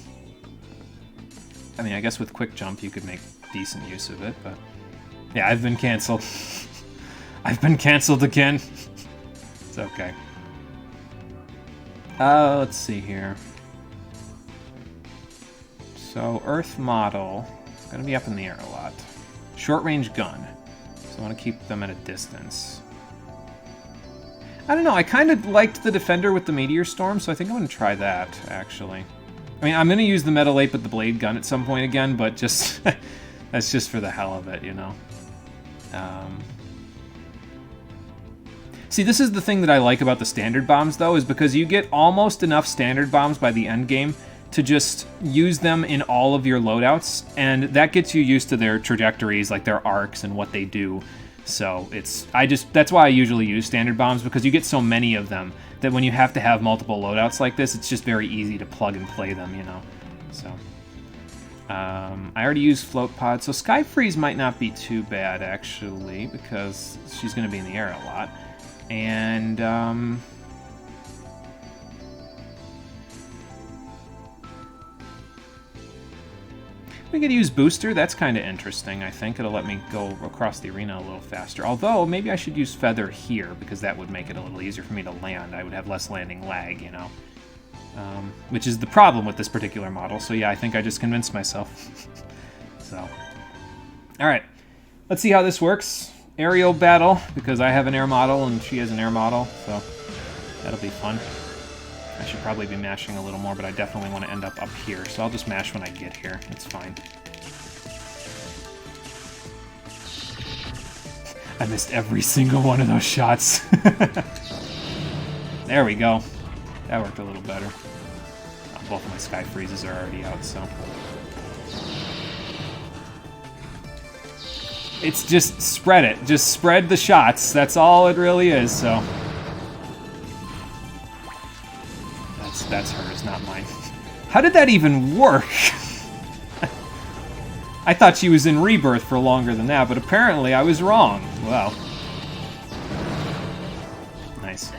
I mean, I guess with quick jump you could make decent use of it, but... Yeah, I've been canceled. I've been canceled again. It's okay. Let's see here. So, Earth model. Gonna be up in the air a lot. Short range gun. So I want to keep them at a distance. I don't know, I kind of liked the Defender with the Meteor Storm, so I think I'm going to try that, actually. I mean, I'm going to use the Metal 8 with the Blade Gun at some point again, but just... that's just for the hell of it, you know? See, this is the thing that I like about the standard bombs, though, is because you get almost enough standard bombs by the end game to just use them in all of your loadouts, and that gets you used to their trajectories, like their arcs and what they do. So that's why I usually use standard bombs, because you get so many of them that when you have to have multiple loadouts like this, it's just very easy to plug and play them, you know. So I already used float pod, so Sky Freeze might not be too bad actually, because she's going to be in the air a lot. And we could use Booster. That's kind of interesting, I think. It'll let me go across the arena a little faster. Although, maybe I should use Feather here, because that would make it a little easier for me to land. I would have less landing lag, you know. Which is the problem with this particular model. So yeah, I think I just convinced myself. So, alright. Let's see how this works. Aerial battle, because I have an air model and she has an air model. So, that'll be fun. I should probably be mashing a little more, but I definitely want to end up here, so I'll just mash when I get here. It's fine. I missed every single one of those shots. There we go. That worked a little better. Both of my Sky Freezes are already out, so... It's just spread it. Just spread the shots. That's all it really is, so... That's hers, not mine. How did that even work? I thought she was in Rebirth for longer than that, but apparently I was wrong. Wow. Nice.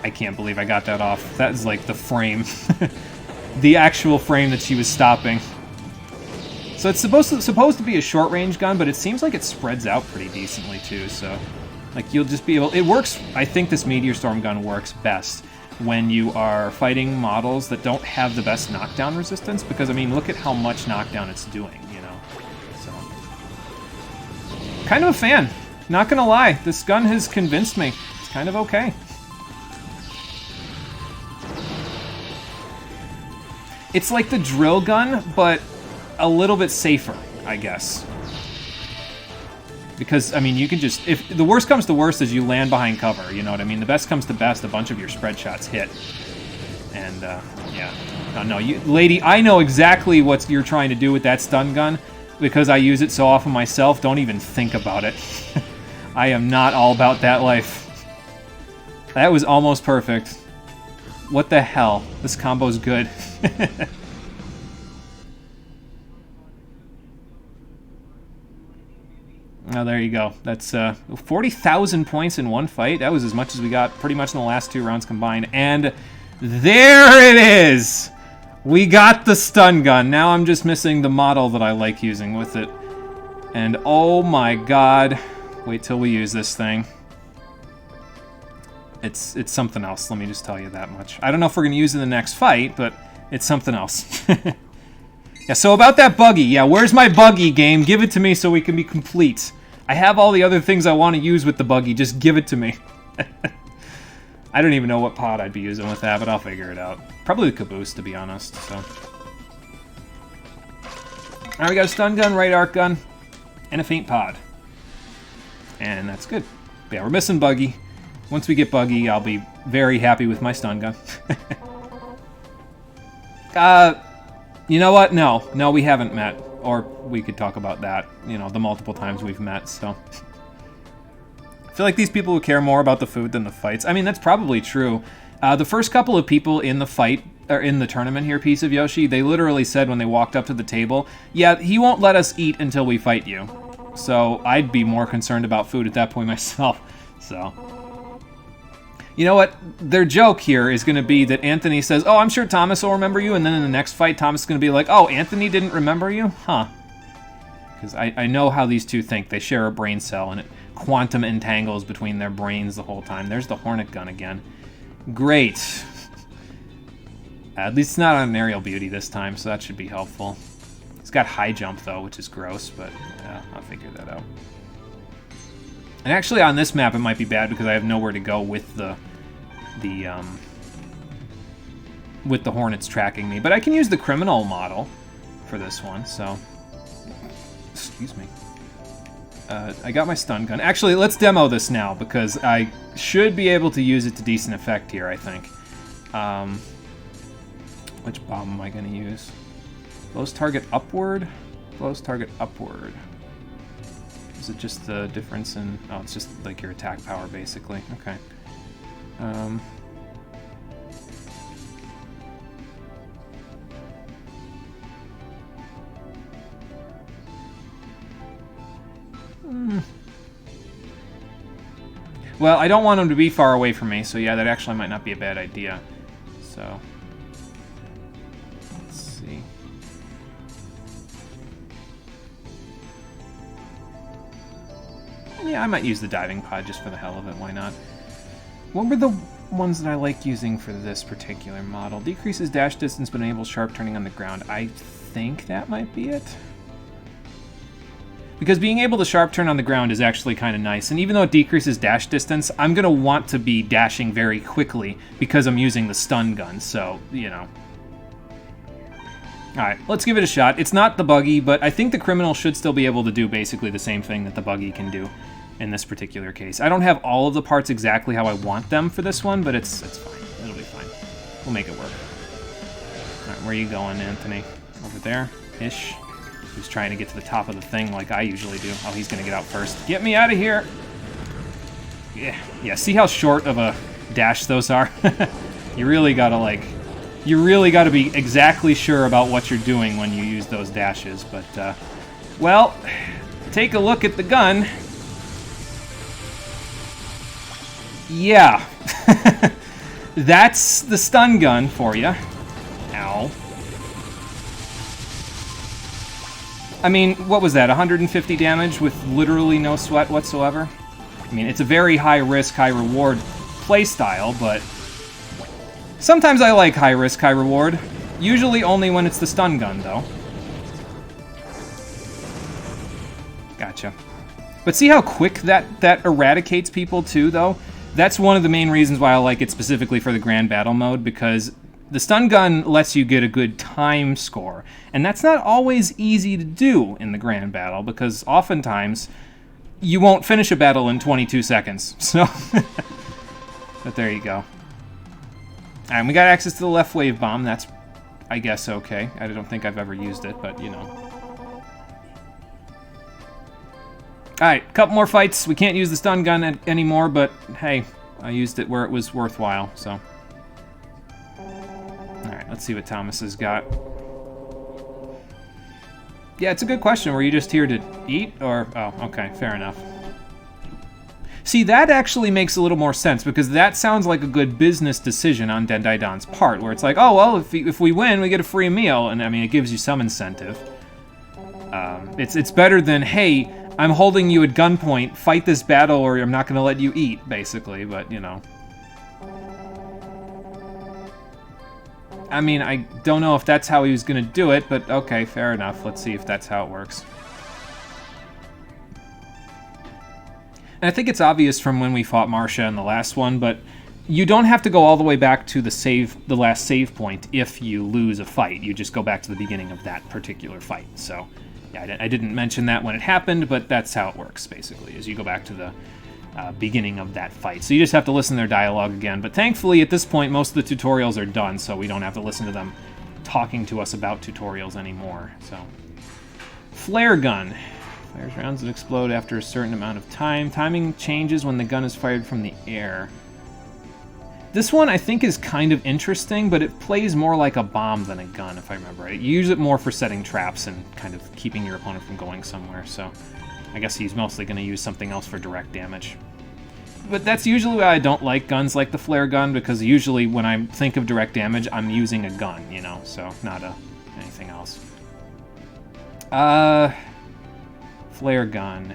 I can't believe I got that off. That is like the frame. The actual frame that she was stopping. So it's supposed to be a short-range gun, but it seems like it spreads out pretty decently too, so... Like, you'll just be able... It works... I think this Meteor Storm gun works best when you are fighting models that don't have the best knockdown resistance, because, I mean, look at how much knockdown it's doing, you know? So... Kind of a fan. Not gonna lie, this gun has convinced me. It's kind of okay. It's like the drill gun, but a little bit safer, I guess. Because, I mean, you can just... If the worst comes to worst is you land behind cover, you know what I mean? The best comes to best, a bunch of your spread shots hit. And, yeah. No, you, lady, I know exactly what you're trying to do with that stun gun, because I use it so often myself. Don't even think about it. I am not all about that life. That was almost perfect. What the hell? This combo's good. Oh, there you go. That's 40,000 points in one fight. That was as much as we got pretty much in the last 2 rounds combined. And there it is! We got the stun gun. Now I'm just missing the model that I like using with it. And oh my god. Wait till we use this thing. It's something else, let me just tell you that much. I don't know if we're going to use it in the next fight, but it's something else. Yeah, so about that buggy. Yeah, where's my buggy, game? Give it to me so we can be complete. I have all the other things I want to use with the buggy. Just give it to me. I don't even know what pod I'd be using with that, but I'll figure it out. Probably the caboose, to be honest, so. Alright, we got a stun gun, right arc gun, and a faint pod. And that's good. But yeah, we're missing buggy. Once we get buggy, I'll be very happy with my stun gun. You know what? No, we haven't met. Or we could talk about that, you know, the multiple times we've met, so. I feel like these people who care more about the food than the fights. I mean, that's probably true. The first couple of people in the fight, or in the tournament here, Piece of Yoshi, they literally said when they walked up to the table, yeah, he won't let us eat until we fight you. So I'd be more concerned about food at that point myself, so. You know what? Their joke here is going to be that Anthony says, oh, I'm sure Thomas will remember you, and then in the next fight, Thomas is going to be like, oh, Anthony didn't remember you? Huh. Because I know how these two think. They share a brain cell, and it quantum entangles between their brains the whole time. There's the Hornet gun again. Great. At least it's not on an aerial beauty this time, so that should be helpful. It's got high jump, though, which is gross, but yeah, I'll figure that out. And actually, on this map, it might be bad because I have nowhere to go with the Hornets tracking me. But I can use the criminal model for this one, so... Excuse me. I got my stun gun. Actually, let's demo this now, because I should be able to use it to decent effect here, I think. Which bomb am I going to use? Blows target upward? Blows target upward. Is it just the difference in... Oh, it's just like your attack power, basically. Okay. Well, I don't want him to be far away from me, so yeah, that actually might not be a bad idea. So... Let's see... Yeah, I might use the diving pod just for the hell of it, why not? What were the ones that I like using for this particular model? Decreases dash distance but enables sharp turning on the ground. I think that might be it. Because being able to sharp turn on the ground is actually kind of nice, and even though it decreases dash distance, I'm going to want to be dashing very quickly because I'm using the stun gun, so, you know. Alright, let's give it a shot. It's not the buggy, but I think the criminal should still be able to do basically the same thing that the buggy can do in this particular case. I don't have all of the parts exactly how I want them for this one, but it's fine. It'll be fine. We'll make it work. Alright, where are you going, Anthony? Over there? Ish. He's trying to get to the top of the thing like I usually do. Oh, he's gonna get out first. Get me out of here! Yeah, see how short of a dash those are? You really gotta, like... You really gotta be exactly sure about what you're doing when you use those dashes, but, well, take a look at the gun. Yeah. That's the stun gun for you. Ow. I mean, what was that, 150 damage with literally no sweat whatsoever? I mean, it's a very high-risk, high-reward playstyle, but sometimes I like high-risk, high-reward. Usually only when it's the stun gun, though. Gotcha. But see how quick that eradicates people, too, though? That's one of the main reasons why I like it specifically for the Grand Battle mode, because the stun gun lets you get a good time score, and that's not always easy to do in the Grand Battle, because oftentimes you won't finish a battle in 22 seconds, so... But there you go. And we got access to the left wave bomb, that's, I guess, okay. I don't think I've ever used it, but, you know. Alright, couple more fights. We can't use the stun gun anymore, but, hey, I used it where it was worthwhile, so... Alright, let's see what Thomas has got. Yeah, it's a good question. Were you just here to eat, or... Oh, okay, fair enough. See, that actually makes a little more sense, because that sounds like a good business decision on Dendai Don's part, where it's like, oh, well, if we win, we get a free meal, and, I mean, it gives you some incentive. It's better than, hey, I'm holding you at gunpoint, fight this battle, or I'm not going to let you eat, basically, but, you know. I mean, I don't know if that's how he was going to do it, but okay, fair enough. Let's see if that's how it works. And I think it's obvious from when we fought Marcia in the last one, but you don't have to go all the way back to the last save point if you lose a fight. You just go back to the beginning of that particular fight. So, yeah, I didn't mention that when it happened, but that's how it works, basically, is you go back to the beginning of that fight. So you just have to listen to their dialogue again. But thankfully, at this point, most of the tutorials are done, so we don't have to listen to them talking to us about tutorials anymore. So, flare gun. Fires rounds that explode after a certain amount of time. Timing changes when the gun is fired from the air. This one I think is kind of interesting, but it plays more like a bomb than a gun, if I remember right. You use it more for setting traps and kind of keeping your opponent from going somewhere, so I guess he's mostly going to use something else for direct damage. But that's usually why I don't like guns like the flare gun, because usually when I think of direct damage, I'm using a gun, you know, so not anything else. Flare gun.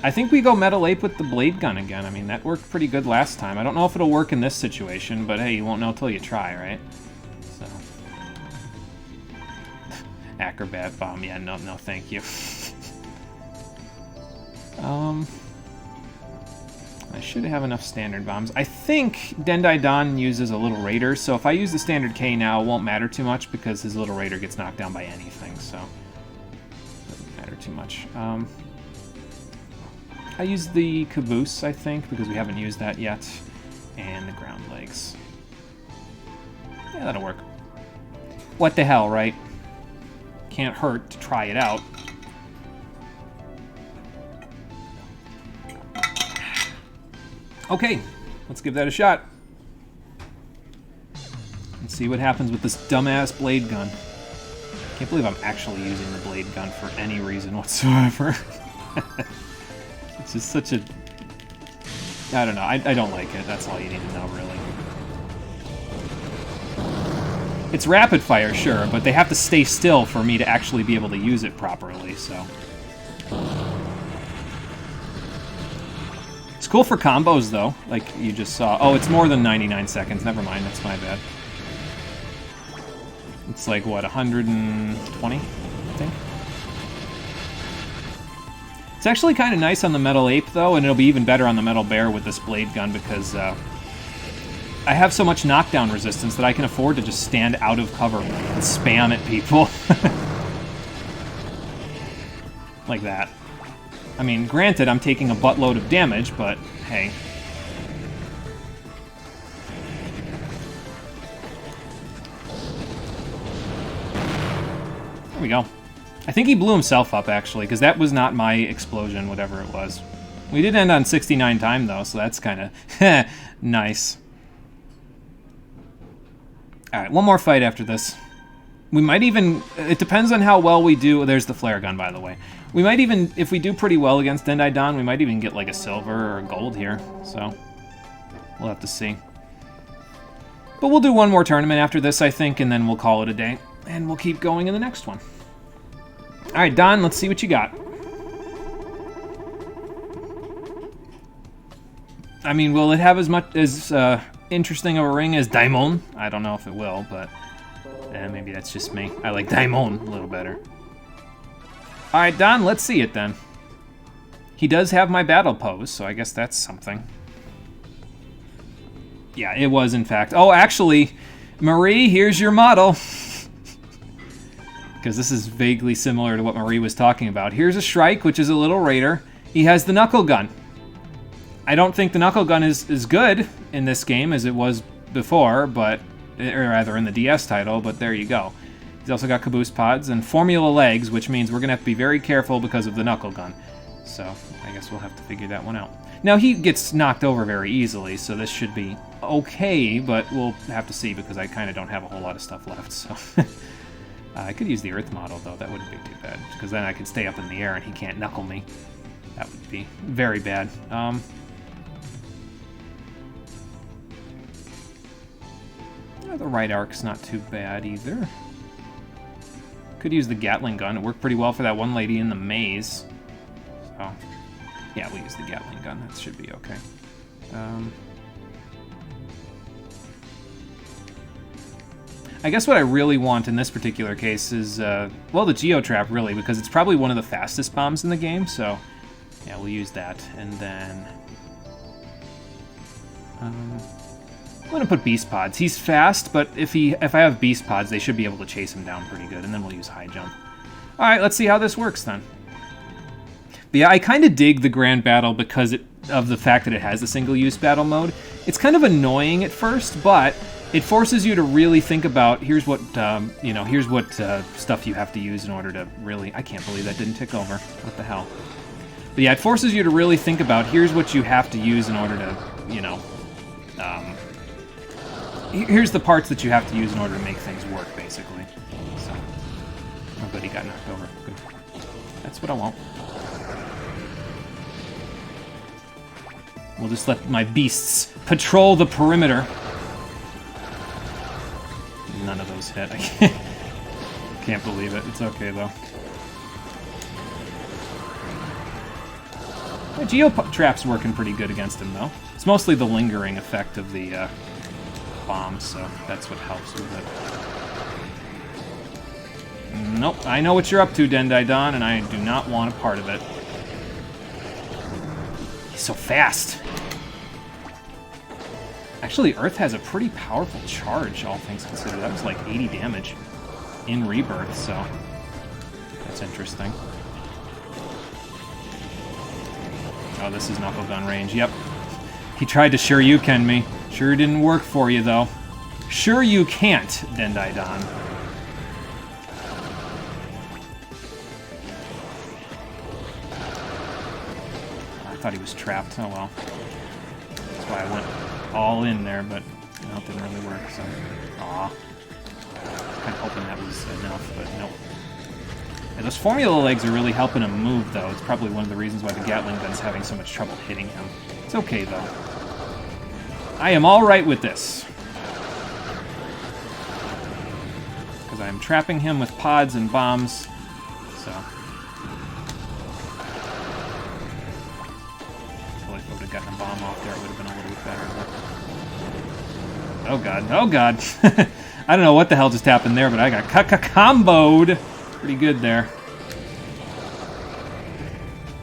I think we go Metal Ape with the blade gun again. I mean, that worked pretty good last time. I don't know if it'll work in this situation, but hey, you won't know till you try, right? So. Acrobat bomb. Yeah, no, thank you. I should have enough standard bombs. I think Dendai Don uses a little raider, so if I use the standard K now, it won't matter too much because his little raider gets knocked down by anything, so it doesn't matter too much. I use the caboose, I think, because we haven't used that yet, and the ground legs. Yeah, that'll work. What the hell, right? Can't hurt to try it out. Okay, let's give that a shot. Let's see what happens with this dumbass blade gun. Can't believe I'm actually using the blade gun for any reason whatsoever. It's just such a... I don't know, I don't like it. That's all you need to know, really. It's rapid fire, sure, but they have to stay still for me to actually be able to use it properly, so... It's cool for combos, though, like you just saw. Oh, it's more than 99 seconds. Never mind, that's my bad. It's like, what, 120, I think? It's actually kind of nice on the Metal Ape, though, and it'll be even better on the Metal Bear with this blade gun because I have so much knockdown resistance that I can afford to just stand out of cover and spam at people. Like that. I mean, granted, I'm taking a buttload of damage, but hey. There we go. I think he blew himself up, actually, because that was not my explosion, whatever it was. We did end on 69 time, though, so that's kind of nice. Alright, one more fight after this. We might even... It depends on how well we do... There's the flare gun, by the way. We might even... If we do pretty well against Dendai Don, we might even get, like, a silver or a gold here. So, we'll have to see. But we'll do one more tournament after this, I think, and then we'll call it a day. And we'll keep going in the next one. Alright, Don, let's see what you got. I mean, will it have as much as interesting of a ring as Daimon? I don't know if it will, but maybe that's just me. I like Daimon a little better. Alright, Don, let's see it then. He does have my battle pose, so I guess that's something. Yeah, it was, in fact. Oh, actually, Marie, here's your model. Because this is vaguely similar to what Marie was talking about. Here's a Shrike, which is a little raider. He has the knuckle gun. I don't think the knuckle gun is good in this game as it was before, but or rather in the DS title, but there you go. He's also got caboose pods and formula legs, which means we're going to have to be very careful because of the knuckle gun. So I guess we'll have to figure that one out. Now, he gets knocked over very easily, so this should be okay, but we'll have to see because I kind of don't have a whole lot of stuff left, so... I could use the Earth model, though. That wouldn't be too bad, because then I could stay up in the air and he can't knuckle me. That would be very bad. The right arc's not too bad, either. Could use the Gatling gun. It worked pretty well for that one lady in the maze. So, yeah, we'll use the Gatling gun. That should be okay. I guess what I really want in this particular case is, well, the Geotrap, really, because it's probably one of the fastest bombs in the game, so yeah, we'll use that. And then I'm going to put Beast Pods. He's fast, but if I have Beast Pods, they should be able to chase him down pretty good, and then we'll use High Jump. All right, let's see how this works then. But yeah, I kind of dig the Grand Battle because of the fact that it has the single-use battle mode. It's kind of annoying at first, but it forces you to really think about here's what stuff you have to use in order to really. I can't believe that didn't tick over. What the hell? But yeah, it forces you to really think about here's what you have to use in order to, here's the parts that you have to use in order to make things work, basically. So, oh, good, he got knocked over. Good. That's what I want. We'll just let my beasts patrol the perimeter. None of those hit. I can't believe it. It's okay, though. The Geo-trap's working pretty good against him, though. It's mostly the lingering effect of the bombs, so that's what helps with it. Nope, I know what you're up to, Dendaidon, and I do not want a part of it. He's so fast. Actually, Earth has a pretty powerful charge, all things considered. That was like 80 damage in Rebirth, so that's interesting. Oh, this is knuckle gun range. Yep. He tried to Shoryuken me. Sure didn't work for you, though. Sure you can't, Dendaidon. I thought he was trapped. Oh, well. That's why I went all in there, but it didn't really work, so... Aw. Kind of hoping that was enough, but nope. Yeah, those formula legs are really helping him move, though. It's probably one of the reasons why the Gatling gun's having so much trouble hitting him. It's okay, though. I am all right with this. Because I am trapping him with pods and bombs, so... I feel like if I would have gotten a bomb off there, it would have been a little bit better. But... Oh, God. Oh, God. I don't know what the hell just happened there, but I got comboed. Pretty good there.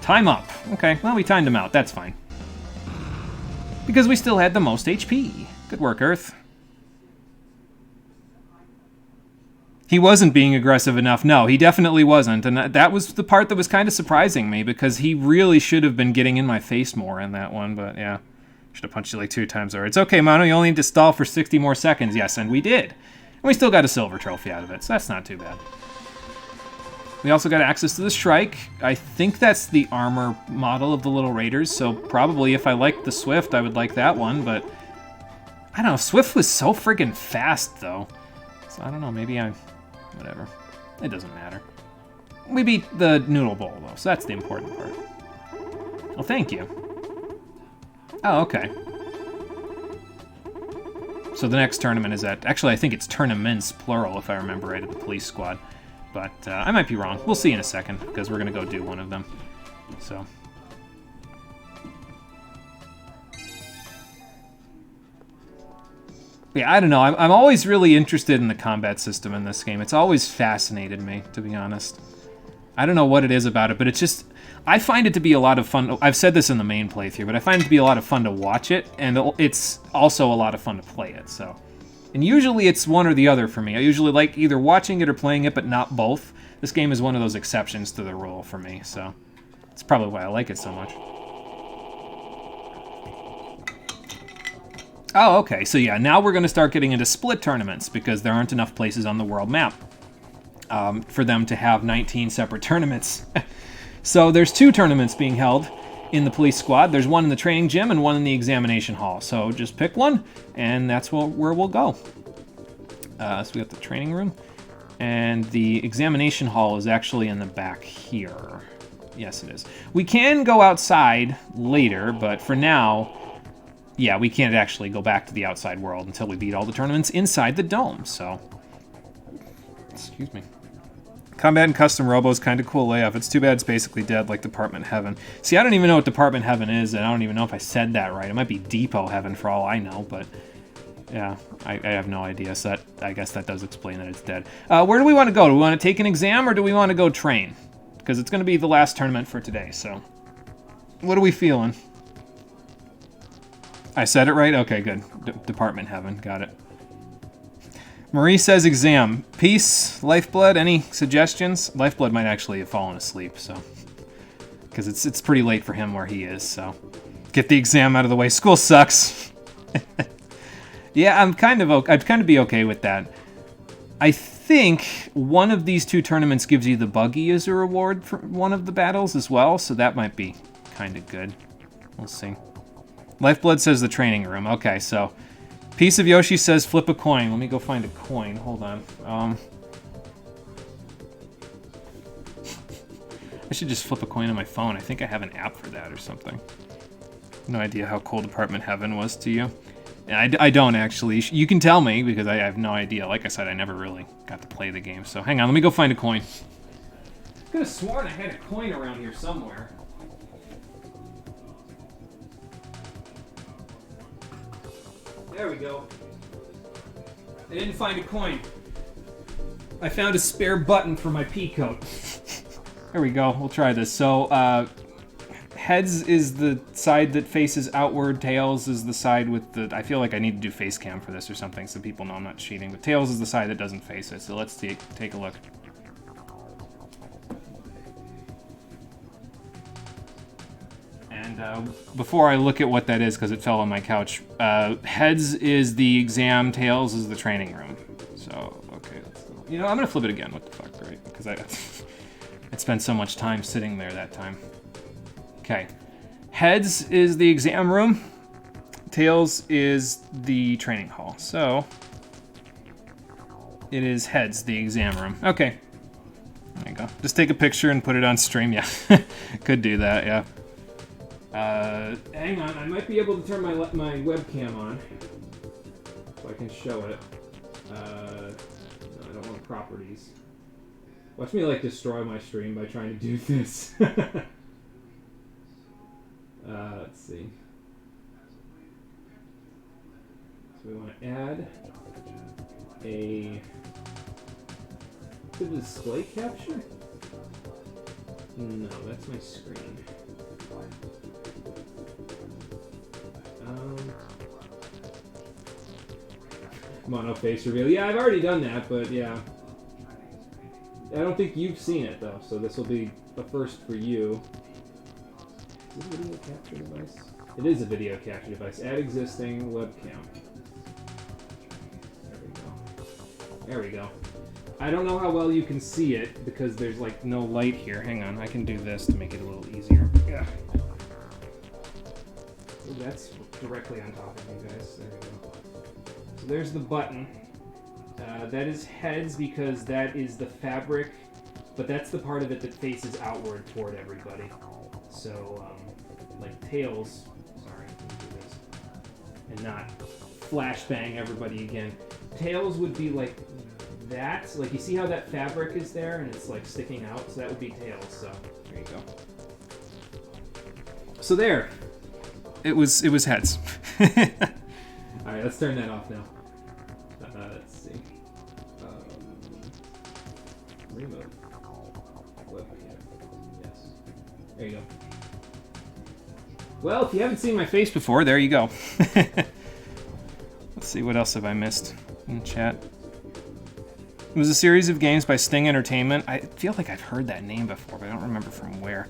Time up. Okay, well, we timed him out. That's fine. Because we still had the most HP. Good work, Earth. He wasn't being aggressive enough. No, he definitely wasn't. And that was the part that was kind of surprising me, because he really should have been getting in my face more in that one, but yeah. Should have punched you like 2 times already. It's okay, Mono, you only need to stall for 60 more seconds. Yes, and we did. And we still got a silver trophy out of it, so that's not too bad. We also got access to the Shrike. I think that's the armor model of the Little Raiders, so probably if I liked the Swift, I would like that one, but... I don't know, Swift was so friggin' fast, though. So I don't know, maybe I... whatever. It doesn't matter. We beat the Noodle Bowl, though, so that's the important part. Well, thank you. Oh, okay. So the next tournament is at... Actually, I think it's tournaments, plural, if I remember right, at the police squad. But I might be wrong. We'll see in a second, because we're going to go do one of them. So... yeah, I don't know. I'm always really interested in the combat system in this game. It's always fascinated me, to be honest. I don't know what it is about it, but it's just... I find it to be a lot of fun. I've said this in the main playthrough, but I find it to be a lot of fun to watch it, and it's also a lot of fun to play it, so... And usually it's one or the other for me. I usually like either watching it or playing it, but not both. This game is one of those exceptions to the rule for me, so... It's probably why I like it so much. Oh, okay, so yeah, now we're going to start getting into split tournaments, because there aren't enough places on the world map for them to have 19 separate tournaments. So there's 2 tournaments being held in the police squad. There's one in the training gym and one in the examination hall. So just pick one, and that's where we'll go. So we got the training room, and the examination hall is actually in the back here. Yes, it is. We can go outside later, but for now... yeah, we can't actually go back to the outside world until we beat all the tournaments inside the dome, so... excuse me. Combat and Custom Robo is kind of cool layoff. It's too bad it's basically dead like Department Heaven. See, I don't even know what Department Heaven is, and I don't even know if I said that right. It might be Depot Heaven for all I know, but... yeah, I have no idea, so I guess that does explain that it's dead. Where do we want to go? Do we want to take an exam, or do we want to go train? Because it's going to be the last tournament for today, so... what are we feeling? I said it right? Okay, good. Department Heaven. Got it. Marie says exam. Peace, Lifeblood, any suggestions? Lifeblood might actually have fallen asleep, so... because it's pretty late for him where he is, so... Get the exam out of the way. School sucks. Yeah, I'd kind of be okay with that. I think one of these 2 tournaments gives you the buggy as a reward for one of the battles as well, so that might be kind of good. We'll see. Lifeblood says the training room. Okay, so Piece of Yoshi says flip a coin. Let me go find a coin. Hold on. I should just flip a coin on my phone. I think I have an app for that or something. No idea how Cold Apartment Heaven was to you. I don't actually. You can tell me because I have no idea. Like I said, I never really got to play the game. So hang on, let me go find a coin. I could have sworn I had a coin around here somewhere. There we go. I didn't find a coin. I found a spare button for my pea coat. There we go. We'll try this. So, heads is the side that faces outward. Tails is the side with the... I feel like I need to do face cam for this or something so people know I'm not cheating. But tails is the side that doesn't face it. So let's take a look. And before I look at what that is, because it fell on my couch, heads is the exam, tails is the training room. So, okay, let's go. You know, I'm going to flip it again. What the fuck, right? Because I spent so much time sitting there that time. Okay. Heads is the exam room. Tails is the training hall. So, it is heads, the exam room. Okay. There you go. Just take a picture and put it on stream. Yeah. Could do that, yeah. Hang on. I might be able to turn my webcam on. So I can show it. No, I don't want properties. Watch me, like, destroy my stream by trying to do this. Let's see. So we want to add a to the display capture? No, that's my screen. Come on, no face reveal. Yeah, I've already done that, but yeah. I don't think you've seen it, though, so this will be a first for you. Is it a video capture device? It is a video capture device. Add existing webcam. There we go. There we go. I don't know how well you can see it, because there's, like, no light here. Hang on, I can do this to make it a little easier. Yeah. Oh, that's directly on top of you guys. There we go. So there's the button. That is heads because that is the fabric, but that's the part of it that faces outward toward everybody. So, like tails, sorry, let me do this, and not flashbang everybody again. Tails would be like that, like you see how that fabric is there and it's like sticking out, so that would be tails, so there you go. So there, it was heads. Alright, let's turn that off now. Let's see. Remote. Webcam. Yes. There you go. Well, if you haven't seen my face before, there you go. Let's see, what else have I missed in the chat? It was a series of games by Sting Entertainment. I feel like I've heard that name before, but I don't remember from where.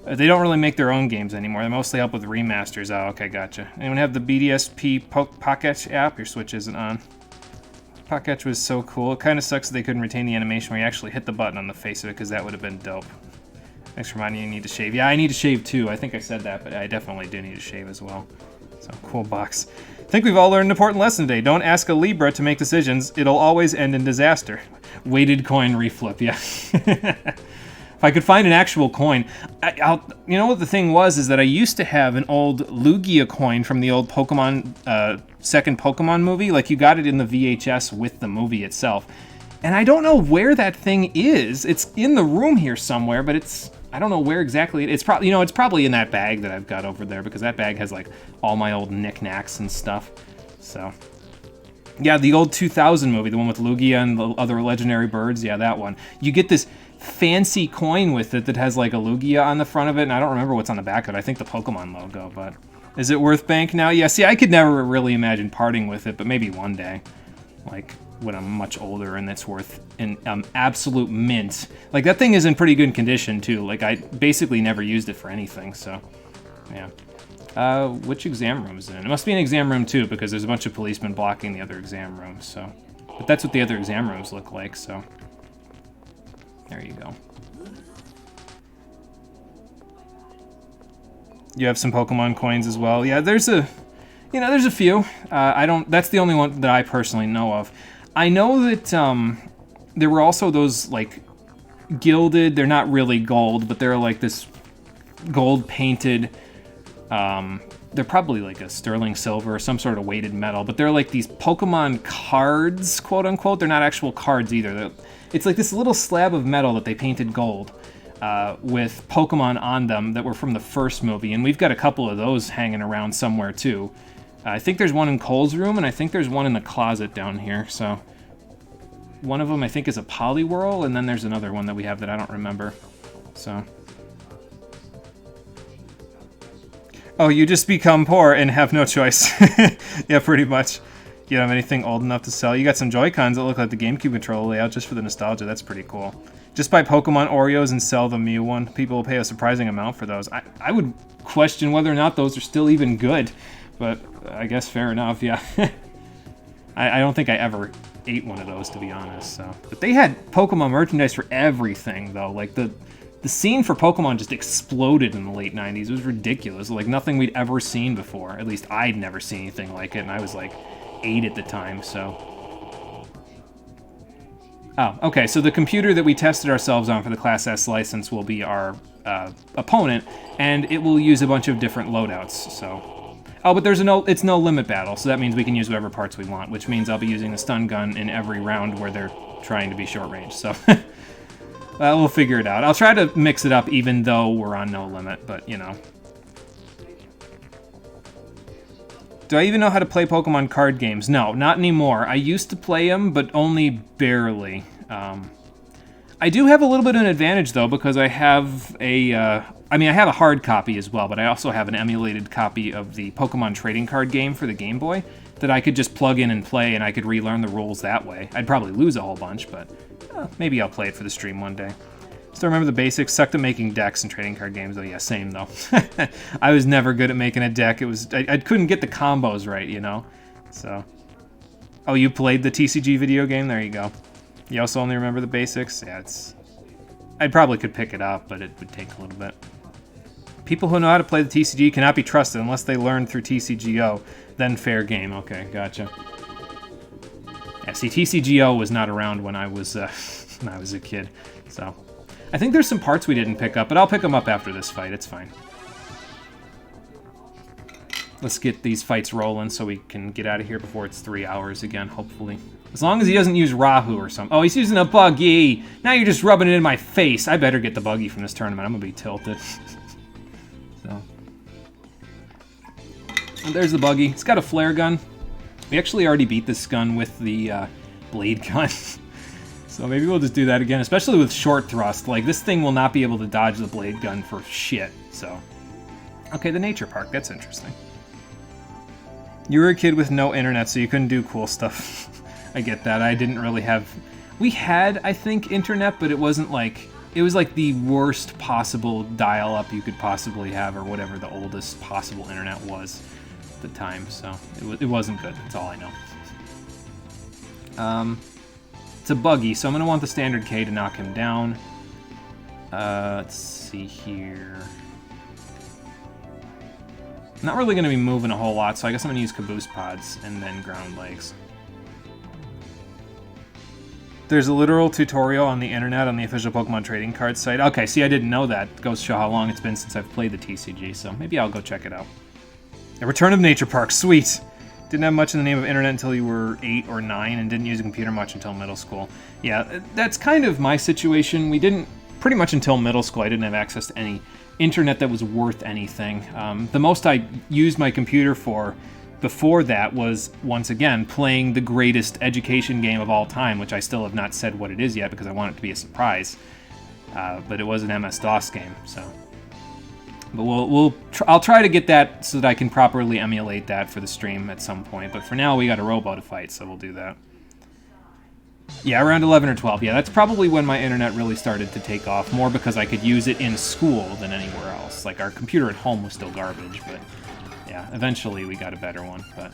They don't really make their own games anymore. They mostly help with remasters. Oh, okay, gotcha. Anyone have the BDSP Pocket app? Your Switch isn't on. Pocket was so cool. It kind of sucks that they couldn't retain the animation where you actually hit the button on the face of it, because that would have been dope. Thanks for reminding me you need to shave. Yeah, I need to shave too. I think I said that, but I definitely do need to shave as well. So, cool box. I think we've all learned an important lesson today. Don't ask a Libra to make decisions. It'll always end in disaster. Weighted coin reflip, yeah. If I could find an actual coin, you know what the thing was, is that I used to have an old Lugia coin from the old Pokemon, second Pokemon movie. Like, you got it in the VHS with the movie itself. And I don't know where that thing is. It's in the room here somewhere, but I don't know where exactly it's probably, it's probably in that bag that I've got over there, because that bag has, like, all my old knickknacks and stuff. So, yeah, the old 2000 movie, the one with Lugia and the other legendary birds, yeah, that one. You get this fancy coin with it that has like a Lugia on the front of it, and I don't remember what's on the back of it. I think the Pokemon logo, but is it worth bank now? Yeah, see, I could never really imagine parting with it, but maybe one day, like when I'm much older and it's worth an absolute mint. Like, that thing is in pretty good condition too. Like, I basically never used it for anything, so yeah. Which exam room is it in? It must be an exam room too, because there's a bunch of policemen blocking the other exam rooms, so. But that's what the other exam rooms look like, so. There you go. You have some Pokemon coins as well. Yeah, there's a few. That's the only one that I personally know of. I know that there were also those, like, gilded, they're not really gold, but they're like this gold painted, they're probably like a sterling silver or some sort of weighted metal, but they're like these Pokemon cards, quote unquote. They're not actual cards either. It's like this little slab of metal that they painted gold with Pokemon on them that were from the first movie, and we've got a couple of those hanging around somewhere too. I think there's one in Cole's room, and I think there's one in the closet down here, so. One of them I think is a Poliwhirl, and then there's another one that we have that I don't remember, so. Oh, you just become poor and have no choice. Yeah, pretty much. You don't have anything old enough to sell. You got some Joy-Cons that look like the GameCube controller layout just for the nostalgia. That's pretty cool. Just buy Pokemon Oreos and sell the Mew one. People will pay a surprising amount for those. I would question whether or not those are still even good, but I guess fair enough, yeah. I don't think I ever ate one of those, to be honest, so. But they had Pokemon merchandise for everything, though. Like, the scene for Pokemon just exploded in the late 90s. It was ridiculous. Like, nothing we'd ever seen before. At least I'd never seen anything like it, and I was, like, 8 at the time, so. Oh, okay, so the computer that we tested ourselves on for the Class S license will be our opponent, and it will use a bunch of different loadouts, so. Oh, but it's no limit battle, so that means we can use whatever parts we want, which means I'll be using a stun gun in every round where they're trying to be short range, so. We'll figure it out. I'll try to mix it up even though we're on no limit, but, you know. Do I even know how to play Pokemon card games? No, not anymore. I used to play them, but only barely. I do have a little bit of an advantage, though, because I have I have a hard copy as well, but I also have an emulated copy of the Pokemon trading card game for the Game Boy that I could just plug in and play, and I could relearn the rules that way. I'd probably lose a whole bunch, but maybe I'll play it for the stream one day. Still remember the basics. Sucked at making decks and trading card games, though. Yeah, same, though. I was never good at making a deck. I couldn't get the combos right, you know? So. Oh, you played the TCG video game? There you go. You also only remember the basics? Yeah, I probably could pick it up, but it would take a little bit. People who know how to play the TCG cannot be trusted unless they learn through TCGO. Then fair game. Okay, gotcha. Yeah, see, TCGO was not around when I was a kid, so. I think there's some parts we didn't pick up, but I'll pick them up after this fight. It's fine. Let's get these fights rolling so we can get out of here before it's 3 hours again, hopefully. As long as he doesn't use Rahu or something. Oh, he's using a buggy! Now you're just rubbing it in my face! I better get the buggy from this tournament. I'm gonna be tilted. So. And there's the buggy. It's got a flare gun. We actually already beat this gun with the blade gun. So maybe we'll just do that again, especially with short thrust. Like, this thing will not be able to dodge the blade gun for shit, so. Okay, the nature park. That's interesting. You were a kid with no internet, so you couldn't do cool stuff. I get that. I didn't really have... We had, I think, internet, but it wasn't like... It was like the worst possible dial-up you could possibly have, or whatever the oldest possible internet was at the time, so it wasn't good. That's all I know. It's a buggy, so I'm going to want the standard K to knock him down. Let's see here... I'm not really going to be moving a whole lot, so I guess I'm going to use Caboose Pods and then Ground Legs. There's a literal tutorial on the internet on the official Pokemon trading card site. Okay, see, I didn't know that. It goes to show how long it's been since I've played the TCG, so maybe I'll go check it out. A Return of Nature Park, sweet! Didn't have much in the name of internet until you were 8 or 9, and didn't use a computer much until middle school. Yeah, that's kind of my situation. We didn't, pretty much until middle school, I didn't have access to any internet that was worth anything. The most I used my computer for before that was, once again, playing the greatest education game of all time, which I still have not said what it is yet because I want it to be a surprise. But it was an MS-DOS game, so. But I'll try to get that so that I can properly emulate that for the stream at some point. But for now, we got a Robo to fight, so we'll do that. Yeah, around 11 or 12. Yeah, that's probably when my internet really started to take off, more because I could use it in school than anywhere else. Like, our computer at home was still garbage, but Yeah, eventually we got a better one, but...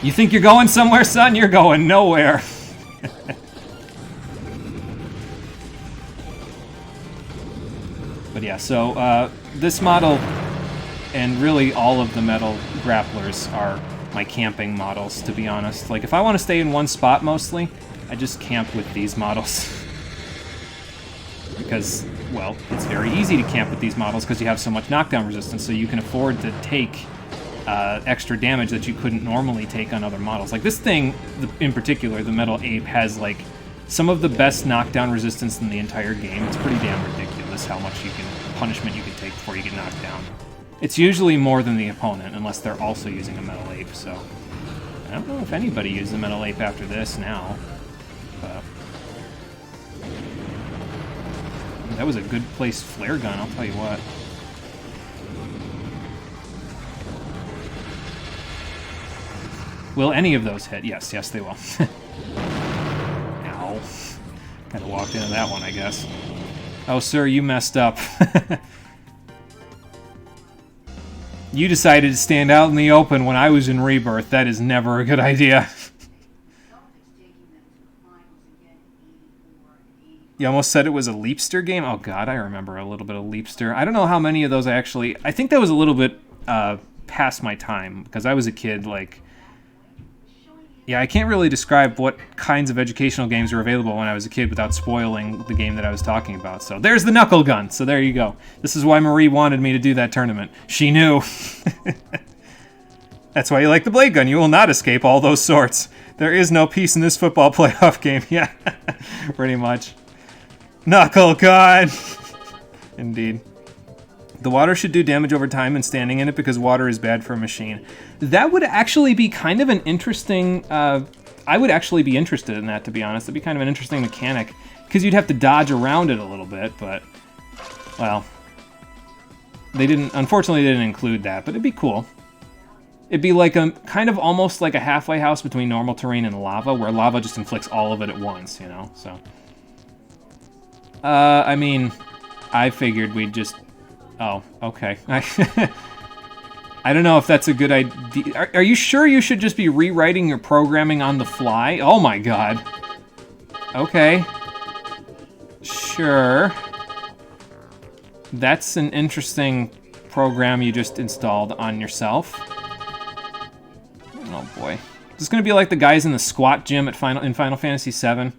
You think you're going somewhere, son? You're going nowhere. But yeah, so this model, and really all of the metal grapplers are my camping models, to be honest. Like, if I want to stay in one spot mostly, I just camp with these models. Because, well, it's very easy to camp with these models because you have so much knockdown resistance, so you can afford to take extra damage that you couldn't normally take on other models. Like, this thing, in particular, the Metal Ape, has, like, some of the best knockdown resistance in the entire game. It's pretty damn ridiculous how much punishment you can take before you get knocked down. It's usually more than the opponent, unless they're also using a Metal Ape, so... I don't know if anybody uses a Metal Ape after this now, but... That was a good placed flare gun, I'll tell you what. Will any of those hit? Yes, yes they will. Ow. Kinda walked into that one, I guess. Oh, sir, you messed up. You decided to stand out in the open when I was in Rebirth. That is never a good idea. You almost said it was a Leapster game? Oh god, I remember a little bit of Leapster. I don't know how many of those I think that was a little bit past my time, because I was a kid, like... Yeah, I can't really describe what kinds of educational games were available when I was a kid without spoiling the game that I was talking about. So there's the knuckle gun. So there you go. This is why Marie wanted me to do that tournament. She knew. That's why you like the blade gun. You will not escape all those sorts. There is no peace in this football playoff game. Yeah, pretty much. Knuckle gun. Indeed. The water should do damage over time and standing in it because water is bad for a machine. That would actually be kind of an interesting... I would actually be interested in that, to be honest. It'd be kind of an interesting mechanic. Because you'd have to dodge around it a little bit, but... Well... Unfortunately, they didn't include that, but it'd be cool. It'd be like a... Kind of almost like a halfway house between normal terrain and lava, where lava just inflicts all of it at once, you know? So... I mean... I figured we'd just... Oh, okay. I don't know if that's a good idea. Are you sure you should just be rewriting your programming on the fly? Oh my god. Okay. Sure. That's an interesting program you just installed on yourself. Oh boy. Is this gonna be like the guys in the squat gym at in Final Fantasy VII?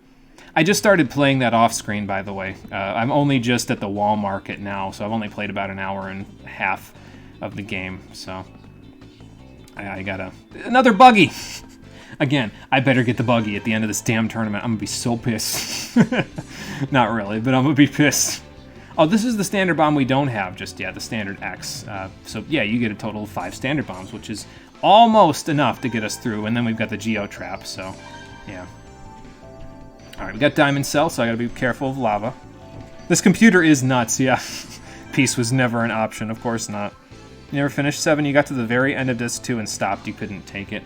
I just started playing that off-screen, by the way. I'm only just at the wall market now, so I've only played about an hour and a half of the game, so... I got another buggy! Again, I better get the buggy at the end of this damn tournament. I'm gonna be so pissed. Not really, but I'm gonna be pissed. Oh, this is the standard bomb we don't have just yet, the standard X. So yeah, you get a total of 5 standard bombs, which is almost enough to get us through, and then we've got the Geo Trap, so yeah. Alright, we got Diamond Cell, so I gotta be careful of lava. This computer is nuts, yeah. Peace was never an option, of course not. You never finished 7, you got to the very end of Disc 2 and stopped, you couldn't take it.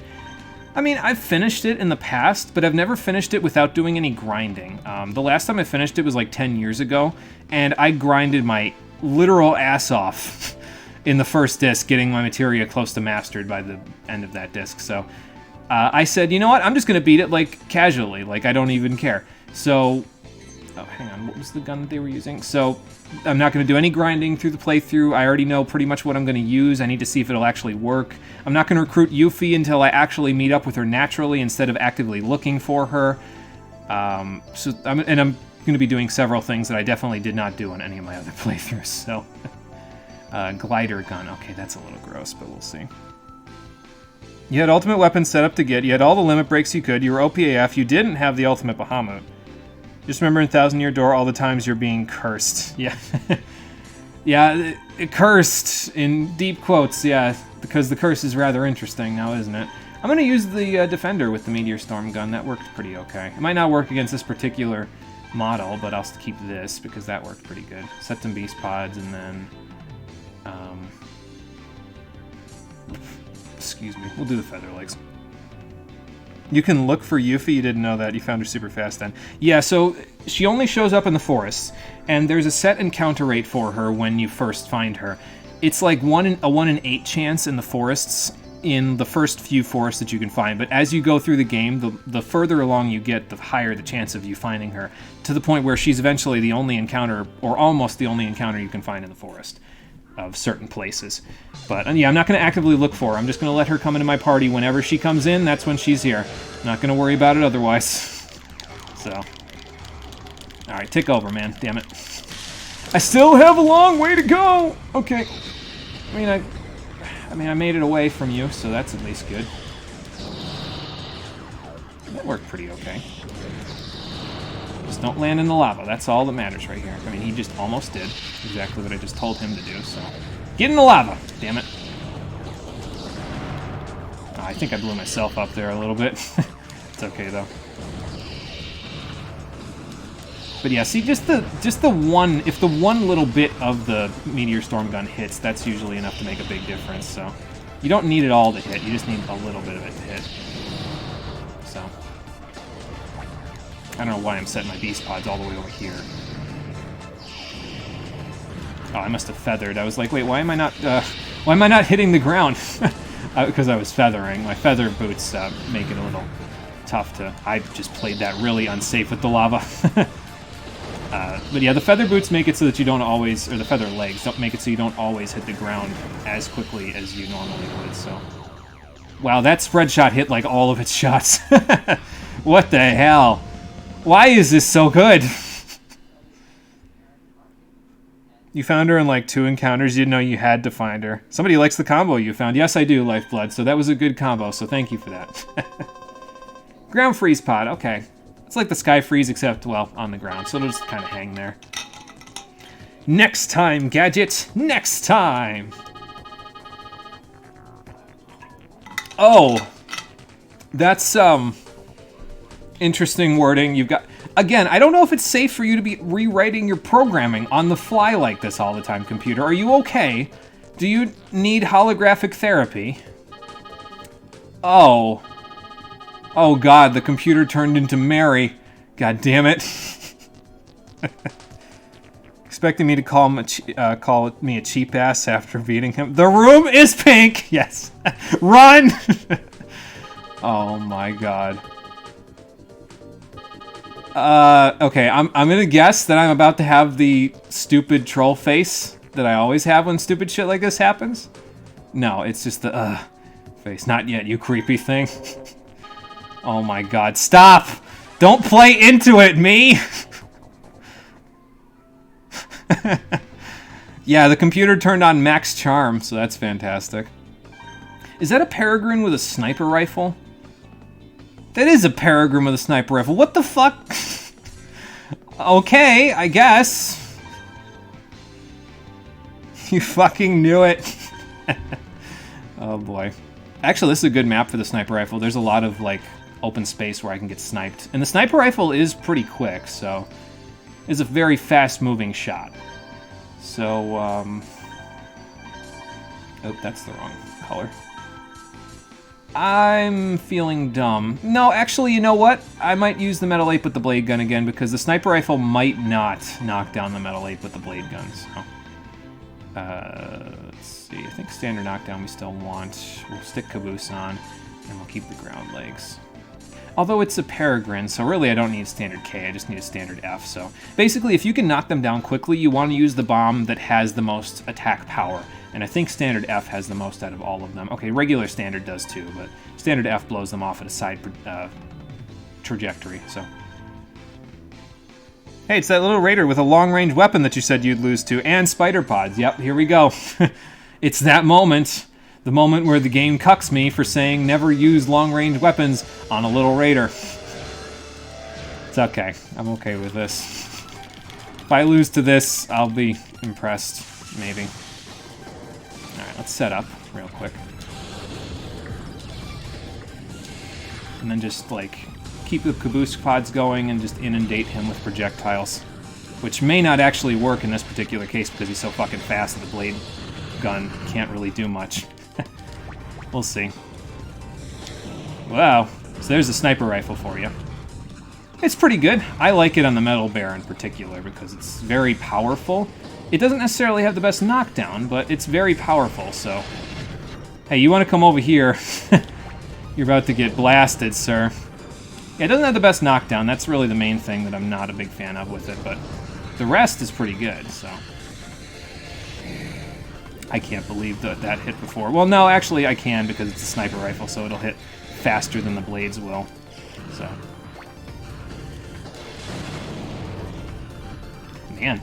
I mean, I've finished it in the past, but I've never finished it without doing any grinding. The last time I finished it was like 10 years ago, and I grinded my literal ass off in the first disc, getting my materia close to mastered by the end of that disc, so... I said, you know what, I'm just going to beat it, like, casually, like, I don't even care. So, oh, hang on, what was the gun that they were using? So, I'm not going to do any grinding through the playthrough. I already know pretty much what I'm going to use. I need to see if it'll actually work. I'm not going to recruit Yuffie until I actually meet up with her naturally instead of actively looking for her. I'm going to be doing several things that I definitely did not do on any of my other playthroughs, so... glider gun, okay, that's a little gross, but we'll see. You had ultimate weapons set up to get, you had all the limit breaks you could, you were OPAF, you didn't have the ultimate Bahamut. Just remember in Thousand Year Door all the times you're being cursed. Yeah. Yeah, cursed in deep quotes, yeah, because the curse is rather interesting now, isn't it? I'm going to use the Defender with the Meteor Storm gun, that worked pretty okay. It might not work against this particular model, but I'll keep this because that worked pretty good. Set some Beast Pods and then... excuse me, we'll do the Feather Legs. You can look for Yuffie, you didn't know that, you found her super fast then. Yeah, so she only shows up in the forests, and there's a set encounter rate for her when you first find her. It's like a 1 in 8 chance in the forests, in the first few forests that you can find. But as you go through the game, the further along you get, the higher the chance of you finding her, to the point where she's eventually the only encounter, or almost the only encounter you can find in the forest of certain places. But yeah, I'm not going to actively look for her. I'm just going to let her come into my party whenever she comes in. That's when she's here. Not going to worry about it otherwise. So, all right, tick over, man. Damn it. I still have a long way to go. Okay. I mean, I made it away from you, so that's at least good. That worked pretty okay. Just don't land in the lava. That's all that matters right here. I mean, he just almost did exactly what I just told him to do, so... Get in the lava! Damn it. Oh, I think I blew myself up there a little bit. It's okay, though. But yeah, see, just the one... If the one little bit of the meteor storm gun hits, that's usually enough to make a big difference, so... You don't need it all to hit, you just need a little bit of it to hit. So... I don't know why I'm setting my beast pods all the way over here. Oh, I must have feathered. I was like, wait, why am I not hitting the ground? Because I was feathering. My feather boots make it a little tough to... I just played that really unsafe with the lava. But yeah, the feather boots make it so that you don't always... Or the feather legs don't make it so you don't always hit the ground as quickly as you normally would, so... Wow, that spread shot hit like all of its shots. What the hell? Why is this so good? You found her in like 2 encounters. You didn't know you had to find her. Somebody likes the combo you found. Yes, I do, Lifeblood. So that was a good combo, so thank you for that. Ground freeze pod. Okay. It's like the sky freeze, except, well, on the ground. So it'll just kind of hang there. Next time, Gadget. Next time. Oh. That's, interesting wording. You've got... Again, I don't know if it's safe for you to be rewriting your programming on the fly like this all the time, computer. Are you okay? Do you need holographic therapy? Oh. Oh god, the computer turned into Mary. God damn it. Expecting me to call me a cheap ass after beating him. The room is pink! Yes. Run! Oh my god. Okay, I'm gonna guess that I'm about to have the stupid troll face that I always have when stupid shit like this happens. No, it's just the, face. Not yet, you creepy thing. Oh my god, stop! Don't play into it, me! Yeah, the computer turned on max charm, so that's fantastic. Is that a peregrine with a sniper rifle? That is a peregrine with a sniper rifle. What the fuck? Okay, I guess. You fucking knew it. Oh boy. Actually, this is a good map for the sniper rifle. There's a lot of, like, open space where I can get sniped. And the sniper rifle is pretty quick, so... It's a very fast-moving shot. So, Oh, that's the wrong color. I'm feeling dumb. No, actually, you know what? I might use the Metal 8 with the blade gun again, because the sniper rifle might not knock down the Metal 8 with the blade gun, so... let's see, I think standard knockdown we still want. We'll stick Caboose on, and we'll keep the ground legs. Although it's a peregrine, so really I don't need standard K, I just need a standard F, so... Basically, if you can knock them down quickly, you want to use the bomb that has the most attack power. And I think standard F has the most out of all of them. Okay, regular standard does too, but standard F blows them off at a side trajectory, so... Hey, it's that little raider with a long-range weapon that you said you'd lose to, and spider pods. Yep, here we go. It's that moment. The moment where the game cucks me for saying never use long-range weapons on a little raider. It's okay. I'm okay with this. If I lose to this, I'll be impressed, maybe. Alright, let's set up real quick. And then just, like, keep the Caboose pods going and just inundate him with projectiles. Which may not actually work in this particular case because he's so fucking fast that the blade gun can't really do much. We'll see. Wow. So there's a sniper rifle for you. It's pretty good. I like it on the Metal Bear in particular because it's very powerful. It doesn't necessarily have the best knockdown, but it's very powerful, so... Hey, you want to come over here? You're about to get blasted, sir. Yeah, it doesn't have the best knockdown. That's really the main thing that I'm not a big fan of with it, but the rest is pretty good, so... I can't believe that that hit before. Well, no, actually I can because it's a sniper rifle, so it'll hit faster than the blades will. So... Man.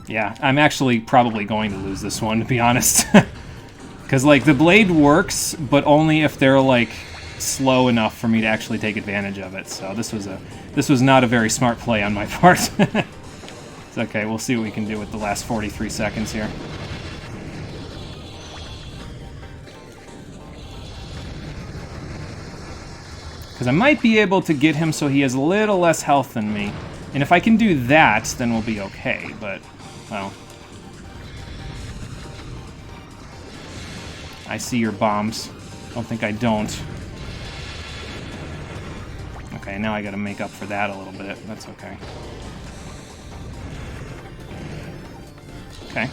Yeah, I'm actually probably going to lose this one, to be honest. Because, like, the blade works, but only if they're, like, slow enough for me to actually take advantage of it. So this was not a very smart play on my part. It's okay, we'll see what we can do with the last 43 seconds here. Because I might be able to get him so he has a little less health than me. And if I can do that, then we'll be okay, but, well. I see your bombs. Don't think I don't. Okay, now I gotta make up for that a little bit. That's okay. Okay.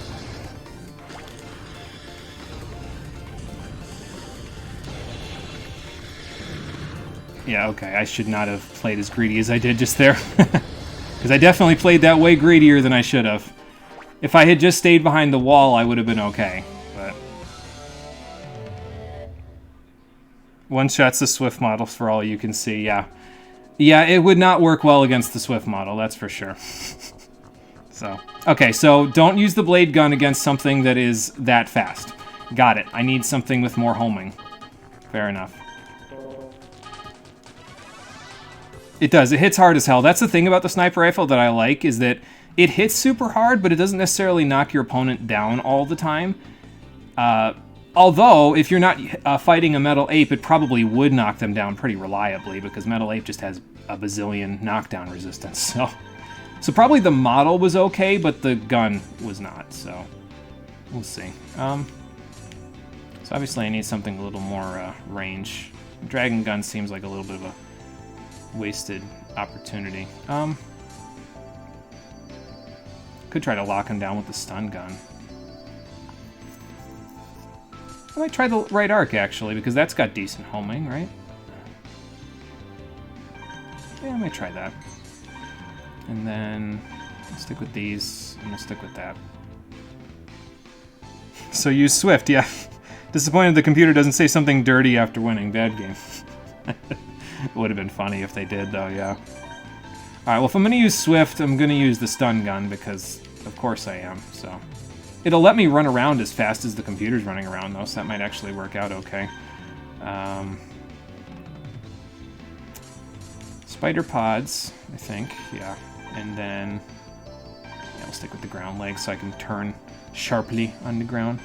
Yeah, okay, I should not have played as greedy as I did just there. Because I definitely played that way greedier than I should have. If I had just stayed behind the wall, I would have been okay. But one shot's the Swift model for all you can see, yeah. Yeah, it would not work well against the Swift model, that's for sure. So, okay, so don't use the blade gun against something that is that fast. Got it. I need something with more homing. Fair enough. It does. It hits hard as hell. That's the thing about the sniper rifle that I like, is that it hits super hard, but it doesn't necessarily knock your opponent down all the time. Although, if you're not fighting a Metal Ape, it probably would knock them down pretty reliably, because Metal Ape just has a bazillion knockdown resistance. So probably the model was okay, but the gun was not, so we'll see. So obviously I need something a little more range. Dragon gun seems like a little bit of a wasted opportunity. Could try to lock him down with the stun gun. I might try the right arc, actually, because that's got decent homing, right? Yeah, I might try that. And then I'll stick with these, and we'll stick with that. So use Swift, yeah. Disappointed the computer doesn't say something dirty after winning. Bad game. It would have been funny if they did, though, yeah. Alright, well, if I'm going to use Swift, I'm going to use the stun gun, because of course I am, so. It'll let me run around as fast as the computer's running around, though, so that might actually work out okay. Spider pods, I think, yeah. And then, yeah, I'll stick with the ground leg so I can turn sharply on the ground.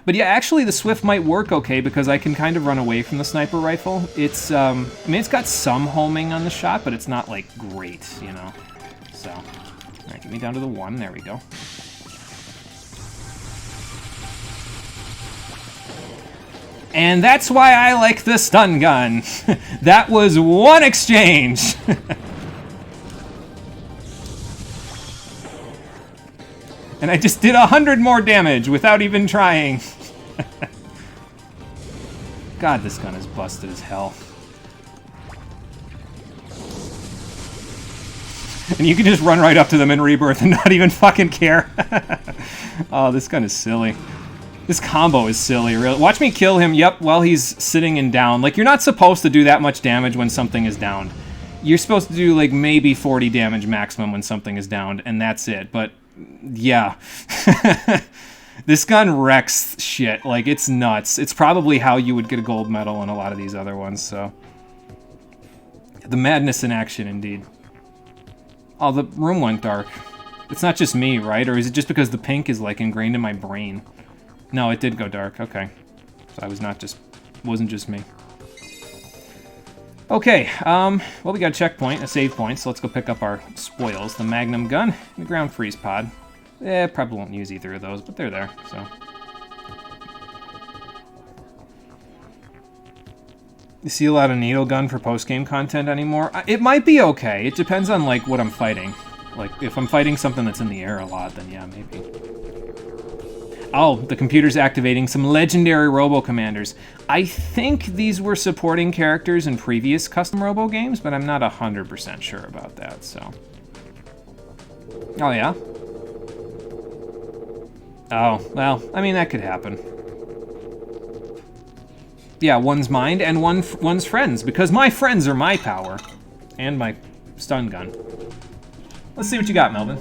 But yeah, actually the Swift might work okay because I can kind of run away from the sniper rifle. It's, I mean, it's got some homing on the shot, but it's not, like, great, you know? So, alright, get me down to the 1, there we go. And that's why I like the stun gun. That was one exchange. And I just did 100 more damage without even trying. God, this gun is busted as hell. And you can just run right up to them in Rebirth and not even fucking care. Oh, this gun is silly. This combo is silly, really. Watch me kill him, yep, while he's sitting and down. Like, you're not supposed to do that much damage when something is downed. You're supposed to do, like, maybe 40 damage maximum when something is downed, and that's it. But, yeah. This gun wrecks shit. Like, it's nuts. It's probably how you would get a gold medal in a lot of these other ones, so. The madness in action, indeed. Oh, the room went dark. It's not just me, right? Or is it just because the pink is, like, ingrained in my brain? No, it did go dark. Okay. So I was not just... wasn't just me. Okay, well, we got a checkpoint, a save point, so let's go pick up our spoils. The Magnum gun and the ground freeze pod. Probably won't use either of those, but they're there, so. You see a lot of needle gun for post-game content anymore? It might be okay. It depends on, like, what I'm fighting. Like, if I'm fighting something that's in the air a lot, then yeah, maybe. Oh, the computer's activating some legendary Robo commanders. I think these were supporting characters in previous custom Robo games, but I'm not 100% sure about that, so. Oh, yeah? Oh, well, I mean, that could happen. Yeah, one's mind and one's friends, because my friends are my power. And my stun gun. Let's see what you got, Melvin.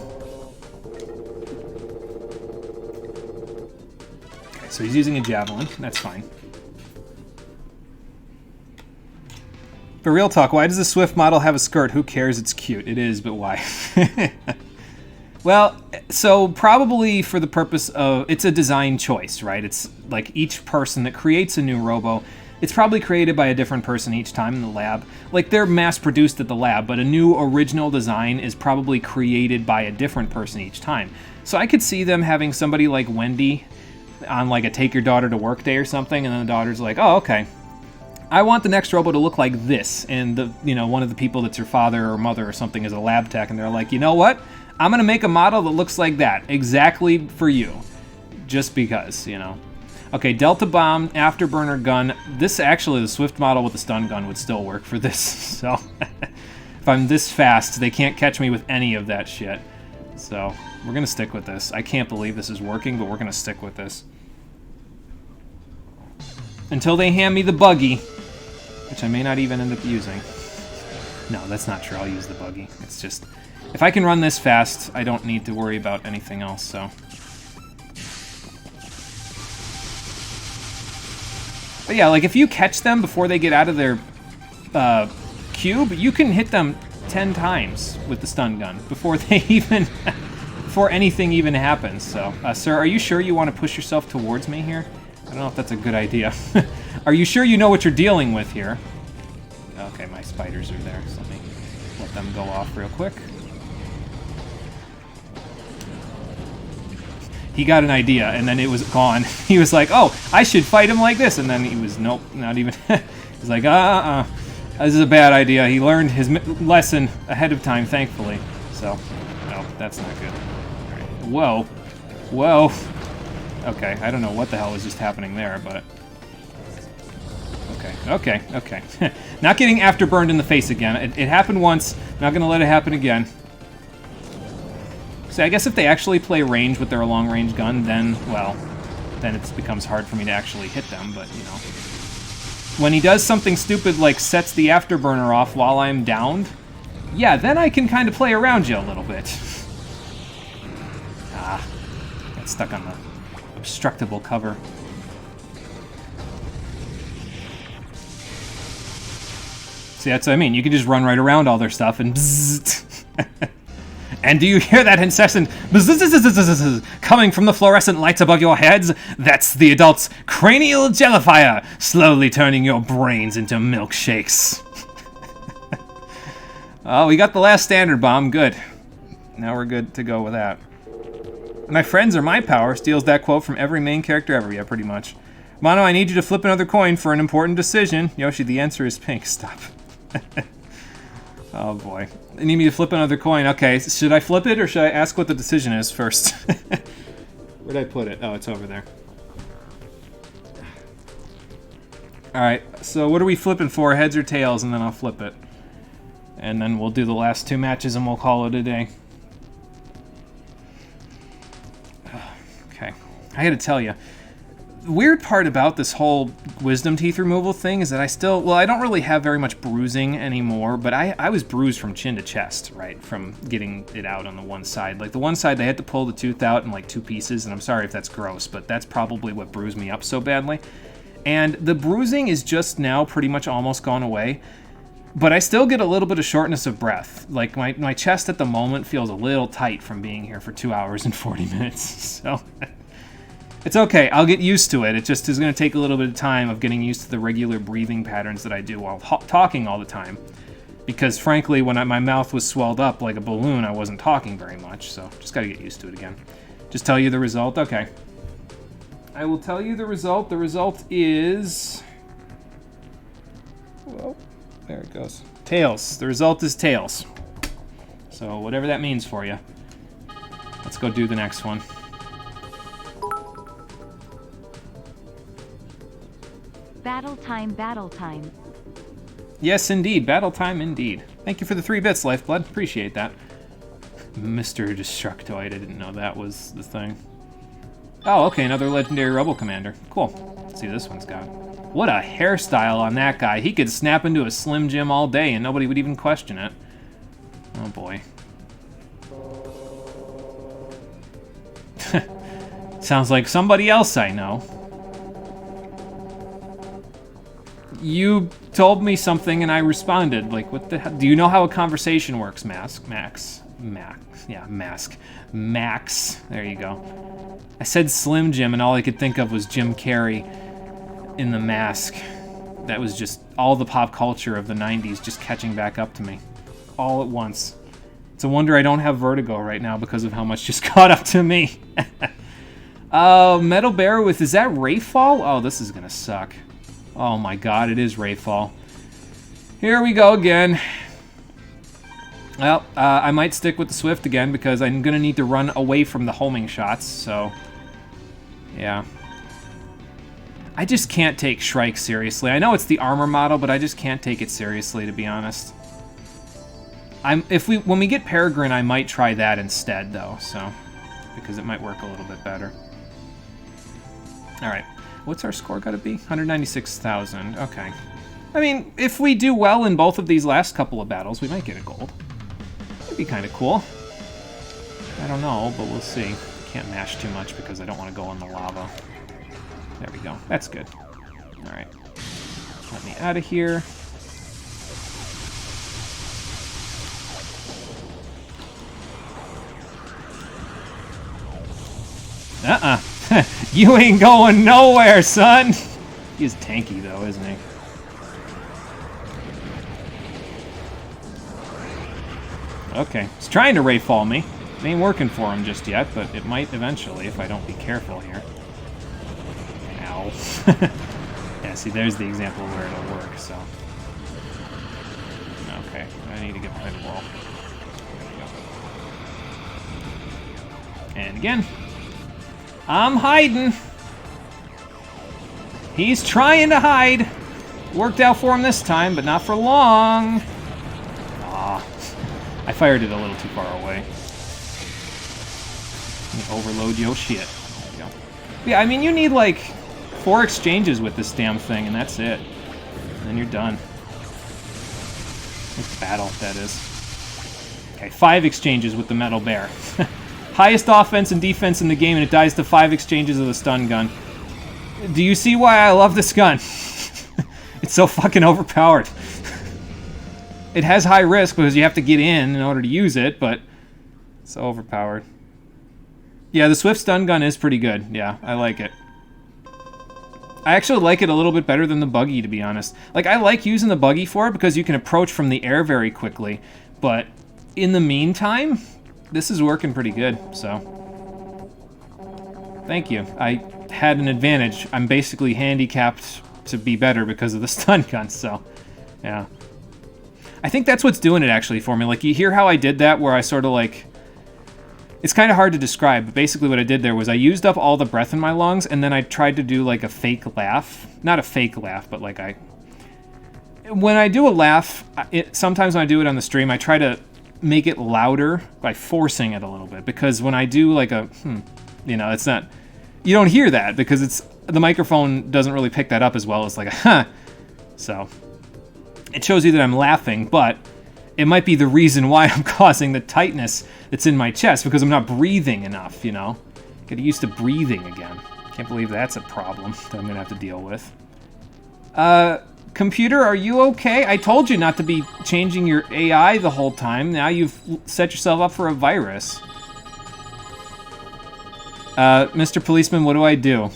Okay, so he's using a javelin. That's fine. But real talk, why does the Swift model have a skirt? Who cares? It's cute. It is, but why? Well, so probably for the purpose of, it's a design choice, right? It's like each person that creates a new Robo, it's probably created by a different person each time in the lab. Like they're mass produced at the lab, but a new original design is probably created by a different person each time. So I could see them having somebody like Wendy on like a take your daughter to work day or something, and then the daughter's like, oh, okay. I want the next Robo to look like this, and the, you know, one of the people that's her father or mother or something is a lab tech, and they're like, you know what? I'm gonna make a model that looks like that, exactly for you, just because, you know. Okay, Delta Bomb, Afterburner Gun. This actually, the Swift model with the stun gun would still work for this, so if I'm this fast, they can't catch me with any of that shit. So we're gonna stick with this. I can't believe this is working, but we're gonna stick with this. Until they hand me the buggy, which I may not even end up using. No, that's not true, I'll use the buggy. It's just, if I can run this fast, I don't need to worry about anything else, so. But yeah, like if you catch them before they get out of their cube, you can hit them 10 times with the stun gun before they even, before anything even happens. So, sir, are you sure you want to push yourself towards me here? I don't know if that's a good idea. Are you sure you know what you're dealing with here? Okay, my spiders are there, so let me let them go off real quick. He got an idea, and then it was gone. He was like, oh, I should fight him like this. And then he was, nope, not even. He's like, this is a bad idea. He learned his lesson ahead of time, thankfully. So, no, that's not good. All right. Whoa. Whoa. Okay, I don't know what the hell was just happening there, but... Okay. Not getting afterburned in the face again. It happened once. Not going to let it happen again. So I guess if they actually play range with their long-range gun, then, well, then it becomes hard for me to actually hit them, but, you know. When he does something stupid like sets the afterburner off while I'm downed, yeah, then I can kind of play around you a little bit. Ah, got stuck on the obstructable cover. See, that's what I mean. You can just run right around all their stuff and bzzzt. And do you hear that incessant bzzz coming from the fluorescent lights above your heads? That's the adult's cranial jellifier, slowly turning your brains into milkshakes. Oh, we got the last standard bomb. Good. Now we're good to go with that. My friends are my power steals that quote from every main character ever. Yeah, pretty much. Mono, I need you to flip another coin for an important decision. Yoshi, the answer is pink. Stop. Oh boy. They need me to flip another coin. Okay, should I flip it or should I ask what the decision is first? Where'd I put it? Oh, it's over there. Alright, so what are we flipping for? Heads or tails? And then I'll flip it. And then we'll do the last two matches and we'll call it a day. Okay. I gotta tell you. The weird part about this whole wisdom teeth removal thing is that I still, well, I don't really have very much bruising anymore, but I was bruised from chin to chest, right, from getting it out on the one side. Like, the one side, they had to pull the tooth out in, like, 2 pieces, and I'm sorry if that's gross, but that's probably what bruised me up so badly. And the bruising is just now pretty much almost gone away, but I still get a little bit of shortness of breath. Like, my chest at the moment feels a little tight from being here for 2 hours and 40 minutes, so... It's okay, I'll get used to it. It just is going to take a little bit of time of getting used to the regular breathing patterns that I do while talking all the time. Because frankly, when my mouth was swelled up like a balloon, I wasn't talking very much, so just got to get used to it again. Just tell you the result? Okay. I will tell you the result. The result is... Whoa. There it goes. Tails. The result is tails. So whatever that means for you. Let's go do the next one. Battle time, battle time. Yes, indeed. Battle time, indeed. Thank you for the 3 bits, Lifeblood. Appreciate that. Mr. Destructoid. I didn't know that was the thing. Oh, okay. Another legendary Robo Commander. Cool. Let's see what this one's got. What a hairstyle on that guy. He could snap into a Slim Jim all day and nobody would even question it. Oh, boy. Sounds like somebody else I know. You told me something and I responded. Like, what the hell? Do you know how a conversation works, Max. There you go. I said Slim Jim and all I could think of was Jim Carrey in The Mask. That was just all the pop culture of the 90s just catching back up to me. All at once. It's a wonder I don't have vertigo right now because of how much just caught up to me. Metal Bear with, is that Rayfall? Oh, this is gonna suck. Oh my god, it is Rayfall. Here we go again. Well, I might stick with the Swift again because I'm gonna need to run away from the homing shots, so... yeah. I just can't take Shrike seriously. I know it's the armor model, but I just can't take it seriously, to be honest. When we get Peregrine, I might try that instead, though, so... because it might work a little bit better. Alright. What's our score gotta be? 196,000. Okay. I mean, if we do well in both of these last couple of battles, we might get a gold. That'd be kind of cool. I don't know, but we'll see. Can't mash too much because I don't want to go in the lava. There we go. That's good. Alright. Let me out of here. Uh-uh. You ain't going nowhere, son! He's tanky, though, isn't he? Okay. He's trying to Rayfall me. It ain't working for him just yet, but it might eventually if I don't be careful here. Ow. Yeah, see, there's the example where it'll work, so... okay. I need to get behind the wall. There we go. And again. I'm hiding. He's trying to hide. Worked out for him this time, but not for long. Ah, I fired it a little too far away. Overload your shit. There we go. Yeah, I mean, you need like 4 exchanges with this damn thing, and that's it. And then you're done. It's battle, that is. Okay, 5 exchanges with the Metal Bear. Highest offense and defense in the game, and it dies to 5 exchanges of the stun gun. Do you see why I love this gun? It's so fucking overpowered. It has high risk because you have to get in order to use it, but it's so overpowered. Yeah, the Swift stun gun is pretty good. Yeah, I like it. I actually like it a little bit better than the buggy, to be honest. Like, I like using the buggy for it because you can approach from the air very quickly, but in the meantime... this is working pretty good, so... thank you. I had an advantage. I'm basically handicapped to be better because of the stun gun, so... yeah. I think that's what's doing it, actually, for me. Like, you hear how I did that, where I sort of, like... it's kind of hard to describe, but basically what I did there was I used up all the breath in my lungs, and then I tried to do, like, a fake laugh. Not a fake laugh, but, like, when I do a laugh, sometimes when I do it on the stream, I try to make it louder by forcing it a little bit, because when I do like a you know, it's not, you don't hear that because the microphone doesn't really pick that up as well as like a huh. So it shows you that I'm laughing, but it might be the reason why I'm causing the tightness that's in my chest, because I'm not breathing enough, you know. Get used to breathing again. Can't believe that's a problem that I'm gonna have to deal with. Computer, are you okay? I told you not to be changing your AI the whole time. Now you've set yourself up for a virus. Mr. Policeman, what do I do?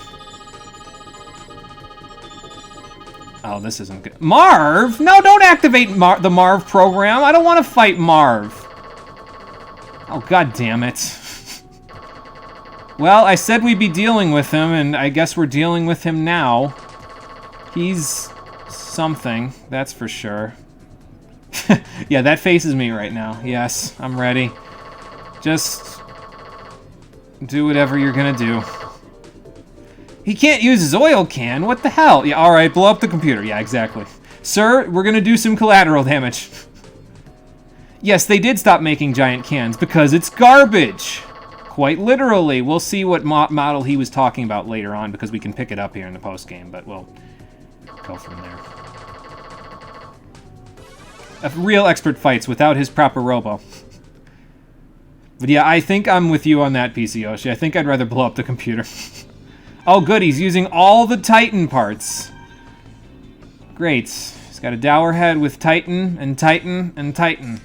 Oh, this isn't good. Marv? No, don't activate the Marv program. I don't want to fight Marv. Oh, god damn it. Well, I said we'd be dealing with him, and I guess we're dealing with him now. He's something, that's for sure. Yeah, that faces me right now. Yes, I'm ready. Just do whatever you're gonna do. He can't use his oil can. What the hell? Yeah, all right, blow up the computer. Yeah, exactly. Sir, we're gonna do some collateral damage. Yes, they did stop making giant cans because it's garbage. Quite literally. We'll see what model he was talking about later on because we can pick it up here in the post game, but we'll go from there. A real expert fights without his proper Robo. But yeah, I think I'm with you on that, PC Yoshi. I think I'd rather blow up the computer. Oh, good, he's using all the Titan parts. Great. He's got a dower head with Titan, and Titan, and Titan.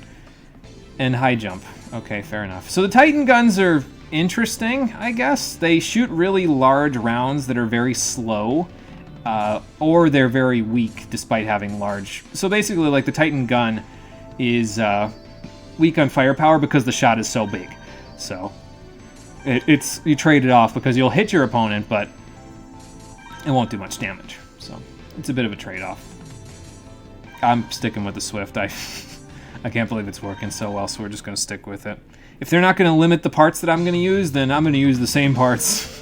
And high jump. Okay, fair enough. So the Titan guns are interesting, I guess. They shoot really large rounds that are very slow. Or they're very weak despite having large... So basically, like, the Titan gun is weak on firepower because the shot is so big. So, you trade it off because you'll hit your opponent, but it won't do much damage. So, it's a bit of a trade-off. I'm sticking with the Swift. I can't believe it's working so well, so we're just going to stick with it. If they're not going to limit the parts that I'm going to use, then I'm going to use the same parts.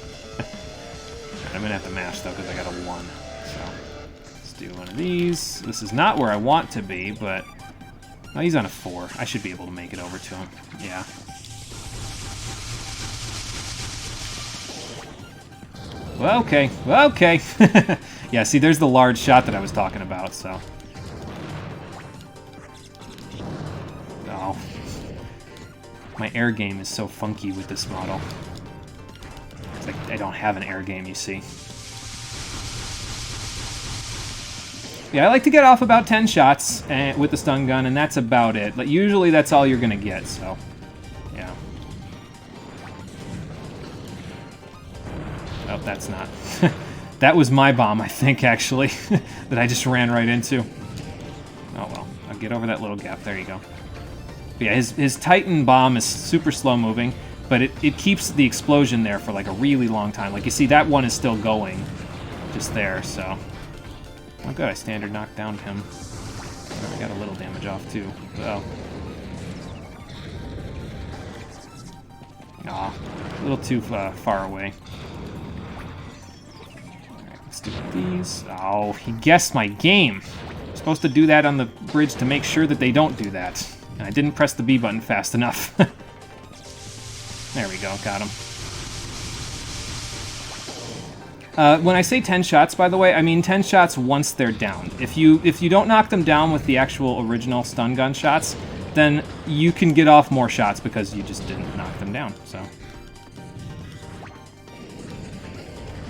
I'm going to have to mash, though, because I got a 1. So, let's do one of these. This is not where I want to be, but... Oh, he's on a 4. I should be able to make it over to him. Yeah. Well, okay. Well, okay. Yeah, see, there's the large shot that I was talking about, so... Oh. My air game is so funky with this model. It's like I don't have an air game, you see. Yeah, I like to get off about 10 shots with the stun gun, and that's about it. But usually that's all you're going to get, so... Yeah. Oh, that's not. That was my bomb, I think, actually, that I just ran right into. Oh, well. I'll get over that little gap. There you go. But yeah, his Titan bomb is super slow-moving, but it keeps the explosion there for, like, a really long time. Like, you see, that one is still going just there, so... Oh, good, I standard knocked down him. I got a little damage off, too. Oh. Aw, a little too far away. Alright, let's do these. Oh, he guessed my game. I'm supposed to do that on the bridge to make sure that they don't do that. And I didn't press the B button fast enough. There we go, got him. When I say 10 shots, by the way, I mean 10 shots once they're down. If you don't knock them down with the actual original stun gun shots, then you can get off more shots because you just didn't knock them down, so.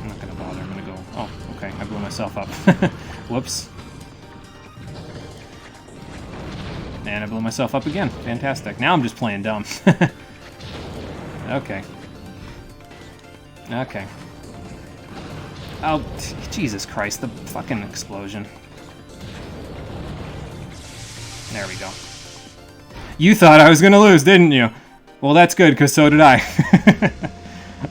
I'm not gonna bother, I'm gonna go, oh, okay, I blew myself up. Whoops. And I blew myself up again, fantastic. Now I'm just playing dumb. Okay. Okay. Oh, Jesus Christ, the fucking explosion. There we go. You thought I was gonna lose, didn't you? Well, that's good, because so did I. I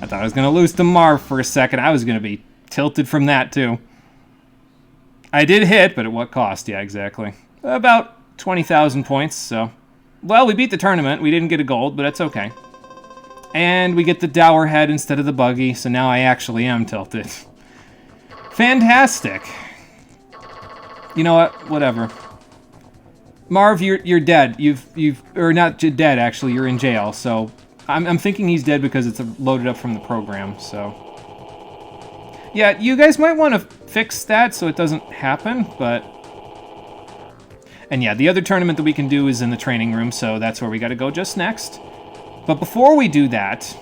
thought I was gonna lose to Marv for a second. I was gonna be tilted from that, too. I did hit, but at what cost? Yeah, exactly. About 20,000 points, so... Well, we beat the tournament. We didn't get a gold, but that's okay. And we get the dower head instead of the buggy, so now I actually am tilted. Fantastic. You know what? Whatever. Marv, you're dead. Or not dead, actually. You're in jail, so... I'm thinking he's dead because it's loaded up from the program, so... Yeah, you guys might want to fix that so it doesn't happen, but... And yeah, the other tournament that we can do is in the training room, so that's where we gotta go just next. But before we do that...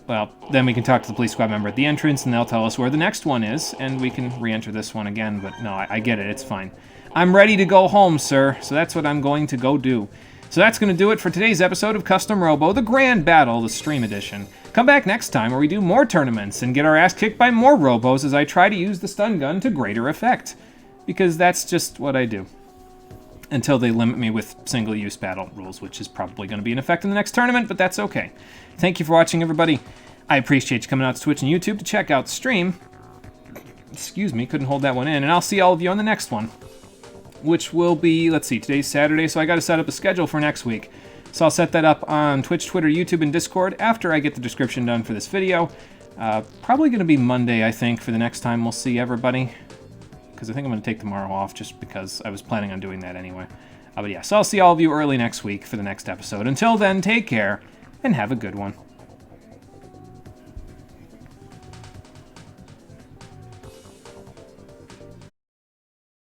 Well, then we can talk to the police squad member at the entrance, and they'll tell us where the next one is, and we can re-enter this one again, but no, I get it, it's fine. I'm ready to go home, sir, so that's what I'm going to go do. So that's going to do it for today's episode of Custom Robo, the Grand Battle, the Stream Edition. Come back next time where we do more tournaments and get our ass kicked by more Robos as I try to use the stun gun to greater effect. Because that's just what I do. Until they limit me with single-use battle rules, which is probably going to be in effect in the next tournament, but that's okay. Thank you for watching, everybody. I appreciate you coming out to Twitch and YouTube to check out the stream. Excuse me, couldn't hold that one in. And I'll see all of you on the next one, which will be, let's see, today's Saturday, so I got to set up a schedule for next week. So I'll set that up on Twitch, Twitter, YouTube, and Discord after I get the description done for this video. Probably going to be Monday, I think, for the next time we'll see everybody. Because I think I'm going to take tomorrow off just because I was planning on doing that anyway. But yeah, so I'll see all of you early next week for the next episode. Until then, take care and have a good one.